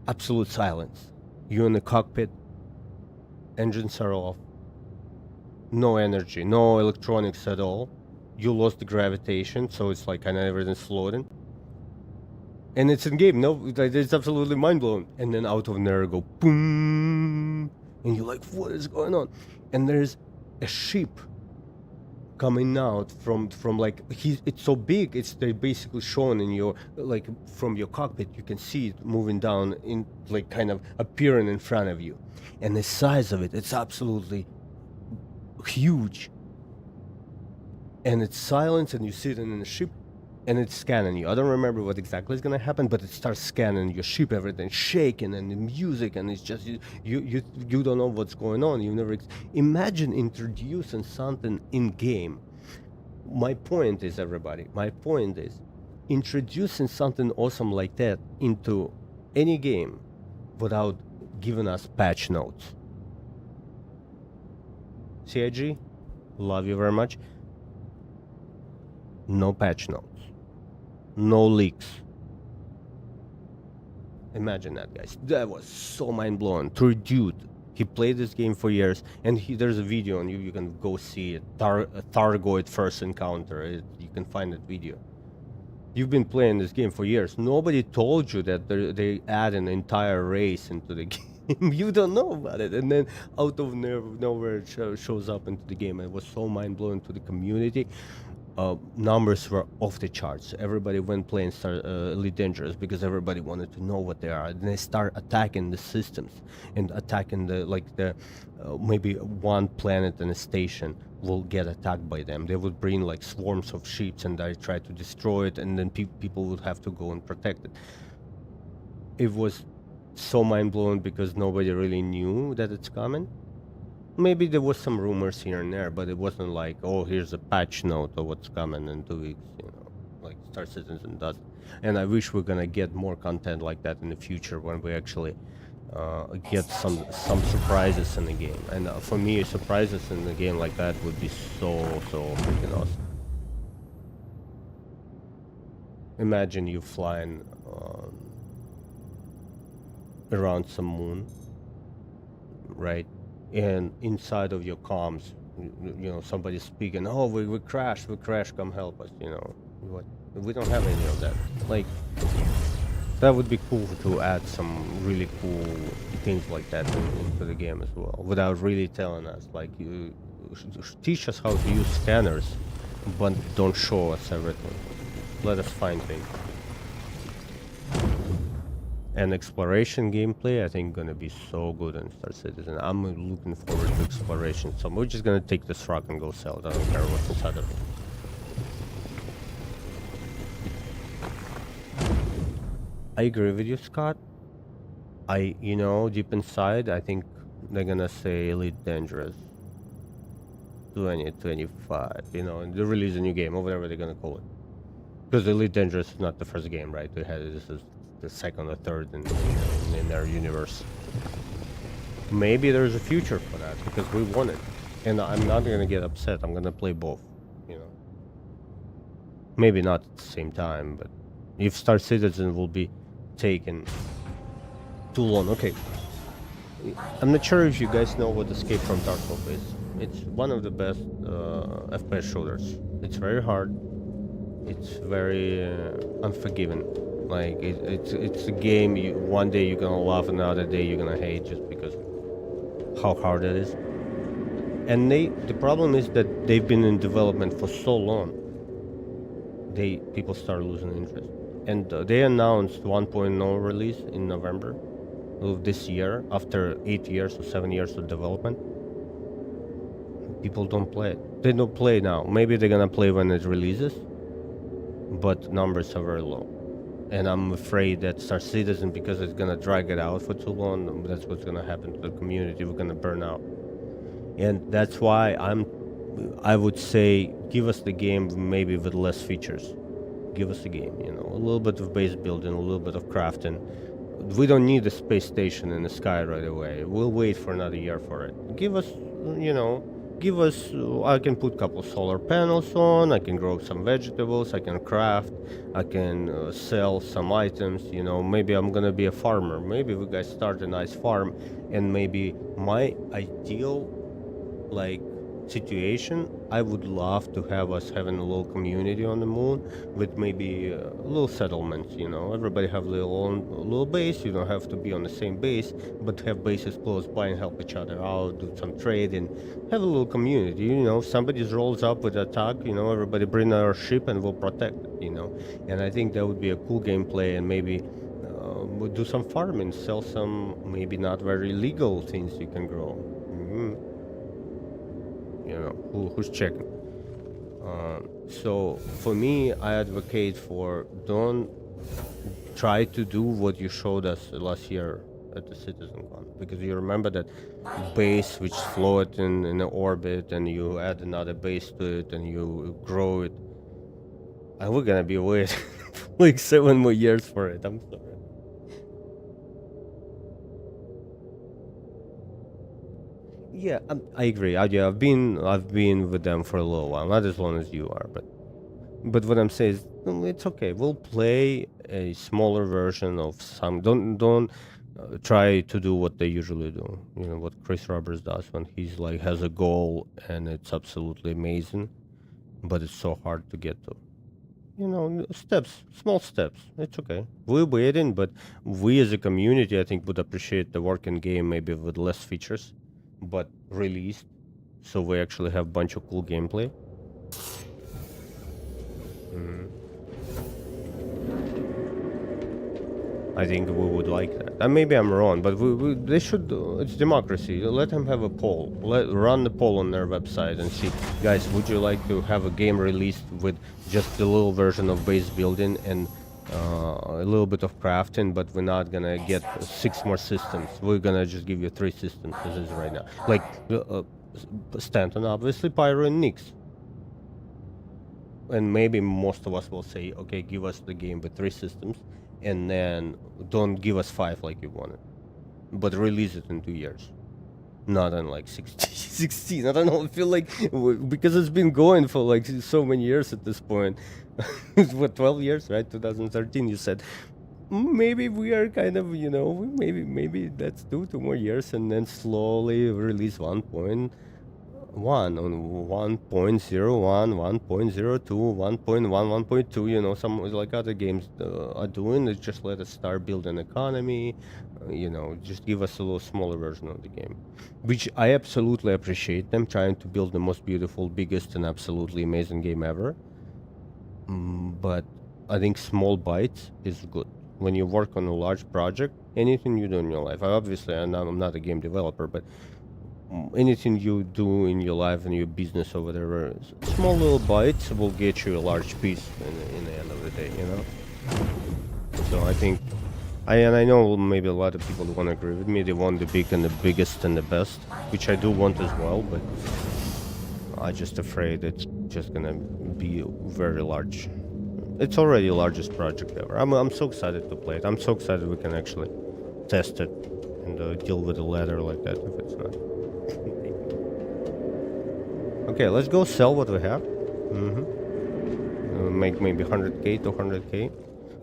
Absolute silence. You're in the cockpit, engines are off, no energy, no electronics at all. You lost the gravitation, so it's like kind of everything's floating. And it's in game, no, it's absolutely mind-blowing. And then out of nowhere go boom, and you're like, what is going on? And there's a ship coming out from like, it's so big, it's they basically shown in your, like, from your cockpit, you can see it moving down, in like kind of appearing in front of you. And the size of it, it's absolutely huge. And it's silence, and you sit in the ship, and it's scanning you. I don't remember what exactly is gonna happen, but it starts scanning your ship, everything shaking, and the music, and it's just you don't know what's going on. You never imagine introducing something in game. My point is, everybody, introducing something awesome like that into any game without giving us patch notes. CIG, love you very much. No patch notes, no leaks. Imagine that, guys. That was so mind-blowing. To a dude, he played this game for years, and there's a video on you can go see it. Thargoid first encounter. You can find that video. You've been playing this game for years. Nobody told you that they add an entire race into the game. You don't know about it, and then out of nowhere it shows up into the game. It was so mind-blowing to the community. Numbers were off the charts. Everybody went playing Elite Dangerous because everybody wanted to know what they are. And they start attacking the systems and attacking the maybe one planet and a station will get attacked by them. They would bring like swarms of ships and they try to destroy it, and then people would have to go and protect it. It was so mind-blowing because nobody really knew that it's coming. Maybe there was some rumors here and there, but it wasn't like, oh, here's a patch note of what's coming in 2 weeks, like Star Citizen does. And I wish we're gonna get more content like that in the future when we actually get some surprises in the game. And for me, surprises in the game like that would be so freaking awesome. Imagine you flying around some moon, right? And inside of your comms, somebody's speaking, oh, we crashed, come help us, what? We don't have any of that. Like, that would be cool to add some really cool things like that into the game as well, without really telling us. Like, you teach us how to use scanners, but don't show us everything. Let us find things. And exploration gameplay, I think, gonna be so good in Star Citizen. I'm looking forward to exploration. So we're just gonna take this rock and go sell it. I don't care what's inside of it. I agree with you, Scott. Deep inside, I think they're gonna say Elite Dangerous 2025. And they release a new game or whatever they're gonna call it. Because Elite Dangerous is not the first game, right? This is the second or third in their universe. Maybe there's a future for that because we want it, and I'm not gonna get upset. I'm gonna play both. Maybe not at the same time, but if Star Citizen will be taken too long. Okay, I'm not sure if you guys know what Escape from Tarkov is. It's one of the best FPS shooters. It's very hard. It's very unforgiving. Like it's a game. One day you're gonna love, another day you're gonna hate, just because how hard it is. And the problem is that they've been in development for so long. People start losing interest, and they announced 1.0 release in November of this year after 8 years or 7 years of development. People don't play it. They don't play now. Maybe they're gonna play when it releases, but numbers are very low. And I'm afraid that Star Citizen, because it's gonna drag it out for too long, that's what's gonna happen to the community. We're gonna burn out, and that's why I would say give us the game maybe with less features. Give us the game, a little bit of base building, a little bit of crafting. We don't need a space station in the sky right away. We'll wait for another year for it. Give us, I can put a couple solar panels on, I can grow some vegetables, I can craft, I can sell some items, maybe I'm gonna be a farmer. Maybe we guys start a nice farm, and maybe my ideal, situation, I would love to have us having a little community on the moon with maybe little settlements. Everybody have their own little base. You don't have to be on the same base, but have bases close by and help each other out, do some trade, and have a little community. If somebody rolls up with an attack, everybody bring our ship and we'll protect it. And I think that would be a cool gameplay, and maybe we'll do some farming, sell some maybe not very legal things you can grow. Who's checking? So for me, I advocate for don't try to do what you showed us last year at the CitizenCon, because you remember that base which float in the orbit, and you add another base to it and you grow it, and we're gonna be waiting like 7 more years for it. I'm sorry. Yeah, I agree. I've been with them for a little while, not as long as you are, but what I'm saying is, it's okay. We'll play a smaller version of some. Don't try to do what they usually do. What Chris Roberts does when he's has a goal and it's absolutely amazing, but it's so hard to get to. you know, steps, small steps. It's okay. We're waiting, but we as a community, I think, would appreciate the working game maybe with less features, but released, so we actually have a bunch of cool gameplay. I think we would like that. And maybe I'm wrong, but they should. It's democracy. Let them have a poll. Run the poll on their website and see, guys, would you like to have a game released with just a little version of base building and a little bit of crafting, but we're not gonna get 6 more systems. We're gonna just give you 3 systems as is right now. Like Stanton, obviously, Pyro and Nyx. And maybe most of us will say, okay, give us the game with 3 systems, and then don't give us 5 like you wanted, but release it in 2 years, not in like 16. I don't know, I feel like because it's been going for like so many years at this point. What, 12 years, right? 2013 you said. Maybe we are kind of, you know, maybe let's do 2 more years and then slowly release 1.1 on 1.01, 1.02, 1.1, 1.2, you know, some like other games are doing. It's just let us start building economy, you know, just give us a little smaller version of the game, which I absolutely appreciate them trying to build the most beautiful, biggest, and absolutely amazing game ever. But I think small bites is good. When you work on a large project, anything you do in your life, obviously I'm not a game developer, but anything you do in your life and your business or whatever, small little bites will get you a large piece in the end of the day, you know. So I think, I know maybe a lot of people don't agree with me. They want the big and the biggest and the best, which I do want as well, but I'm just afraid it's just gonna be very large. It's already the largest project ever. I'm so excited to play it. I'm so excited we can actually test it and deal with the ladder like that if it's not. Okay, let's go sell what we have. Make maybe 100k to 100k.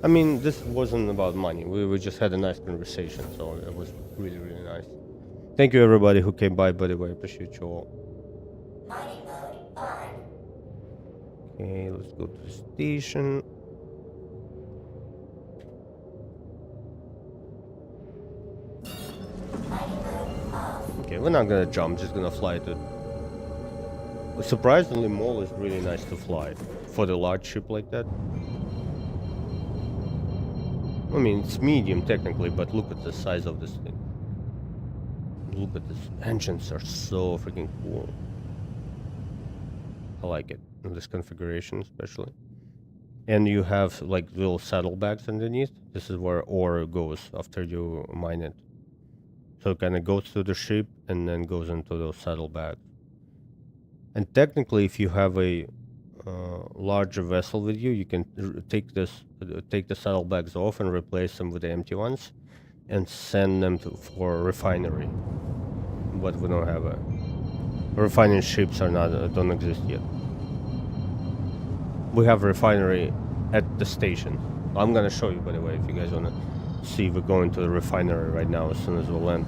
I mean, this wasn't about money. We just had a nice conversation, so it was really, really nice. Thank you everybody who came by the way. I appreciate you all. Mining mode on. Okay, let's go to the station. Okay, we're not gonna jump, just gonna fly to... Surprisingly, Mole is really nice to fly for the large ship like that. I mean, it's medium technically, but look at the size of this thing. Look at this. Engines are so freaking cool. I like it in this configuration especially. And you have like little saddlebags underneath. This is where ore goes after you mine it. So it kind of goes to the ship and then goes into those saddlebags. And technically, if you have a larger vessel with you, you can take the saddlebags off and replace them with the empty ones, and send them for refinery. But we don't have a refining ships don't exist yet. We have refinery at the station. I'm gonna show you, by the way, if you guys wanna see. We're going to the refinery right now as soon as we land.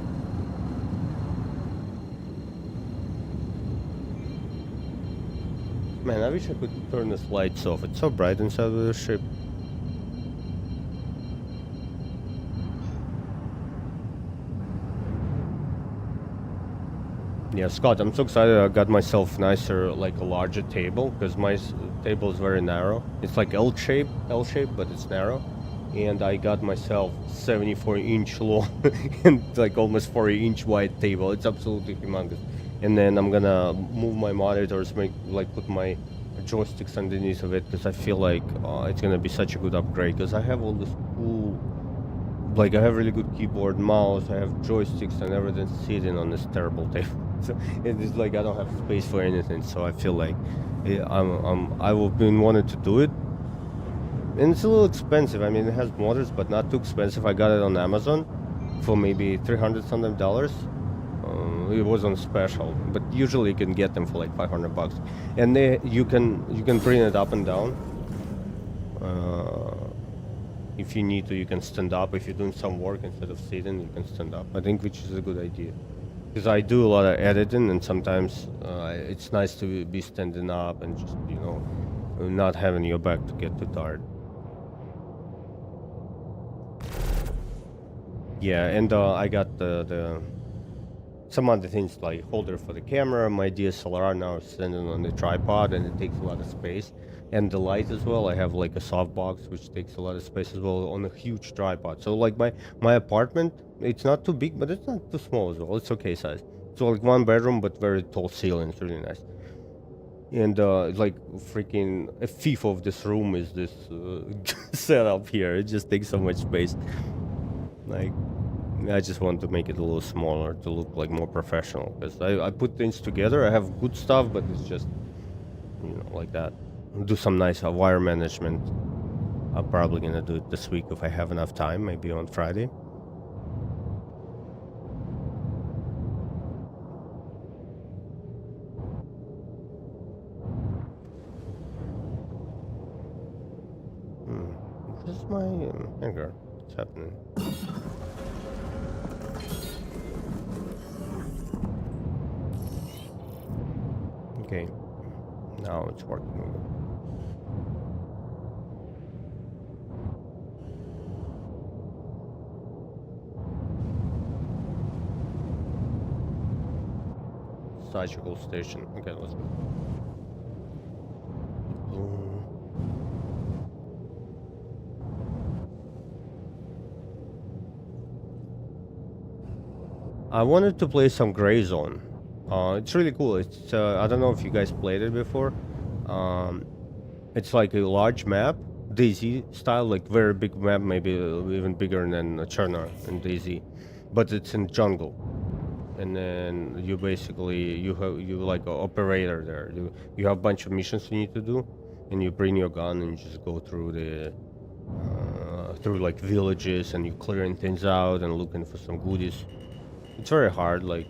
Man, I wish I could turn the lights off. It's so bright inside of the ship. Yeah, Scott, I'm so excited. I got myself nicer, like a larger table, because my table is very narrow. It's like L shape, but it's narrow. And I got myself 74-inch long and like almost 40-inch wide table. It's absolutely humongous. And then I'm gonna move my monitors, put my joysticks underneath of it, because I feel like it's gonna be such a good upgrade. Because I have all this cool, like I have really good keyboard, mouse, I have joysticks and everything sitting on this terrible table. So it's like I don't have space for anything. So I feel like I've been wanting to do it. And it's a little expensive. I mean, it has motors, but not too expensive. I got it on Amazon for maybe $300 something. It was on special, but usually you can get them for like $500. And you can bring it up and down. If you need to, you can stand up. If you're doing some work instead of sitting, you can stand up. I think which is a good idea. Because I do a lot of editing, and sometimes it's nice to be standing up and just, you know, not having your back to get too tired. Yeah, and I got the some other things like holder for the camera. My DSLR now is standing on the tripod and it takes a lot of space. And the light as well. I have like a softbox which takes a lot of space as well on a huge tripod. So like my apartment, it's not too big, but it's not too small as well. It's okay size. So like 1 bedroom, but very tall ceiling. It's really nice. And like freaking a fifth of this room is this setup here. It just takes so much space. Like I just want to make it a little smaller to look like more professional because I put things together. I have good stuff, but it's just like that. Do some nice wire management. I'm probably gonna do it this week if I have enough time, maybe on Friday. This is my hanger. What's happening? Okay, now it's working. Surgical station. Okay, let's go. I wanted to play some Gray Zone. It's really cool. It's I don't know if you guys played it before. It's like a large map, DayZ style, like very big map, maybe even bigger than Cherna and DayZ, but it's in jungle. And then you basically you like an operator there. You have a bunch of missions you need to do, and you bring your gun and you just go through the through like villages and you clearing things out and looking for some goodies. It's very hard, like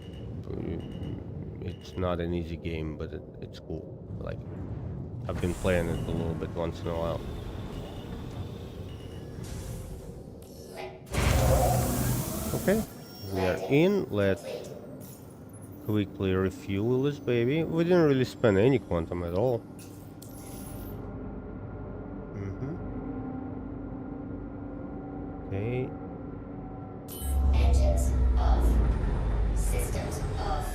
it's not an easy game, but it's cool. Like I've been playing it a little bit once in a while. Okay, we are in. Let's quickly refuel this baby. We didn't really spend any quantum at all. Okay. Engines off. Systems off.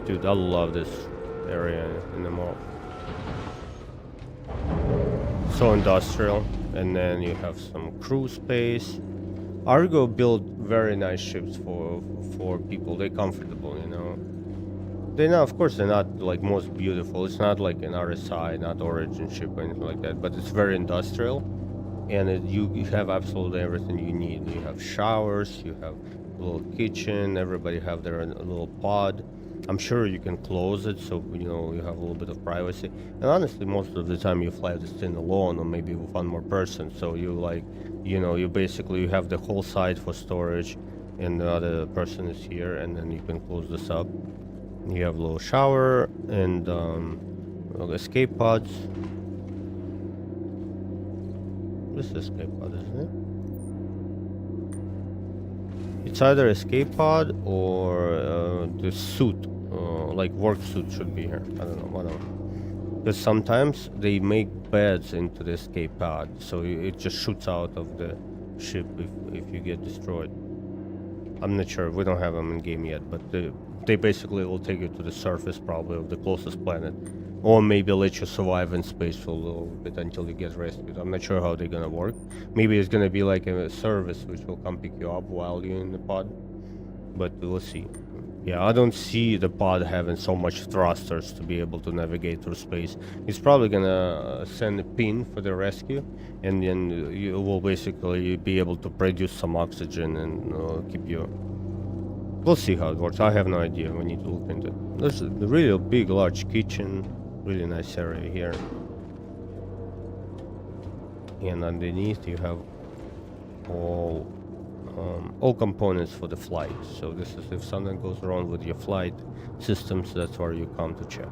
Dude, I love this area in the mall. So industrial, and then you have some crew space. Argo built very nice ships for people. They're comfortable, you know. They're not, of course, they're not like most beautiful. It's not like an RSI, not Origin ship or anything like that. But it's very industrial, and you have absolutely everything you need. You have showers, you have a little kitchen. Everybody have their little pod. I'm sure you can close it so you have a little bit of privacy. And honestly, most of the time you fly this thing alone or maybe with one more person. So you basically you have the whole side for storage, and the other person is here, and then you can close this up. You have a little shower and escape pods. This is escape pod, isn't it? It's either escape pod or the suit, like work suit should be here. I don't know, whatever. Because sometimes they make beds into the escape pod, so it just shoots out of the ship if you get destroyed. I'm not sure. We don't have them in game yet, but they basically will take you to the surface probably of the closest planet, or maybe let you survive in space for a little bit until you get rescued. I'm not sure how they're gonna work. Maybe it's gonna be like a service which will come pick you up while you're in the pod, but we'll see. Yeah, I don't see the pod having so much thrusters to be able to navigate through space. It's probably gonna send a pin for the rescue, and then you will basically be able to produce some oxygen and keep you. We'll see how it works. I have no idea. We need to look into it. There's a really big, large kitchen. Really nice area here. And underneath you have all components for the flight. So this is if something goes wrong with your flight systems, that's where you come to check.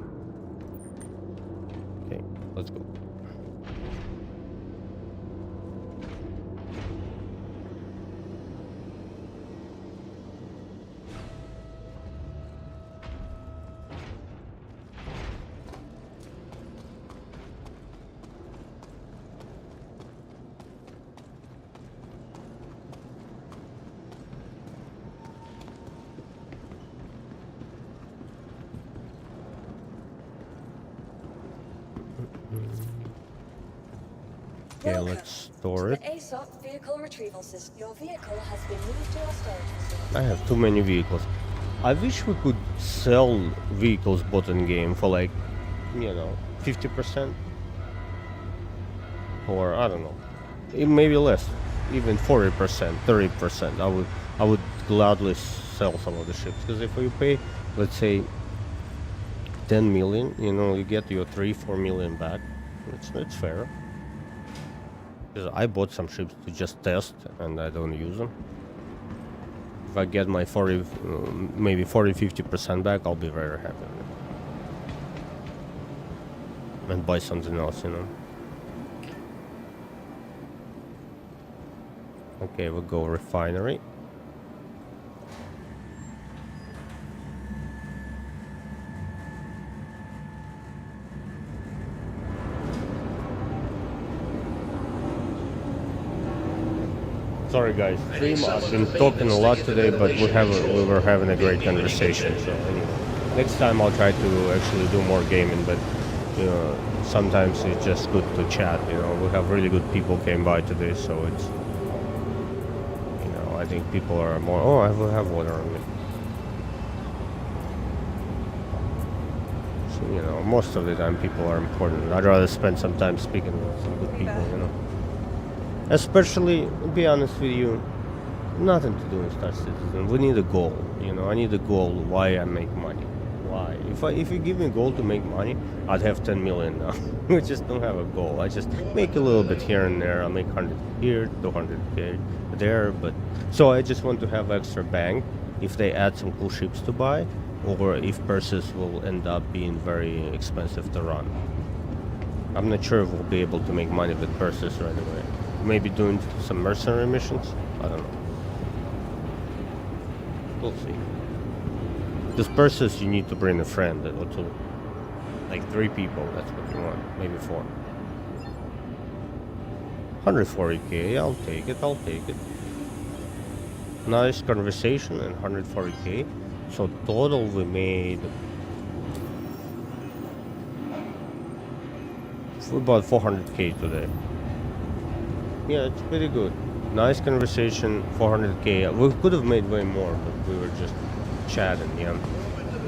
Okay, let's go. Okay, Welcome let's store to it. the ASOP vehicle retrieval system. Your vehicle has been moved to our storage facility. I have too many vehicles. I wish we could sell vehicles bought in game for like, 50%. Or I don't know, maybe less, even 40%, 30%. I would gladly sell some of the ships, because if you pay, let's say, 10 million, you get your 3-4 million back. It's fair. Because I bought some ships to just test, and I don't use them. If I get my 40, maybe 40-50% back, I'll be very happy. And buy something else. Okay, we'll go refinery. Sorry guys, stream. I've been talking a lot today, but we were having a great conversation. So anyway, next time I'll try to actually do more gaming, but sometimes it's just good to chat. We have really good people came by today, so it's. I think people are more. Oh, I will have water on me. So, most of the time people are important. I'd rather spend some time speaking with some good people, Especially, to be honest with you, nothing to do with Star Citizen. We need a goal, I need a goal why I make money. Why? If you give me a goal to make money, I'd have 10 million now. We just don't have a goal. I just make a little bit here and there. I'll make 100 here, 200 there, but so I just want to have extra bank if they add some cool ships to buy, or if Perseus will end up being very expensive to run. I'm not sure if we'll be able to make money with Perseus right away. Maybe doing some mercenary missions? I don't know. We'll see. This Perseus, you need to bring a friend or two. Like 3 people, that's what you want. Maybe 4. 140k, I'll take it. Nice conversation and 140k. So total we made about 400k today. Yeah, it's pretty good. Nice conversation, 400k. We could have made way more, but we were just chatting,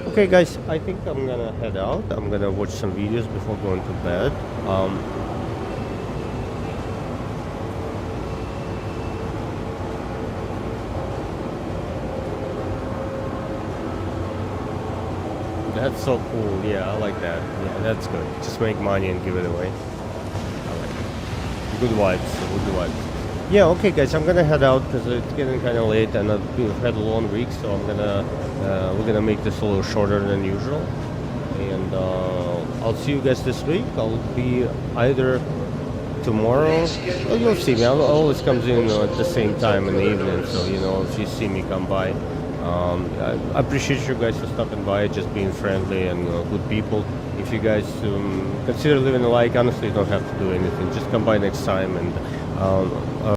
Okay guys, I think I'm gonna head out. I'm gonna watch some videos before going to bed. That's so cool. Yeah, I like that. Yeah, that's good. Just make money and give it away. I like it. Good vibes. Yeah, okay guys, I'm gonna head out because it's getting kind of late and I've had a long week, so we're gonna make this a little shorter than usual. And I'll see you guys this week. I'll be either tomorrow. Well, you'll see me. I always comes in at the same time in the evening, so if you see me come by. I appreciate you guys for stopping by, just being friendly and good people. If you guys consider leaving a like, honestly, you don't have to do anything. Just come by next time, and